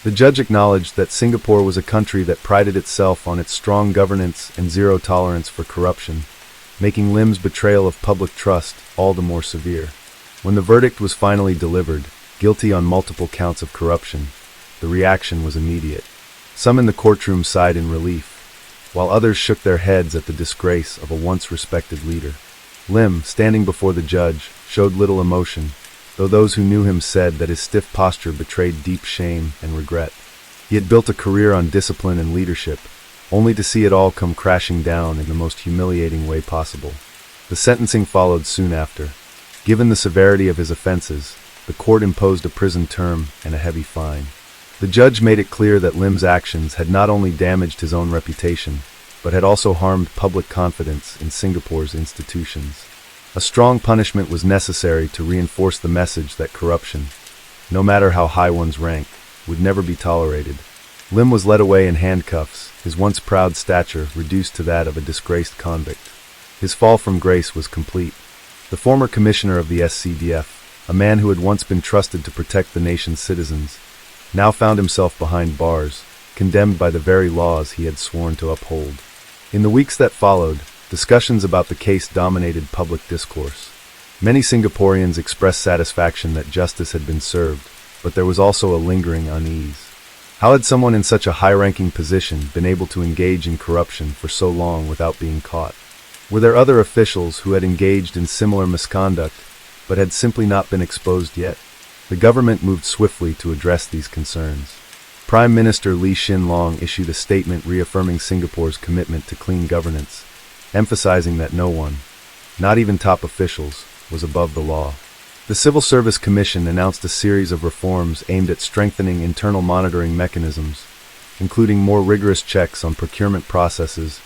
The judge acknowledged that Singapore was a country that prided itself on its strong governance and zero tolerance for corruption, making Lim's betrayal of public trust all the more severe. When the verdict was finally delivered, guilty on multiple counts of corruption, the reaction was immediate. Some in the courtroom sighed in relief, while others shook their heads at the disgrace of a once respected leader. Lim, standing before the judge, showed little emotion, though those who knew him said that his stiff posture betrayed deep shame and regret. He had built a career on discipline and leadership, only to see it all come crashing down in the most humiliating way possible. The sentencing followed soon after. Given the severity of his offenses, the court imposed a prison term and a heavy fine. The judge made it clear that Lim's actions had not only damaged his own reputation, but had also harmed public confidence in Singapore's institutions. A strong punishment was necessary to reinforce the message that corruption, no matter how high one's rank, would never be tolerated. Lim was led away in handcuffs, his once proud stature reduced to that of a disgraced convict. His fall from grace was complete. The former commissioner of the SCDF, a man who had once been trusted to protect the nation's citizens, now found himself behind bars, condemned by the very laws he had sworn to uphold. In the weeks that followed, discussions about the case dominated public discourse. Many Singaporeans expressed satisfaction that justice had been served, but there was also a lingering unease. How had someone in such a high-ranking position been able to engage in corruption for so long without being caught? Were there other officials who had engaged in similar misconduct, but had simply not been exposed yet? The government moved swiftly to address these concerns. Prime Minister Lee Hsien Loong issued a statement reaffirming Singapore's commitment to clean governance, emphasizing that no one, not even top officials, was above the law. The Civil Service Commission announced a series of reforms aimed at strengthening internal monitoring mechanisms, including more rigorous checks on procurement processes,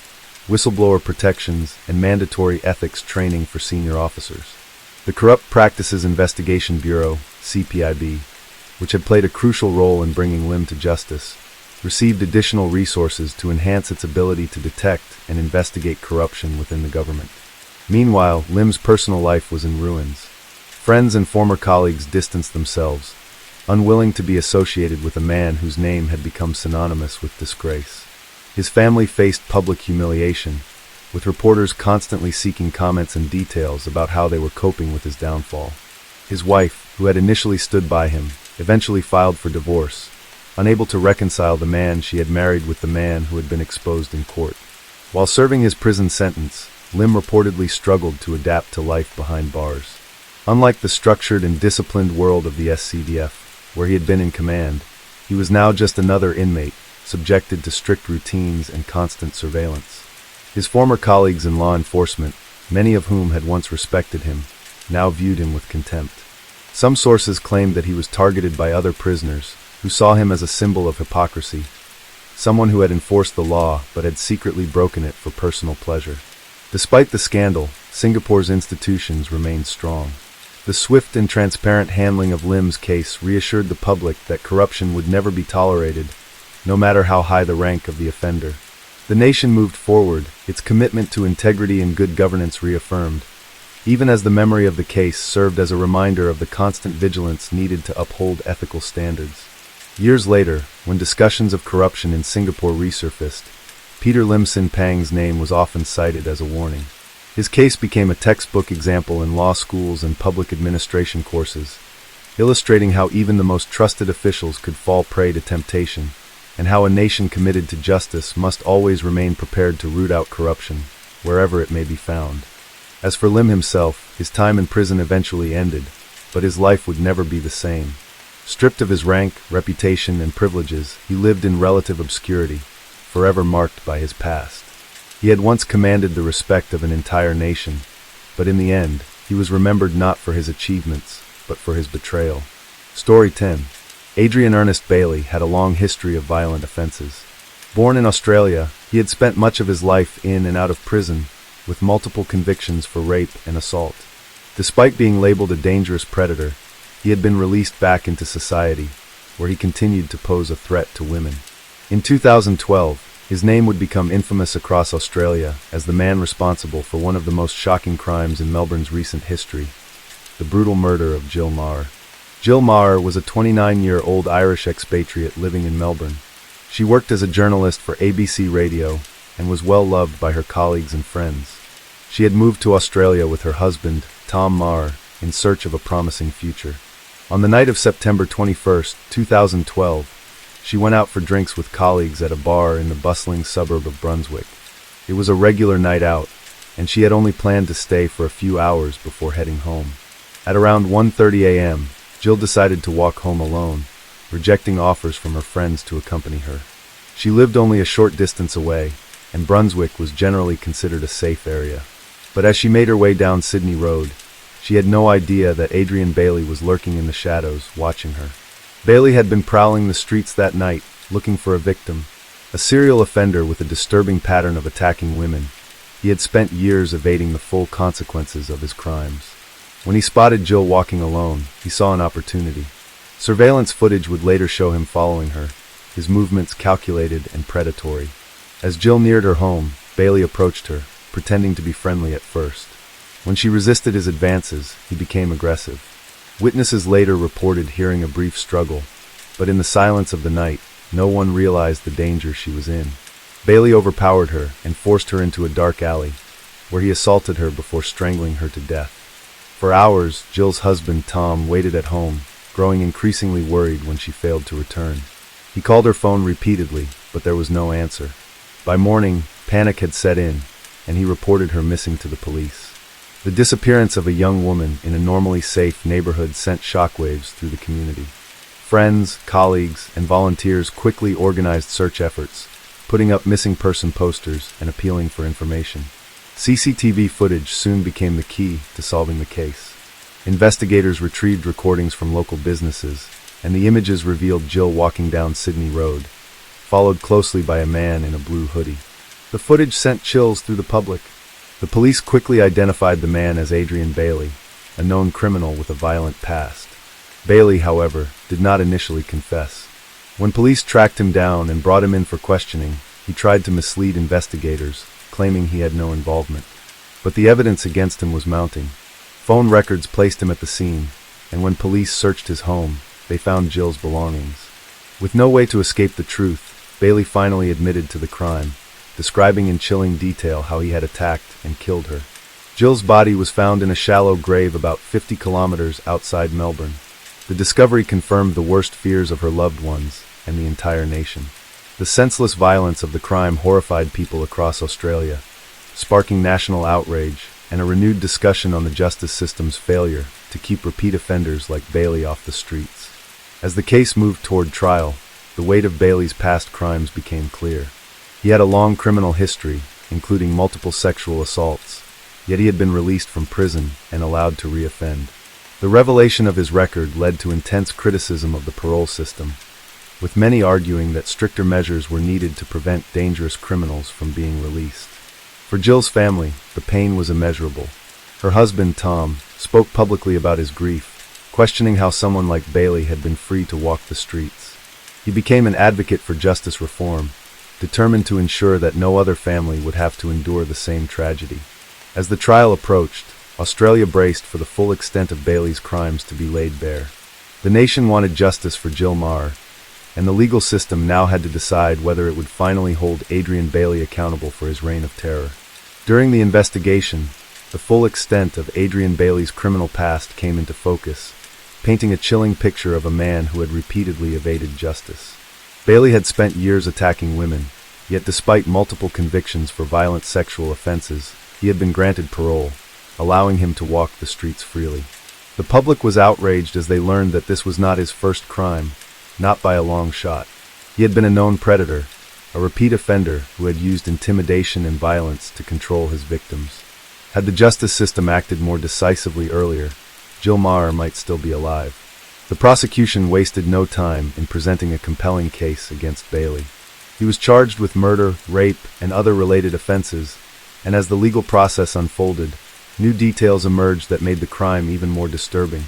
whistleblower protections, and mandatory ethics training for senior officers. The Corrupt Practices Investigation Bureau, CPIB, which had played a crucial role in bringing Lim to justice, received additional resources to enhance its ability to detect and investigate corruption within the government. Meanwhile, Lim's personal life was in ruins. Friends and former colleagues distanced themselves, unwilling to be associated with a man whose name had become synonymous with disgrace. His family faced public humiliation, with reporters constantly seeking comments and details about how they were coping with his downfall. His wife, who had initially stood by him, eventually filed for divorce, unable to reconcile the man she had married with the man who had been exposed in court. While serving his prison sentence, Lim reportedly struggled to adapt to life behind bars. Unlike the structured and disciplined world of the SCDF, where he had been in command, he was now just another inmate, subjected to strict routines and constant surveillance. His former colleagues in law enforcement, many of whom had once respected him, now viewed him with contempt. Some sources claimed that he was targeted by other prisoners, who saw him as a symbol of hypocrisy, someone who had enforced the law but had secretly broken it for personal pleasure. Despite the scandal, Singapore's institutions remained strong. The swift and transparent handling of Lim's case reassured the public that corruption would never be tolerated, no matter how high the rank of the offender. The nation moved forward, its commitment to integrity and good governance reaffirmed, even as the memory of the case served as a reminder of the constant vigilance needed to uphold ethical standards. Years later, when discussions of corruption in Singapore resurfaced, Peter Lim Sin Pang's name was often cited as a warning. His case became a textbook example in law schools and public administration courses, illustrating how even the most trusted officials could fall prey to temptation and how a nation committed to justice must always remain prepared to root out corruption, wherever it may be found. As for Lim himself, his time in prison eventually ended, but his life would never be the same. Stripped of his rank, reputation, and privileges, he lived in relative obscurity, forever marked by his past. He had once commanded the respect of an entire nation, but in the end, he was remembered not for his achievements, but for his betrayal. Story 10. Adrian Ernest Bailey had a long history of violent offenses. Born in Australia, he had spent much of his life in and out of prison, with multiple convictions for rape and assault. Despite being labeled a dangerous predator, he had been released back into society, where he continued to pose a threat to women. In 2012, his name would become infamous across Australia as the man responsible for one of the most shocking crimes in Melbourne's recent history, the brutal murder of Jill Meagher. Jill Meagher was a 29-year-old Irish expatriate living in Melbourne. She worked as a journalist for ABC Radio and was well loved by her colleagues and friends. She had moved to Australia with her husband, Tom Meagher, in search of a promising future. On the night of September 21, 2012, she went out for drinks with colleagues at a bar in the bustling suburb of Brunswick. It was a regular night out, and she had only planned to stay for a few hours before heading home. At around 1:30 a.m., Jill decided to walk home alone, rejecting offers from her friends to accompany her. She lived only a short distance away, and Brunswick was generally considered a safe area. But as she made her way down Sydney Road, she had no idea that Adrian Bailey was lurking in the shadows, watching her. Bailey had been prowling the streets that night, looking for a victim. A serial offender with a disturbing pattern of attacking women, he had spent years evading the full consequences of his crimes. When he spotted Jill walking alone, he saw an opportunity. Surveillance footage would later show him following her, his movements calculated and predatory. As Jill neared her home, Bailey approached her, pretending to be friendly at first. When she resisted his advances, he became aggressive. Witnesses later reported hearing a brief struggle, but in the silence of the night, no one realized the danger she was in. Bailey overpowered her and forced her into a dark alley, where he assaulted her before strangling her to death. For hours, Jill's husband, Tom, waited at home, growing increasingly worried when she failed to return. He called her phone repeatedly, but there was no answer. By morning, panic had set in, and he reported her missing to the police. The disappearance of a young woman in a normally safe neighborhood sent shockwaves through the community. Friends, colleagues, and volunteers quickly organized search efforts, putting up missing person posters and appealing for information. CCTV footage soon became the key to solving the case. Investigators retrieved recordings from local businesses, and the images revealed Jill walking down Sydney Road, followed closely by a man in a blue hoodie. The footage sent chills through the public. The police quickly identified the man as Adrian Bailey, a known criminal with a violent past. Bailey, however, did not initially confess. When police tracked him down and brought him in for questioning, he tried to mislead investigators, claiming he had no involvement. But the evidence against him was mounting. Phone records placed him at the scene, and when police searched his home, they found Jill's belongings. With no way to escape the truth, Bailey finally admitted to the crime, describing in chilling detail how he had attacked and killed her. Jill's body was found in a shallow grave about 50 kilometers outside Melbourne. The discovery confirmed the worst fears of her loved ones and the entire nation. The senseless violence of the crime horrified people across Australia, sparking national outrage and a renewed discussion on the justice system's failure to keep repeat offenders like Bailey off the streets. As the case moved toward trial, the weight of Bailey's past crimes became clear. He had a long criminal history, including multiple sexual assaults, yet he had been released from prison and allowed to reoffend. The revelation of his record led to intense criticism of the parole system, with many arguing that stricter measures were needed to prevent dangerous criminals from being released. For Jill's family, the pain was immeasurable. Her husband, Tom, spoke publicly about his grief, questioning how someone like Bailey had been free to walk the streets. He became an advocate for justice reform, determined to ensure that no other family would have to endure the same tragedy. As the trial approached, Australia braced for the full extent of Bailey's crimes to be laid bare. The nation wanted justice for Jill Meagher, and the legal system now had to decide whether it would finally hold Adrian Bailey accountable for his reign of terror. During the investigation, the full extent of Adrian Bailey's criminal past came into focus, painting a chilling picture of a man who had repeatedly evaded justice. Bailey had spent years attacking women, yet despite multiple convictions for violent sexual offenses, he had been granted parole, allowing him to walk the streets freely. The public was outraged as they learned that this was not his first crime, not by a long shot. He had been a known predator, a repeat offender who had used intimidation and violence to control his victims. Had the justice system acted more decisively earlier, Jill Meagher might still be alive. The prosecution wasted no time in presenting a compelling case against Bailey. He was charged with murder, rape, and other related offenses, and as the legal process unfolded, new details emerged that made the crime even more disturbing.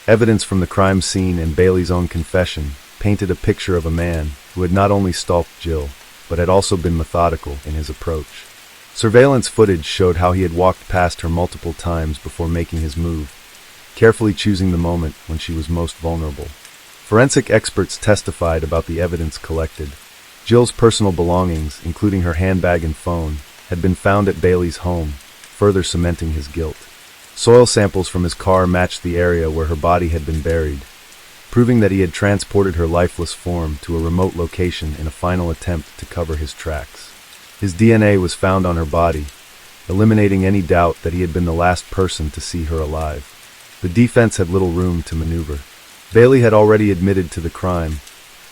Evidence from the crime scene and Bailey's own confession painted a picture of a man who had not only stalked Jill, but had also been methodical in his approach. Surveillance footage showed how he had walked past her multiple times before making his move, carefully choosing the moment when she was most vulnerable. Forensic experts testified about the evidence collected. Jill's personal belongings, including her handbag and phone, had been found at Bailey's home, further cementing his guilt. Soil samples from his car matched the area where her body had been buried, proving that he had transported her lifeless form to a remote location in a final attempt to cover his tracks. His DNA was found on her body, eliminating any doubt that he had been the last person to see her alive. The defense had little room to maneuver. Bailey had already admitted to the crime,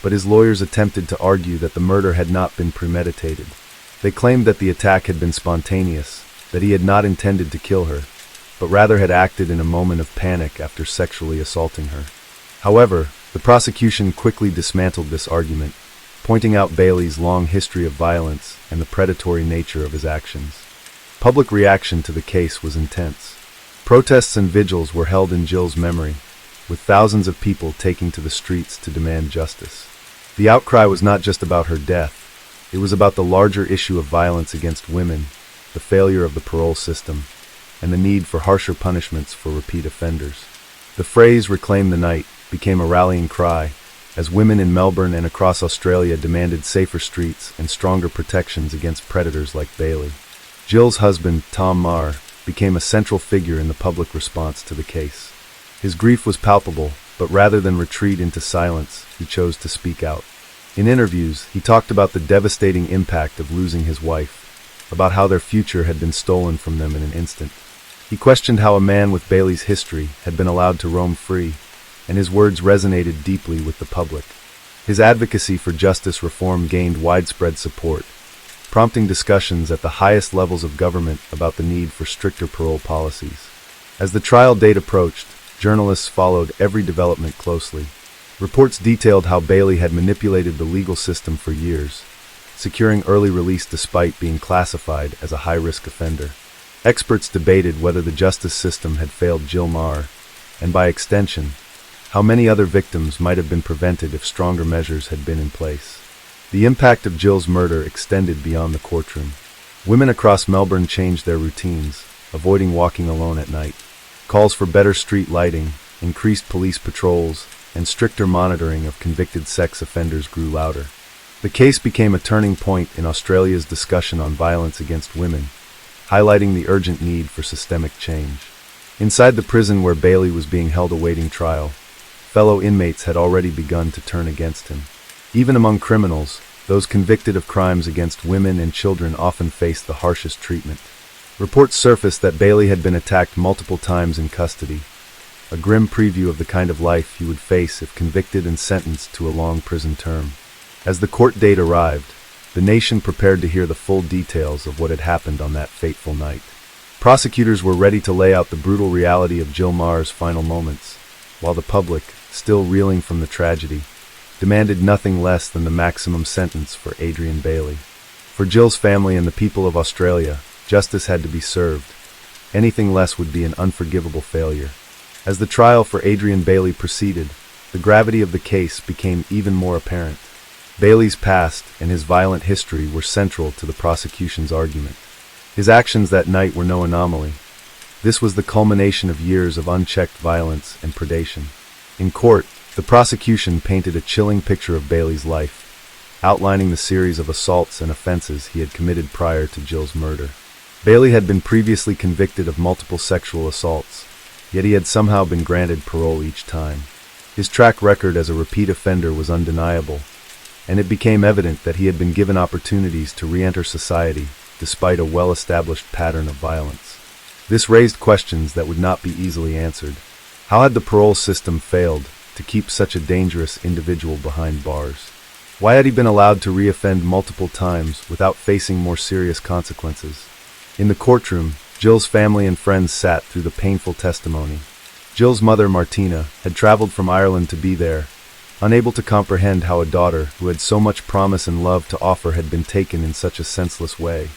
but his lawyers attempted to argue that the murder had not been premeditated. They claimed that the attack had been spontaneous, that he had not intended to kill her, but rather had acted in a moment of panic after sexually assaulting her. However, the prosecution quickly dismantled this argument, pointing out Bailey's long history of violence and the predatory nature of his actions. Public reaction to the case was intense. Protests and vigils were held in Jill's memory, with thousands of people taking to the streets to demand justice. The outcry was not just about her death, it was about the larger issue of violence against women, the failure of the parole system, and the need for harsher punishments for repeat offenders. The phrase "Reclaim the Night" became a rallying cry, as women in Melbourne and across Australia demanded safer streets and stronger protections against predators like Bailey. Jill's husband, Tom Meagher, became a central figure in the public response to the case. His grief was palpable, but rather than retreat into silence, he chose to speak out. In interviews, he talked about the devastating impact of losing his wife, about how their future had been stolen from them in an instant. He questioned how a man with Bailey's history had been allowed to roam free, and his words resonated deeply with the public. His advocacy for justice reform gained widespread support, prompting discussions at the highest levels of government about the need for stricter parole policies. As the trial date approached, journalists followed every development closely. Reports detailed how Bailey had manipulated the legal system for years, securing early release despite being classified as a high-risk offender. Experts debated whether the justice system had failed Jill Meagher, and by extension, how many other victims might have been prevented if stronger measures had been in place. The impact of Jill's murder extended beyond the courtroom. Women across Melbourne changed their routines, avoiding walking alone at night. Calls for better street lighting, increased police patrols, and stricter monitoring of convicted sex offenders grew louder. The case became a turning point in Australia's discussion on violence against women, highlighting the urgent need for systemic change. Inside the prison where Bailey was being held awaiting trial, fellow inmates had already begun to turn against him. Even among criminals, those convicted of crimes against women and children often faced the harshest treatment. Reports surfaced that Bailey had been attacked multiple times in custody, a grim preview of the kind of life he would face if convicted and sentenced to a long prison term. As the court date arrived, the nation prepared to hear the full details of what had happened on that fateful night. Prosecutors were ready to lay out the brutal reality of Jill Meagher's final moments, while the public, still reeling from the tragedy, demanded nothing less than the maximum sentence for Adrian Bailey. For Jill's family and the people of Australia, justice had to be served. Anything less would be an unforgivable failure. As the trial for Adrian Bailey proceeded, the gravity of the case became even more apparent. Bailey's past and his violent history were central to the prosecution's argument. His actions that night were no anomaly. This was the culmination of years of unchecked violence and predation. In court, the prosecution painted a chilling picture of Bailey's life, outlining the series of assaults and offenses he had committed prior to Jill's murder. Bailey had been previously convicted of multiple sexual assaults, yet he had somehow been granted parole each time. His track record as a repeat offender was undeniable, and it became evident that he had been given opportunities to re-enter society despite a well-established pattern of violence. This raised questions that would not be easily answered. How had the parole system failed to keep such a dangerous individual behind bars? Why had he been allowed to re-offend multiple times without facing more serious consequences? In the courtroom, Jill's family and friends sat through the painful testimony. Jill's mother, Martina, had traveled from Ireland to be there, unable to comprehend how a daughter who had so much promise and love to offer had been taken in such a senseless way.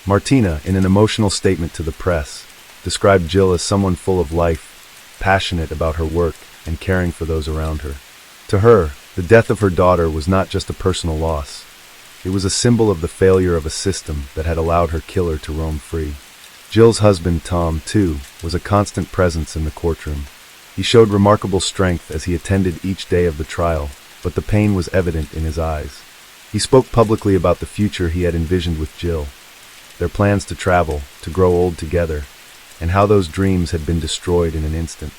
Martina, in an emotional statement to the press, described Jill as someone full of life, passionate about her work, and caring for those around her. To her, the death of her daughter was not just a personal loss. It was a symbol of the failure of a system that had allowed her killer to roam free. Jill's husband, Tom, too, was a constant presence in the courtroom. He showed remarkable strength as he attended each day of the trial, but the pain was evident in his eyes. He spoke publicly about the future he had envisioned with Jill, their plans to travel, to grow old together, and how those dreams had been destroyed in an instant.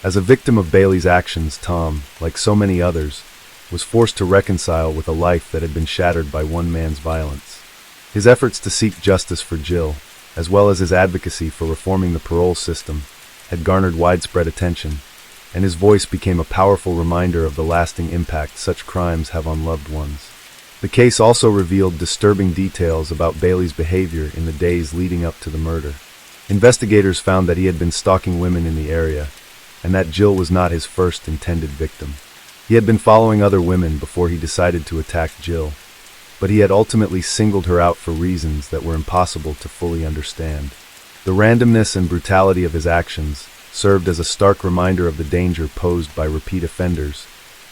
As a victim of Bailey's actions, Tom, like so many others, was forced to reconcile with a life that had been shattered by one man's violence. His efforts to seek justice for Jill, as well as his advocacy for reforming the parole system, had garnered widespread attention, and his voice became a powerful reminder of the lasting impact such crimes have on loved ones. The case also revealed disturbing details about Bailey's behavior in the days leading up to the murder. Investigators found that he had been stalking women in the area, and that Jill was not his first intended victim. He had been following other women before he decided to attack Jill, but he had ultimately singled her out for reasons that were impossible to fully understand. The randomness and brutality of his actions served as a stark reminder of the danger posed by repeat offenders,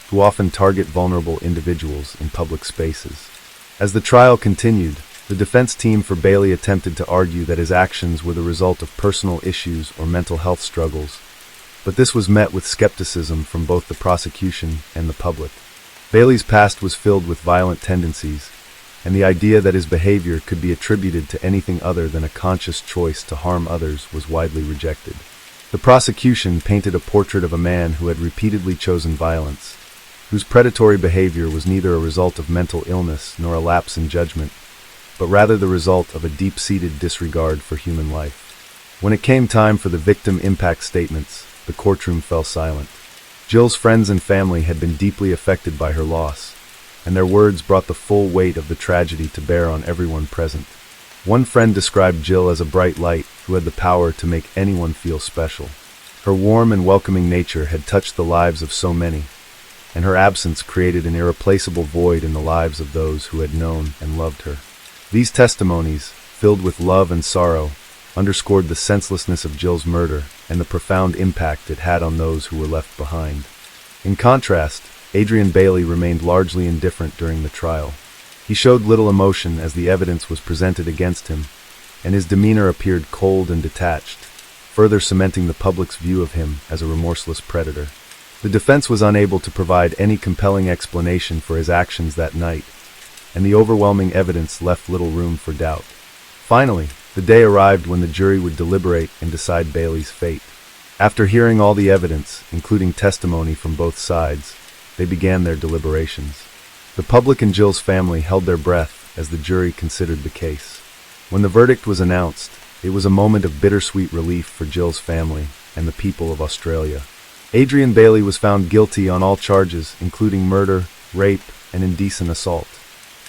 who often target vulnerable individuals in public spaces. As the trial continued, the defense team for Bailey attempted to argue that his actions were the result of personal issues or mental health struggles, but this was met with skepticism from both the prosecution and the public. Bailey's past was filled with violent tendencies, and the idea that his behavior could be attributed to anything other than a conscious choice to harm others was widely rejected. The prosecution painted a portrait of a man who had repeatedly chosen violence, whose predatory behavior was neither a result of mental illness nor a lapse in judgment, but rather the result of a deep-seated disregard for human life. When it came time for the victim impact statements, the courtroom fell silent. Jill's friends and family had been deeply affected by her loss, and their words brought the full weight of the tragedy to bear on everyone present. One friend described Jill as a bright light who had the power to make anyone feel special. Her warm and welcoming nature had touched the lives of so many, and her absence created an irreplaceable void in the lives of those who had known and loved her. These testimonies, filled with love and sorrow, underscored the senselessness of Jill's murder and the profound impact it had on those who were left behind. In contrast, Adrian Bailey remained largely indifferent during the trial. He showed little emotion as the evidence was presented against him, and his demeanor appeared cold and detached, further cementing the public's view of him as a remorseless predator. The defense was unable to provide any compelling explanation for his actions that night, and the overwhelming evidence left little room for doubt. Finally, the day arrived when the jury would deliberate and decide Bailey's fate. After hearing all the evidence, including testimony from both sides, they began their deliberations. The public and Jill's family held their breath as the jury considered the case. When the verdict was announced, it was a moment of bittersweet relief for Jill's family and the people of Australia. Adrian Bailey was found guilty on all charges, including murder, rape, and indecent assault.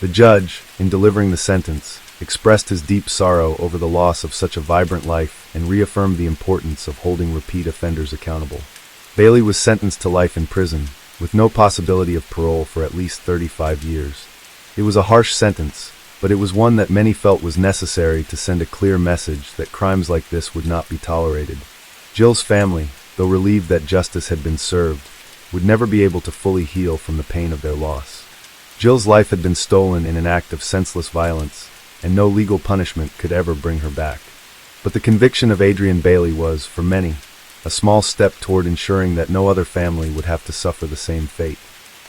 The judge, in delivering the sentence, expressed his deep sorrow over the loss of such a vibrant life and reaffirmed the importance of holding repeat offenders accountable. Bailey was sentenced to life in prison, with no possibility of parole for at least 35 years. It was a harsh sentence, but it was one that many felt was necessary to send a clear message that crimes like this would not be tolerated. Jill's family, though relieved that justice had been served, would never be able to fully heal from the pain of their loss. Jill's life had been stolen in an act of senseless violence, and no legal punishment could ever bring her back. But the conviction of Adrian Bailey was, for many, a small step toward ensuring that no other family would have to suffer the same fate.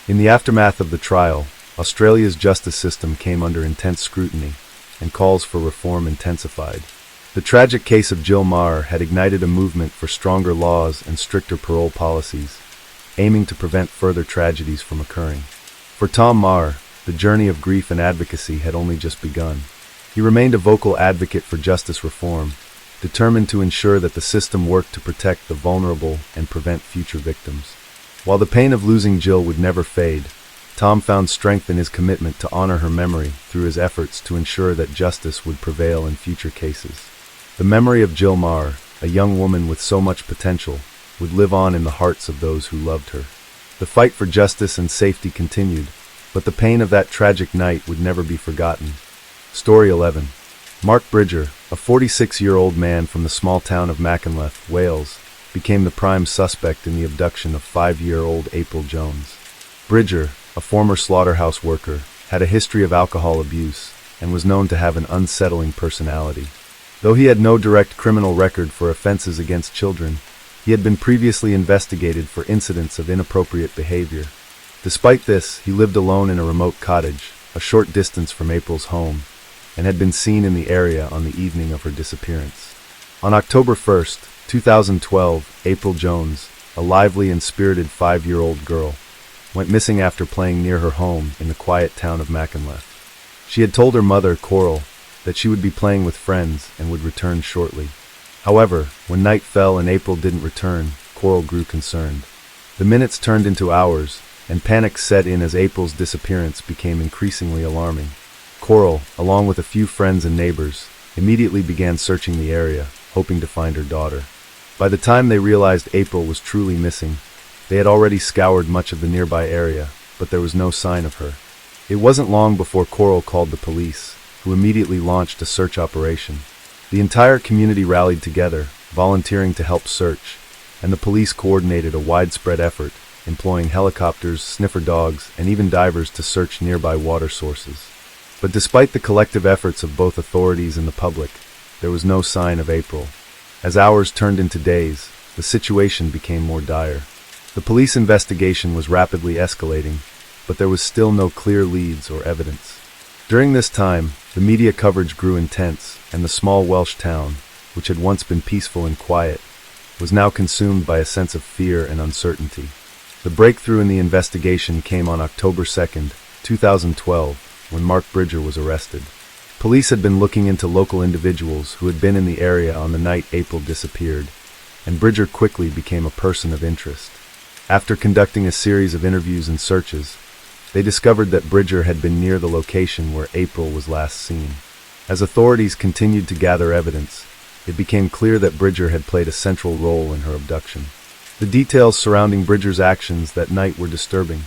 In the aftermath of the trial, Australia's justice system came under intense scrutiny, and calls for reform intensified. The tragic case of Jill Meagher had ignited a movement for stronger laws and stricter parole policies, aiming to prevent further tragedies from occurring. For Tom Meagher, the journey of grief and advocacy had only just begun. He remained a vocal advocate for justice reform, determined to ensure that the system worked to protect the vulnerable and prevent future victims. While the pain of losing Jill would never fade, Tom found strength in his commitment to honor her memory through his efforts to ensure that justice would prevail in future cases. The memory of Jill Meagher, a young woman with so much potential, would live on in the hearts of those who loved her. The fight for justice and safety continued, but the pain of that tragic night would never be forgotten. Story 11. Mark Bridger, a 46-year-old man from the small town of Machynlleth, Wales, became the prime suspect in the abduction of 5-year-old April Jones. Bridger, a former slaughterhouse worker, had a history of alcohol abuse and was known to have an unsettling personality. Though he had no direct criminal record for offenses against children, he had been previously investigated for incidents of inappropriate behavior. Despite this, he lived alone in a remote cottage, a short distance from April's home, and had been seen in the area on the evening of her disappearance. On October 1st, 2012, April Jones, a lively and spirited 5-year-old girl, went missing after playing near her home in the quiet town of Machynlleth. She had told her mother, Coral, that she would be playing with friends and would return shortly. However, when night fell and April didn't return, Coral grew concerned. The minutes turned into hours, and panic set in as April's disappearance became increasingly alarming. Coral, along with a few friends and neighbors, immediately began searching the area, hoping to find her daughter. By the time they realized April was truly missing, they had already scoured much of the nearby area, but there was no sign of her. It wasn't long before Coral called the police, who immediately launched a search operation. The entire community rallied together, volunteering to help search, and the police coordinated a widespread effort, employing helicopters, sniffer dogs, and even divers to search nearby water sources. But despite the collective efforts of both authorities and the public, there was no sign of April. As hours turned into days, the situation became more dire. The police investigation was rapidly escalating, but there was still no clear leads or evidence. During this time, the media coverage grew intense, and the small Welsh town, which had once been peaceful and quiet, was now consumed by a sense of fear and uncertainty. The breakthrough in the investigation came on October 2nd, 2012, when Mark Bridger was arrested. Police had been looking into local individuals who had been in the area on the night April disappeared, and Bridger quickly became a person of interest. After conducting a series of interviews and searches, they discovered that Bridger had been near the location where April was last seen. As authorities continued to gather evidence, it became clear that Bridger had played a central role in her abduction. The details surrounding Bridger's actions that night were disturbing.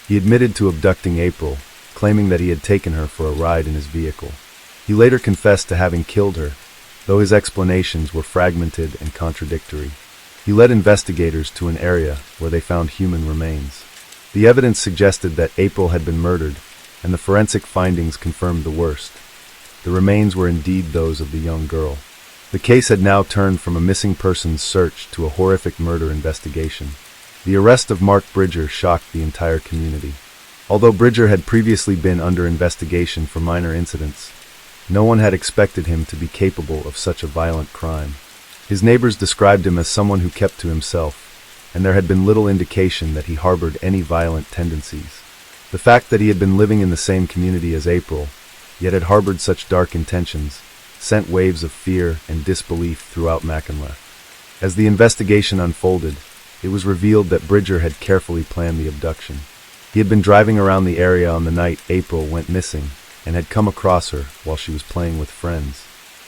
He admitted to abducting April, claiming that he had taken her for a ride in his vehicle. He later confessed to having killed her, though his explanations were fragmented and contradictory. He led investigators to an area where they found human remains. The evidence suggested that April had been murdered, and the forensic findings confirmed the worst. The remains were indeed those of the young girl. The case had now turned from a missing persons search to a horrific murder investigation. The arrest of Mark Bridger shocked the entire community. Although Bridger had previously been under investigation for minor incidents, no one had expected him to be capable of such a violent crime. His neighbors described him as someone who kept to himself, and there had been little indication that he harbored any violent tendencies. The fact that he had been living in the same community as April, yet had harbored such dark intentions, sent waves of fear and disbelief throughout Machynlleth. As the investigation unfolded, it was revealed that Bridger had carefully planned the abduction. He had been driving around the area on the night April went missing, and had come across her while she was playing with friends.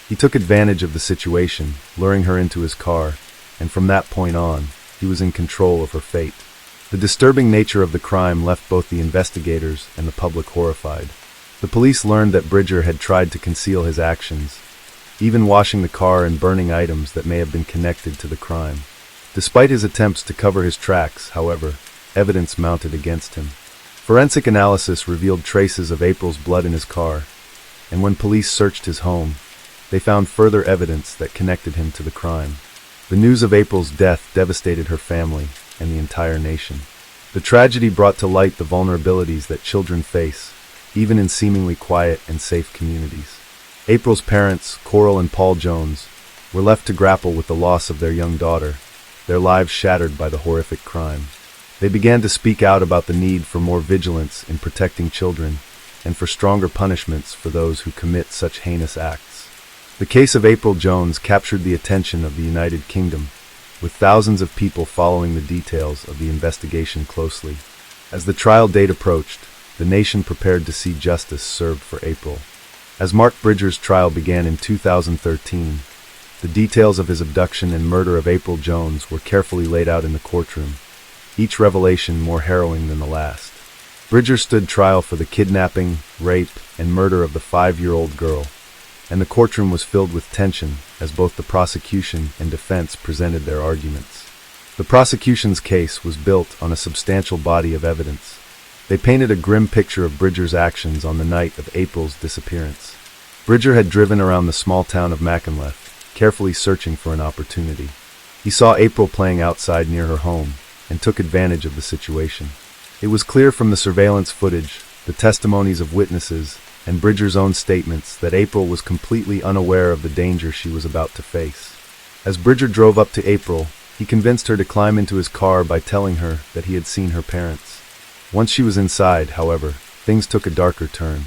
He took advantage of the situation, luring her into his car, and from that point on, he was in control of her fate. The disturbing nature of the crime left both the investigators and the public horrified. The police learned that Bridger had tried to conceal his actions, even washing the car and burning items that may have been connected to the crime. Despite his attempts to cover his tracks, however, evidence mounted against him. Forensic analysis revealed traces of April's blood in his car, and when police searched his home, they found further evidence that connected him to the crime. The news of April's death devastated her family and the entire nation. The tragedy brought to light the vulnerabilities that children face, even in seemingly quiet and safe communities. April's parents, Coral and Paul Jones, were left to grapple with the loss of their young daughter, their lives shattered by the horrific crime. They began to speak out about the need for more vigilance in protecting children, and for stronger punishments for those who commit such heinous acts. The case of April Jones captured the attention of the United Kingdom, with thousands of people following the details of the investigation closely. As the trial date approached, the nation prepared to see justice served for April. As Mark Bridger's trial began in 2013, the details of his abduction and murder of April Jones were carefully laid out in the courtroom, each revelation more harrowing than the last. Bridger stood trial for the kidnapping, rape, and murder of the 5-year-old girl, and the courtroom was filled with tension as both the prosecution and defense presented their arguments. The prosecution's case was built on a substantial body of evidence. They painted a grim picture of Bridger's actions on the night of April's disappearance. Bridger had driven around the small town of Mackinac, carefully searching for an opportunity. He saw April playing outside near her home and took advantage of the situation. It was clear from the surveillance footage, the testimonies of witnesses, and Bridger's own statements that April was completely unaware of the danger she was about to face. As Bridger drove up to April, he convinced her to climb into his car by telling her that he had seen her parents. Once she was inside, however, things took a darker turn.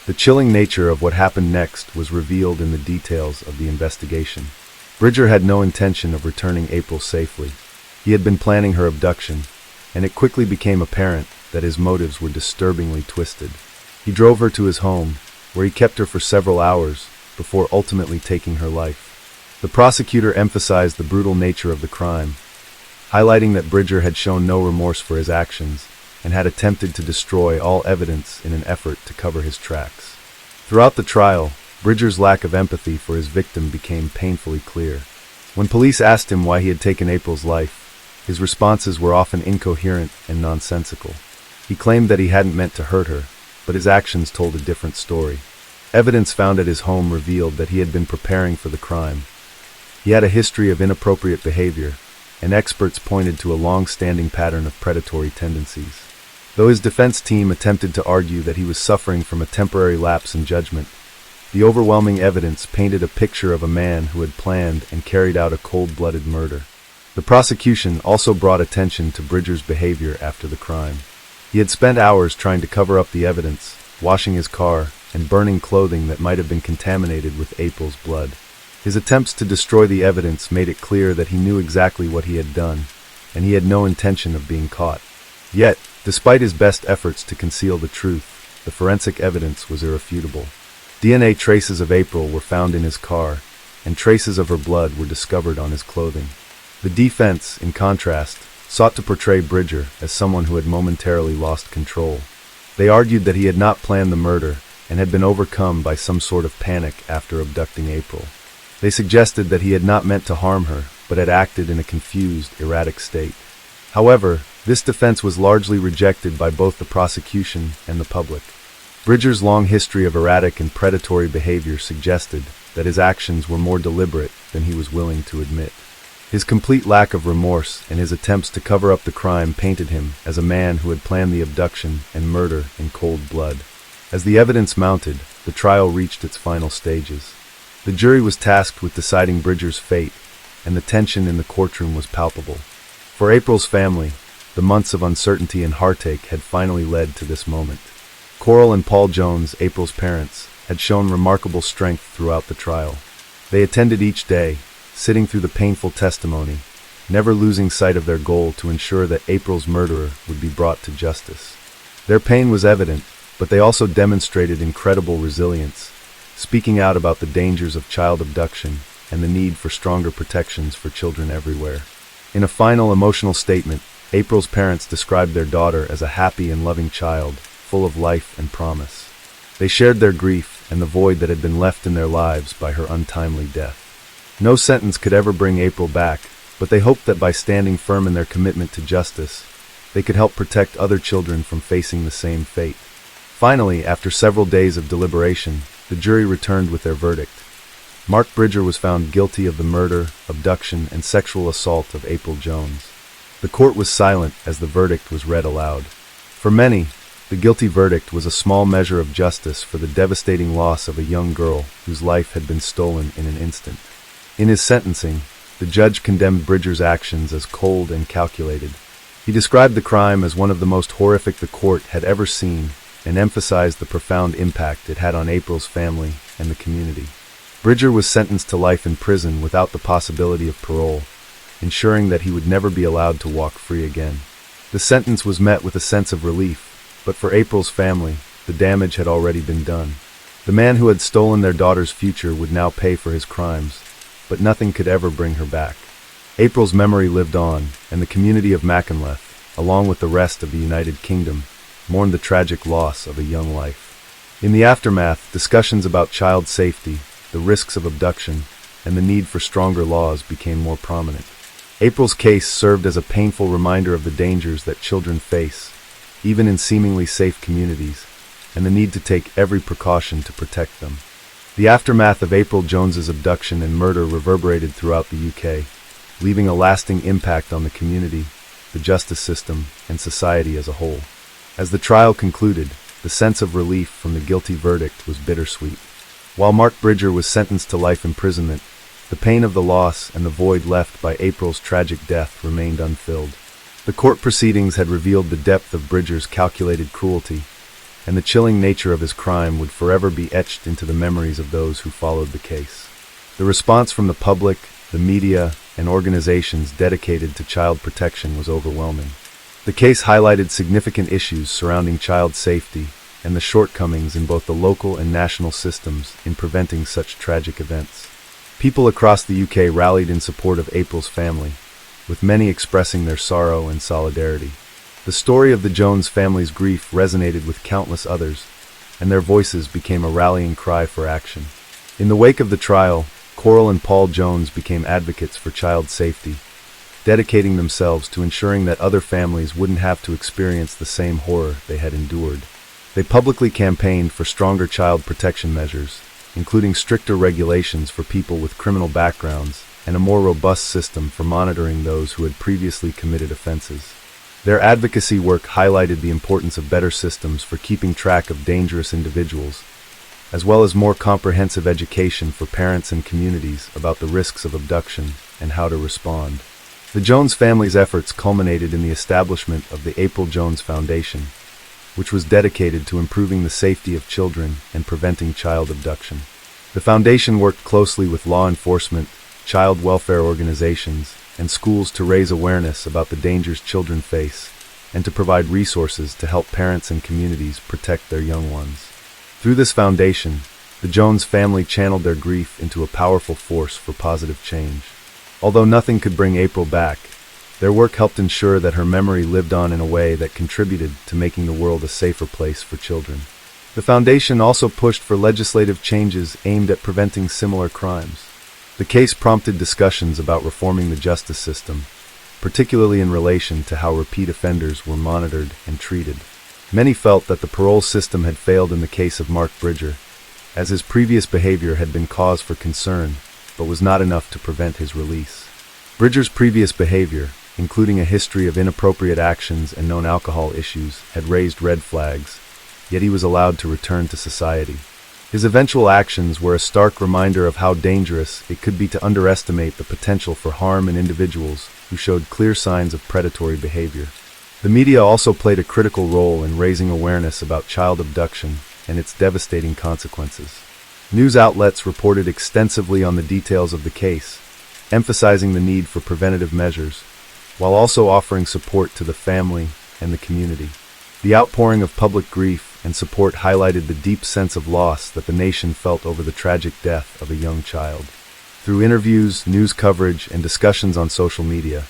The chilling nature of what happened next was revealed in the details of the investigation. Bridger had no intention of returning April safely. He had been planning her abduction, and it quickly became apparent that his motives were disturbingly twisted. He drove her to his home, where he kept her for several hours, before ultimately taking her life. The prosecutor emphasized the brutal nature of the crime, highlighting that Bridger had shown no remorse for his actions, and had attempted to destroy all evidence in an effort to cover his tracks. Throughout the trial, Bridger's lack of empathy for his victim became painfully clear. When police asked him why he had taken April's life, his responses were often incoherent and nonsensical. He claimed that he hadn't meant to hurt her, but his actions told a different story. Evidence found at his home revealed that he had been preparing for the crime. He had a history of inappropriate behavior, and experts pointed to a long-standing pattern of predatory tendencies. Though his defense team attempted to argue that he was suffering from a temporary lapse in judgment, the overwhelming evidence painted a picture of a man who had planned and carried out a cold-blooded murder. The prosecution also brought attention to Bridger's behavior after the crime. He had spent hours trying to cover up the evidence, washing his car, and burning clothing that might have been contaminated with April's blood. His attempts to destroy the evidence made it clear that he knew exactly what he had done, and he had no intention of being caught. Yet, despite his best efforts to conceal the truth, the forensic evidence was irrefutable. DNA traces of April were found in his car, and traces of her blood were discovered on his clothing. The defense, in contrast, sought to portray Bridger as someone who had momentarily lost control. They argued that he had not planned the murder and had been overcome by some sort of panic after abducting April. They suggested that he had not meant to harm her, but had acted in a confused, erratic state. However, this defense was largely rejected by both the prosecution and the public. Bridger's long history of erratic and predatory behavior suggested that his actions were more deliberate than he was willing to admit. His complete lack of remorse and his attempts to cover up the crime painted him as a man who had planned the abduction and murder in cold blood. As the evidence mounted, the trial reached its final stages. The jury was tasked with deciding Bridger's fate, and the tension in the courtroom was palpable. For April's family, the months of uncertainty and heartache had finally led to this moment. Coral and Paul Jones, April's parents, had shown remarkable strength throughout the trial. They attended each day, sitting through the painful testimony, never losing sight of their goal to ensure that April's murderer would be brought to justice. Their pain was evident, but they also demonstrated incredible resilience, speaking out about the dangers of child abduction and the need for stronger protections for children everywhere. In a final emotional statement, April's parents described their daughter as a happy and loving child, full of life and promise. They shared their grief and the void that had been left in their lives by her untimely death. No sentence could ever bring April back, but they hoped that by standing firm in their commitment to justice, they could help protect other children from facing the same fate. Finally, after several days of deliberation, the jury returned with their verdict. Mark Bridger was found guilty of the murder, abduction, and sexual assault of April Jones. The court was silent as the verdict was read aloud. For many, the guilty verdict was a small measure of justice for the devastating loss of a young girl whose life had been stolen in an instant. In his sentencing, the judge condemned Bridger's actions as cold and calculated. He described the crime as one of the most horrific the court had ever seen, and emphasized the profound impact it had on April's family and the community. Bridger was sentenced to life in prison without the possibility of parole, ensuring that he would never be allowed to walk free again. The sentence was met with a sense of relief, but for April's family, the damage had already been done. The man who had stolen their daughter's future would now pay for his crimes, but nothing could ever bring her back. April's memory lived on, and the community of Mackinac, along with the rest of the United Kingdom, mourned the tragic loss of a young life. In the aftermath, discussions about child safety, the risks of abduction, and the need for stronger laws became more prominent. April's case served as a painful reminder of the dangers that children face, even in seemingly safe communities, and the need to take every precaution to protect them. The aftermath of April Jones's abduction and murder reverberated throughout the UK, leaving a lasting impact on the community, the justice system, and society as a whole. As the trial concluded, the sense of relief from the guilty verdict was bittersweet. While Mark Bridger was sentenced to life imprisonment, the pain of the loss and the void left by April's tragic death remained unfilled. The court proceedings had revealed the depth of Bridger's calculated cruelty, and the chilling nature of his crime would forever be etched into the memories of those who followed the case. The response from the public, the media, and organizations dedicated to child protection was overwhelming. The case highlighted significant issues surrounding child safety and the shortcomings in both the local and national systems in preventing such tragic events. People across the UK rallied in support of April's family, with many expressing their sorrow and solidarity. The story of the Jones family's grief resonated with countless others, and their voices became a rallying cry for action. In the wake of the trial, Coral and Paul Jones became advocates for child safety, dedicating themselves to ensuring that other families wouldn't have to experience the same horror they had endured. They publicly campaigned for stronger child protection measures, including stricter regulations for people with criminal backgrounds and a more robust system for monitoring those who had previously committed offenses. Their advocacy work highlighted the importance of better systems for keeping track of dangerous individuals, as well as more comprehensive education for parents and communities about the risks of abduction and how to respond. The Jones family's efforts culminated in the establishment of the April Jones Foundation, which was dedicated to improving the safety of children and preventing child abduction. The foundation worked closely with law enforcement, child welfare organizations, and schools to raise awareness about the dangers children face and to provide resources to help parents and communities protect their young ones. Through this foundation, the Jones family channeled their grief into a powerful force for positive change. Although nothing could bring April back, their work helped ensure that her memory lived on in a way that contributed to making the world a safer place for children. The foundation also pushed for legislative changes aimed at preventing similar crimes. The case prompted discussions about reforming the justice system, particularly in relation to how repeat offenders were monitored and treated. Many felt that the parole system had failed in the case of Mark Bridger, as his previous behavior had been cause for concern, but was not enough to prevent his release. Bridger's previous behavior, including a history of inappropriate actions and known alcohol issues, had raised red flags, yet he was allowed to return to society. His eventual actions were a stark reminder of how dangerous it could be to underestimate the potential for harm in individuals who showed clear signs of predatory behavior. The media also played a critical role in raising awareness about child abduction and its devastating consequences. News outlets reported extensively on the details of the case, emphasizing the need for preventative measures, while also offering support to the family and the community. The outpouring of public grief and support highlighted the deep sense of loss that the nation felt over the tragic death of a young child. Through interviews, news coverage, and discussions on social media,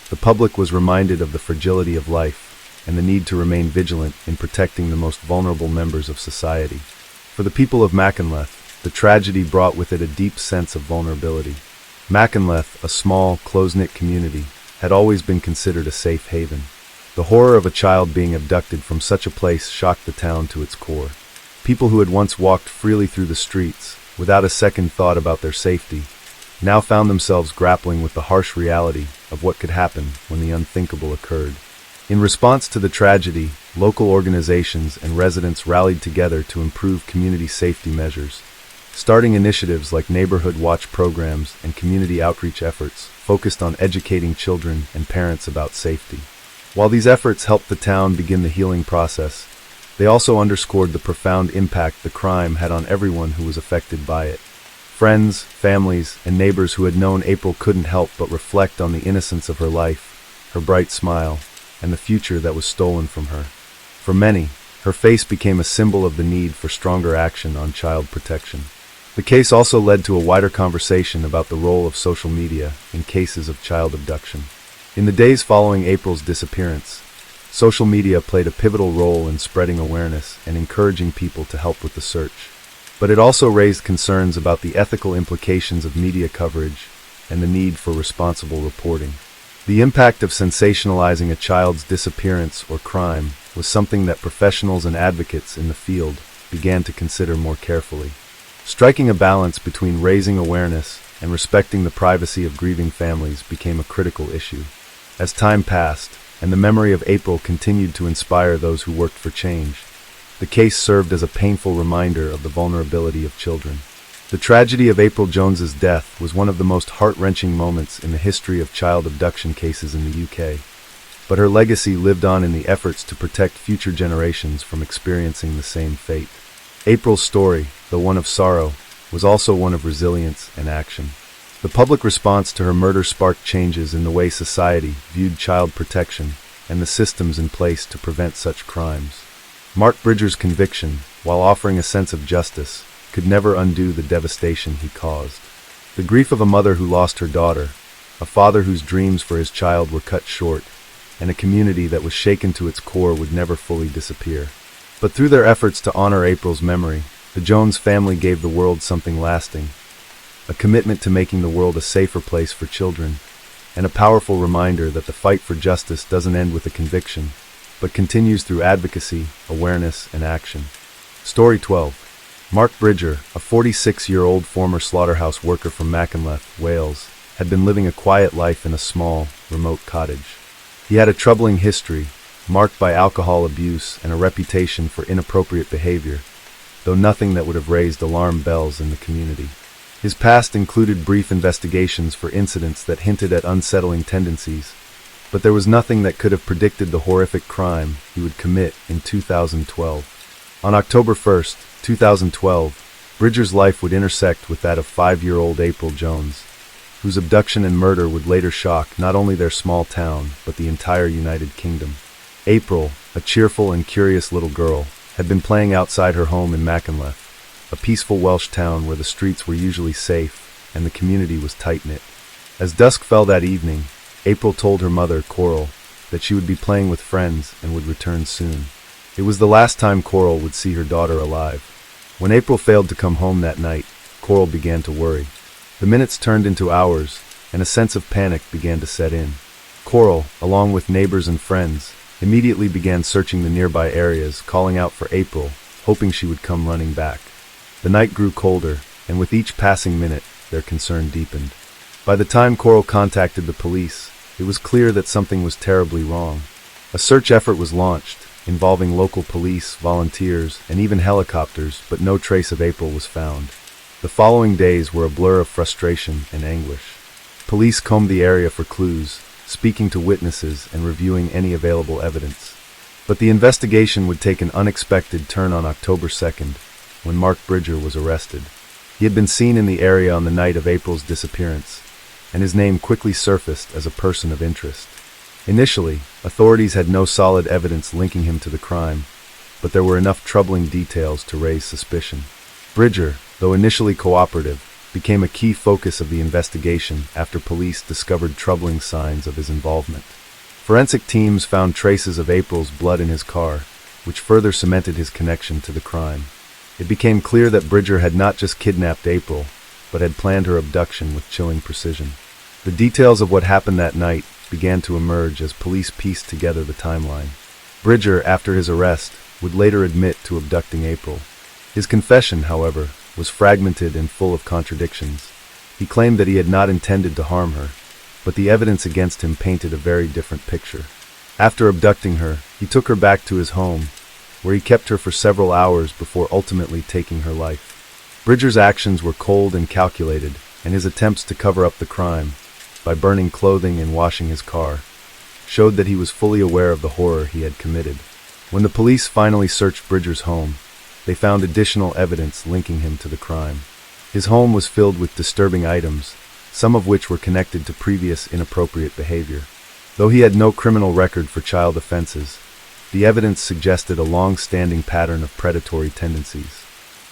the public was reminded of the fragility of life and the need to remain vigilant in protecting the most vulnerable members of society. For the people of Mackinac, the tragedy brought with it a deep sense of vulnerability. Mackinac, a small, close-knit community, had always been considered a safe haven. The horror of a child being abducted from such a place shocked the town to its core. People who had once walked freely through the streets, without a second thought about their safety, now found themselves grappling with the harsh reality of what could happen when the unthinkable occurred. In response to the tragedy, local organizations and residents rallied together to improve community safety measures, starting initiatives like neighborhood watch programs and community outreach efforts focused on educating children and parents about safety. While these efforts helped the town begin the healing process, They also underscored the profound impact the crime had on everyone who was affected by it. Friends, families, and neighbors who had known April couldn't help but reflect on the innocence of her life, her bright smile, and the future that was stolen from her. For many, her face became a symbol of the need for stronger action on child protection. The case also led to a wider conversation about the role of social media in cases of child abduction. In the days following April's disappearance, social media played a pivotal role in spreading awareness and encouraging people to help with the search. But it also raised concerns about the ethical implications of media coverage and the need for responsible reporting. The impact of sensationalizing a child's disappearance or crime was something that professionals and advocates in the field began to consider more carefully. Striking a balance between raising awareness and respecting the privacy of grieving families became a critical issue. As time passed, and the memory of April continued to inspire those who worked for change, the case served as a painful reminder of the vulnerability of children. The tragedy of April Jones's death was one of the most heart-wrenching moments in the history of child abduction cases in the UK, but her legacy lived on in the efforts to protect future generations from experiencing the same fate. April's story, though one of sorrow, was also one of resilience and action. The public response to her murder sparked changes in the way society viewed child protection and the systems in place to prevent such crimes. Mark Bridger's conviction, while offering a sense of justice, could never undo the devastation he caused. The grief of a mother who lost her daughter, a father whose dreams for his child were cut short, and a community that was shaken to its core would never fully disappear. But through their efforts to honor April's memory, the Jones family gave the world something lasting, a commitment to making the world a safer place for children, and a powerful reminder that the fight for justice doesn't end with a conviction, but continues through advocacy, awareness, and action. Story 12. Mark Bridger, a 46-year-old former slaughterhouse worker from Machynlleth, Wales, had been living a quiet life in a small, remote cottage. He had a troubling history, marked by alcohol abuse and a reputation for inappropriate behavior, though nothing that would have raised alarm bells in the community. His past included brief investigations for incidents that hinted at unsettling tendencies, but there was nothing that could have predicted the horrific crime he would commit in 2012. On October 1st, 2012, Bridger's life would intersect with that of 5-year-old April Jones, whose abduction and murder would later shock not only their small town, but the entire United Kingdom. April, a cheerful and curious little girl, had been playing outside her home in Machynlleth, a peaceful Welsh town where the streets were usually safe and the community was tight-knit. As dusk fell that evening, April told her mother, Coral, that she would be playing with friends and would return soon. It was the last time Coral would see her daughter alive. When April failed to come home that night, Coral began to worry. The minutes turned into hours, and a sense of panic began to set in. Coral, along with neighbors and friends, immediately began searching the nearby areas, calling out for April, hoping she would come running back. The night grew colder, and with each passing minute, their concern deepened. By the time Coral contacted the police, it was clear that something was terribly wrong. A search effort was launched, involving local police, volunteers, and even helicopters, but no trace of April was found. The following days were a blur of frustration and anguish. Police combed the area for clues, speaking to witnesses and reviewing any available evidence. But the investigation would take an unexpected turn on October 2nd, when Mark Bridger was arrested. He had been seen in the area on the night of April's disappearance, and his name quickly surfaced as a person of interest. Initially, authorities had no solid evidence linking him to the crime, but there were enough troubling details to raise suspicion. Bridger, though initially cooperative, became a key focus of the investigation after police discovered troubling signs of his involvement. Forensic teams found traces of April's blood in his car, which further cemented his connection to the crime. It became clear that Bridger had not just kidnapped April, but had planned her abduction with chilling precision. The details of what happened that night began to emerge as police pieced together the timeline. Bridger, after his arrest, would later admit to abducting April. His confession, however, was fragmented and full of contradictions. He claimed that he had not intended to harm her, but the evidence against him painted a very different picture. After abducting her, he took her back to his home, where he kept her for several hours before ultimately taking her life. Bridger's actions were cold and calculated, and his attempts to cover up the crime, by burning clothing and washing his car, showed that he was fully aware of the horror he had committed. When the police finally searched Bridger's home, they found additional evidence linking him to the crime. His home was filled with disturbing items, some of which were connected to previous inappropriate behavior. Though he had no criminal record for child offenses, the evidence suggested a long-standing pattern of predatory tendencies.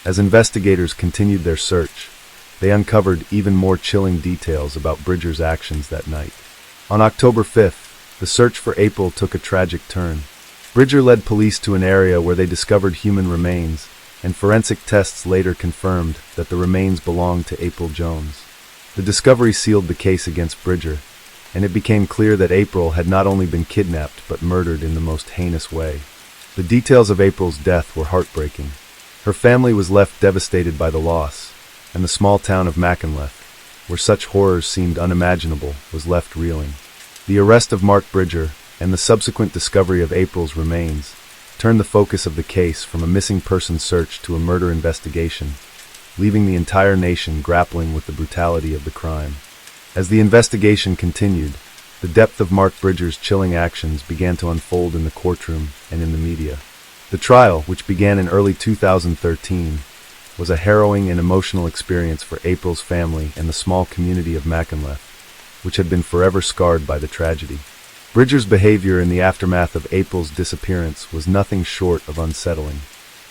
As investigators continued their search, they uncovered even more chilling details about Bridger's actions that night. On October 5th, the search for April took a tragic turn. Bridger led police to an area where they discovered human remains, and forensic tests later confirmed that the remains belonged to April Jones. The discovery sealed the case against Bridger, and it became clear that April had not only been kidnapped but murdered in the most heinous way. The details of April's death were heartbreaking. Her family was left devastated by the loss, and the small town of Mackinac, where such horrors seemed unimaginable, was left reeling. The arrest of Mark Bridger and the subsequent discovery of April's remains turned the focus of the case from a missing person search to a murder investigation, leaving the entire nation grappling with the brutality of the crime. As the investigation continued, the depth of Mark Bridger's chilling actions began to unfold in the courtroom and in the media. The trial, which began in early 2013, was a harrowing and emotional experience for April's family and the small community of Mackinac, which had been forever scarred by the tragedy. Bridger's behavior in the aftermath of April's disappearance was nothing short of unsettling.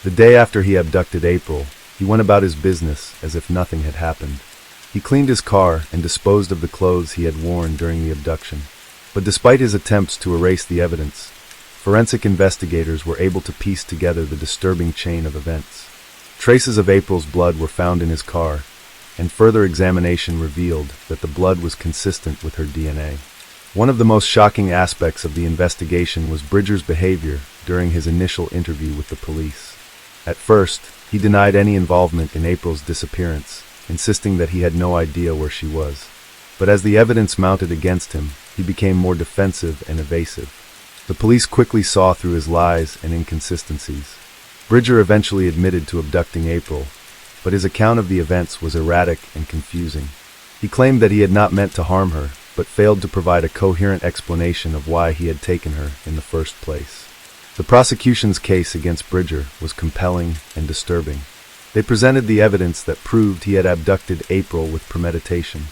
The day after he abducted April, he went about his business as if nothing had happened. He cleaned his car and disposed of the clothes he had worn during the abduction. But despite his attempts to erase the evidence, forensic investigators were able to piece together the disturbing chain of events. Traces of April's blood were found in his car, and further examination revealed that the blood was consistent with her DNA. One of the most shocking aspects of the investigation was Bridger's behavior during his initial interview with the police. At first, he denied any involvement in April's disappearance, insisting that he had no idea where she was. But as the evidence mounted against him, he became more defensive and evasive. The police quickly saw through his lies and inconsistencies. Bridger eventually admitted to abducting April, but his account of the events was erratic and confusing. He claimed that he had not meant to harm her, but failed to provide a coherent explanation of why he had taken her in the first place. The prosecution's case against Bridger was compelling and disturbing. They presented the evidence that proved he had abducted April with premeditation.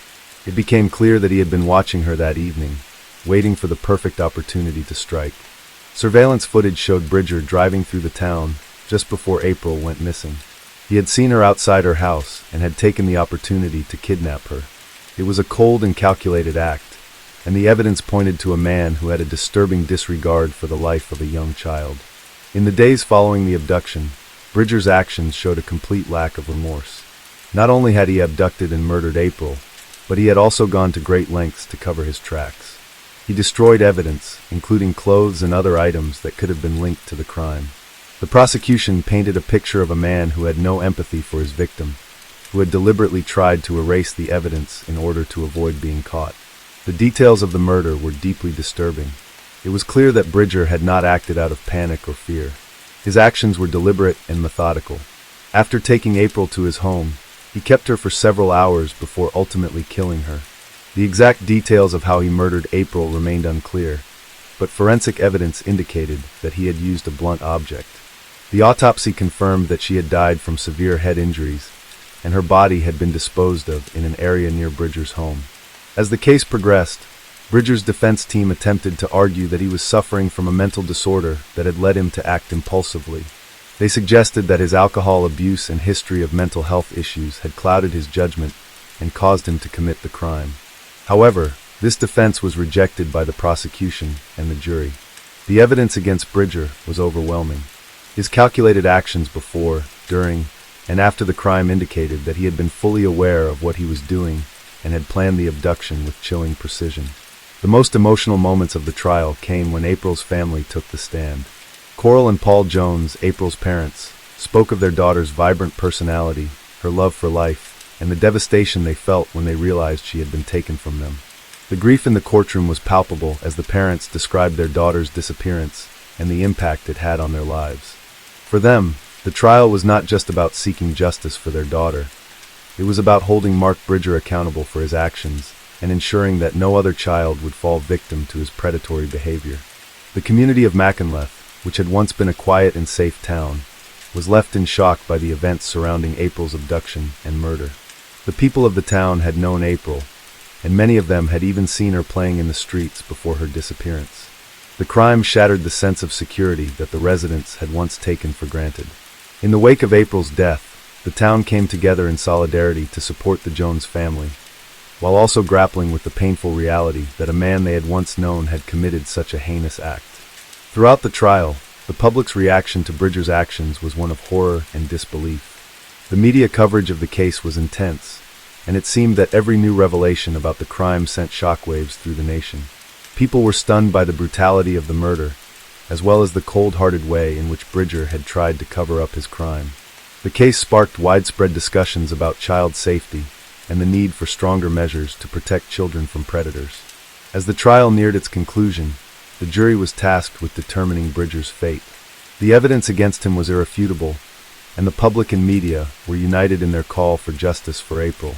It became clear that he had been watching her that evening, waiting for the perfect opportunity to strike. Surveillance footage showed Bridger driving through the town just before April went missing. He had seen her outside her house and had taken the opportunity to kidnap her. It was a cold and calculated act, and the evidence pointed to a man who had a disturbing disregard for the life of a young child. In the days following the abduction, Bridger's actions showed a complete lack of remorse. Not only had he abducted and murdered April, but he had also gone to great lengths to cover his tracks. He destroyed evidence, including clothes and other items that could have been linked to the crime. The prosecution painted a picture of a man who had no empathy for his victim, who had deliberately tried to erase the evidence in order to avoid being caught. The details of the murder were deeply disturbing. It was clear that Bridger had not acted out of panic or fear. His actions were deliberate and methodical. After taking April to his home, he kept her for several hours before ultimately killing her. The exact details of how he murdered April remained unclear, but forensic evidence indicated that he had used a blunt object. The autopsy confirmed that she had died from severe head injuries, and her body had been disposed of in an area near Bridger's home. As the case progressed, Bridger's defense team attempted to argue that he was suffering from a mental disorder that had led him to act impulsively. They suggested that his alcohol abuse and history of mental health issues had clouded his judgment and caused him to commit the crime. However, this defense was rejected by the prosecution and the jury. The evidence against Bridger was overwhelming. His calculated actions before, during, and after the crime indicated that he had been fully aware of what he was doing and had planned the abduction with chilling precision. The most emotional moments of the trial came when April's family took the stand. Coral and Paul Jones, April's parents, spoke of their daughter's vibrant personality, her love for life, and the devastation they felt when they realized she had been taken from them. The grief in the courtroom was palpable as the parents described their daughter's disappearance and the impact it had on their lives. For them, the trial was not just about seeking justice for their daughter. It was about holding Mark Bridger accountable for his actions and ensuring that no other child would fall victim to his predatory behavior. The community of Mackinac, which had once been a quiet and safe town, was left in shock by the events surrounding April's abduction and murder. The people of the town had known April, and many of them had even seen her playing in the streets before her disappearance. The crime shattered the sense of security that the residents had once taken for granted. In the wake of April's death, the town came together in solidarity to support the Jones family, while also grappling with the painful reality that a man they had once known had committed such a heinous act. Throughout the trial, the public's reaction to Bridger's actions was one of horror and disbelief. The media coverage of the case was intense, and it seemed that every new revelation about the crime sent shockwaves through the nation. People were stunned by the brutality of the murder, as well as the cold-hearted way in which Bridger had tried to cover up his crime. The case sparked widespread discussions about child safety and the need for stronger measures to protect children from predators. As the trial neared its conclusion, the jury was tasked with determining Bridger's fate. The evidence against him was irrefutable, and the public and media were united in their call for justice for April.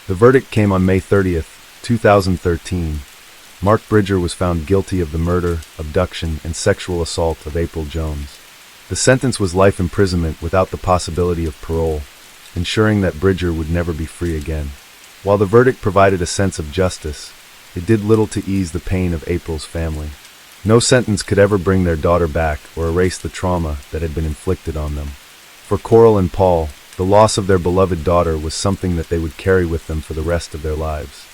The verdict came on May 30th, 2013. Mark Bridger was found guilty of the murder, abduction, and sexual assault of April Jones. The sentence was life imprisonment without the possibility of parole, ensuring that Bridger would never be free again. While the verdict provided a sense of justice, it did little to ease the pain of April's family. No sentence could ever bring their daughter back or erase the trauma that had been inflicted on them. For Coral and Paul, the loss of their beloved daughter was something that they would carry with them for the rest of their lives.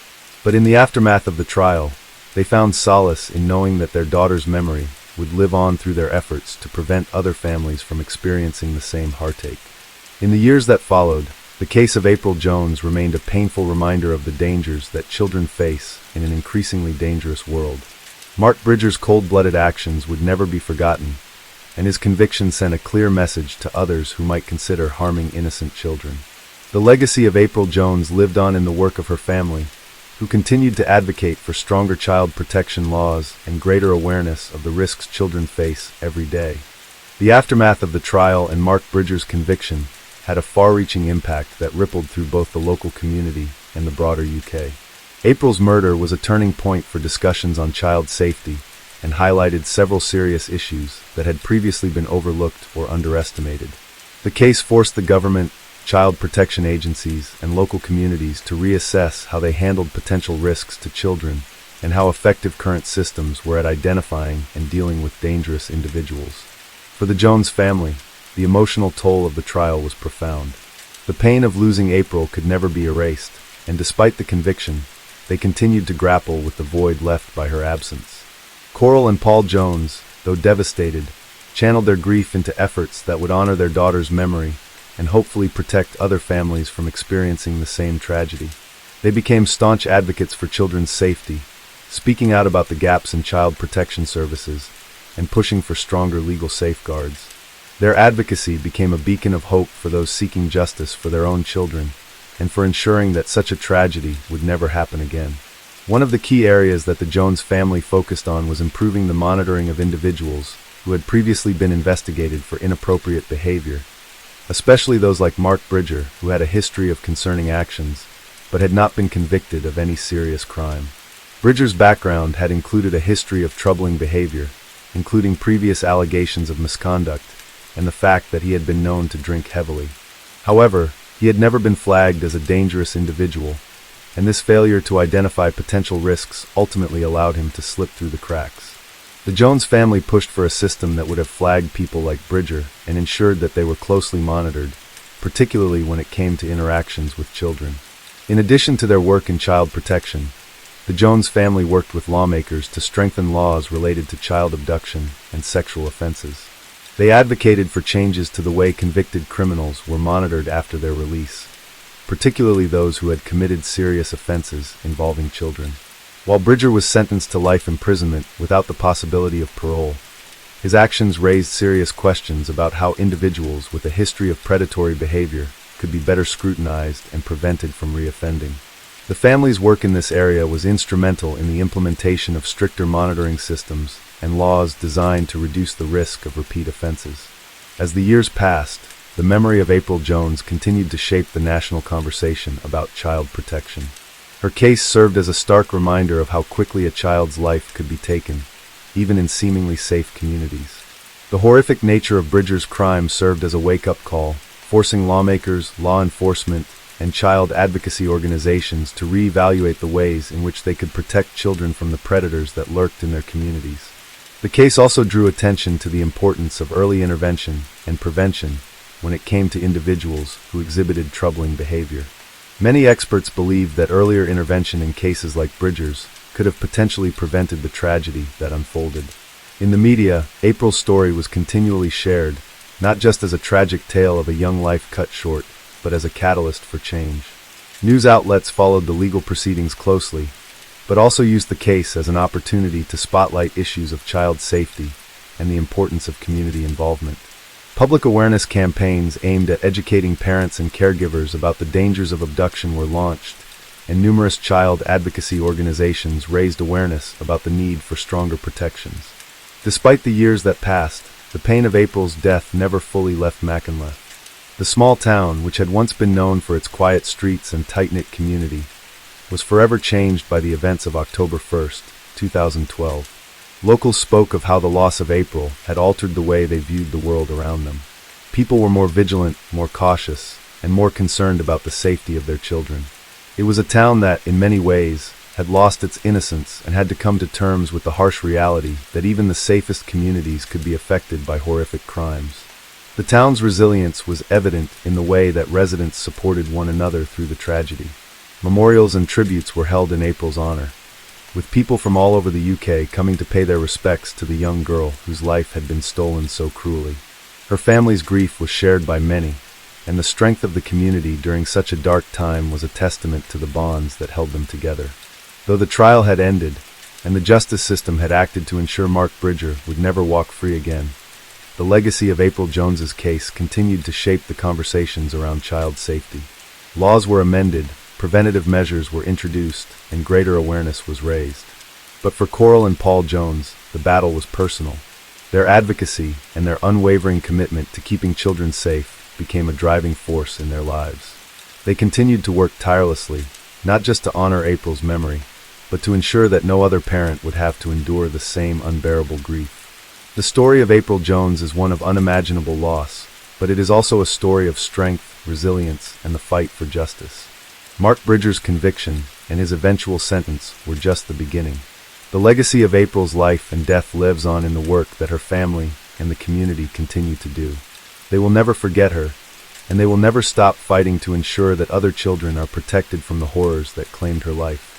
But in the aftermath of the trial, they found solace in knowing that their daughter's memory would live on through their efforts to prevent other families from experiencing the same heartache. In the years that followed, the case of April Jones remained a painful reminder of the dangers that children face in an increasingly dangerous world. Mark Bridger's cold-blooded actions would never be forgotten, and his conviction sent a clear message to others who might consider harming innocent children. The legacy of April Jones lived on in the work of her family, who continued to advocate for stronger child protection laws and greater awareness of the risks children face every day. The aftermath of the trial and Mark Bridger's conviction had a far-reaching impact that rippled through both the local community and the broader UK. April's murder was a turning point for discussions on child safety and highlighted several serious issues that had previously been overlooked or underestimated. The case forced the government, child protection agencies, and local communities to reassess how they handled potential risks to children and how effective current systems were at identifying and dealing with dangerous individuals. For the Jones family, the emotional toll of the trial was profound. The pain of losing April could never be erased, and despite the conviction, they continued to grapple with the void left by her absence. Coral and Paul Jones, though devastated, channeled their grief into efforts that would honor their daughter's memory and hopefully protect other families from experiencing the same tragedy. They became staunch advocates for children's safety, speaking out about the gaps in child protection services and pushing for stronger legal safeguards. Their advocacy became a beacon of hope for those seeking justice for their own children and for ensuring that such a tragedy would never happen again. One of the key areas that the Jones family focused on was improving the monitoring of individuals who had previously been investigated for inappropriate behavior, especially those like Mark Bridger, who had a history of concerning actions, but had not been convicted of any serious crime. Bridger's background had included a history of troubling behavior, including previous allegations of misconduct and the fact that he had been known to drink heavily. However, he had never been flagged as a dangerous individual, and this failure to identify potential risks ultimately allowed him to slip through the cracks. The Jones family pushed for a system that would have flagged people like Bridger and ensured that they were closely monitored, particularly when it came to interactions with children. In addition to their work in child protection, the Jones family worked with lawmakers to strengthen laws related to child abduction and sexual offenses. They advocated for changes to the way convicted criminals were monitored after their release, particularly those who had committed serious offenses involving children. While Bridger was sentenced to life imprisonment without the possibility of parole, his actions raised serious questions about how individuals with a history of predatory behavior could be better scrutinized and prevented from reoffending. The family's work in this area was instrumental in the implementation of stricter monitoring systems and laws designed to reduce the risk of repeat offenses. As the years passed, the memory of April Jones continued to shape the national conversation about child protection. Her case served as a stark reminder of how quickly a child's life could be taken, even in seemingly safe communities. The horrific nature of Bridger's crime served as a wake-up call, forcing lawmakers, law enforcement, and child advocacy organizations to reevaluate the ways in which they could protect children from the predators that lurked in their communities. The case also drew attention to the importance of early intervention and prevention when it came to individuals who exhibited troubling behavior. Many experts believed that earlier intervention in cases like Bridger's could have potentially prevented the tragedy that unfolded. In the media, April's story was continually shared, not just as a tragic tale of a young life cut short, but as a catalyst for change. News outlets followed the legal proceedings closely, but also used the case as an opportunity to spotlight issues of child safety and the importance of community involvement. Public awareness campaigns aimed at educating parents and caregivers about the dangers of abduction were launched, and numerous child advocacy organizations raised awareness about the need for stronger protections. Despite the years that passed, the pain of April's death never fully left Mackinac. The small town, which had once been known for its quiet streets and tight-knit community, was forever changed by the events of October 1st, 2012. Locals spoke of how the loss of April had altered the way they viewed the world around them. People were more vigilant, more cautious, and more concerned about the safety of their children. It was a town that, in many ways, had lost its innocence and had to come to terms with the harsh reality that even the safest communities could be affected by horrific crimes. The town's resilience was evident in the way that residents supported one another through the tragedy. Memorials and tributes were held in April's honor, with people from all over the UK coming to pay their respects to the young girl whose life had been stolen so cruelly. Her family's grief was shared by many, and the strength of the community during such a dark time was a testament to the bonds that held them together. Though the trial had ended, and the justice system had acted to ensure Mark Bridger would never walk free again, the legacy of April Jones's case continued to shape the conversations around child safety. Laws were amended, preventative measures were introduced, and greater awareness was raised. But for Coral and Paul Jones, the battle was personal. Their advocacy and their unwavering commitment to keeping children safe became a driving force in their lives. They continued to work tirelessly, not just to honor April's memory, but to ensure that no other parent would have to endure the same unbearable grief. The story of April Jones is one of unimaginable loss, but it is also a story of strength, resilience, and the fight for justice. Mark Bridger's conviction and his eventual sentence were just the beginning. The legacy of April's life and death lives on in the work that her family and the community continue to do. They will never forget her, and they will never stop fighting to ensure that other children are protected from the horrors that claimed her life.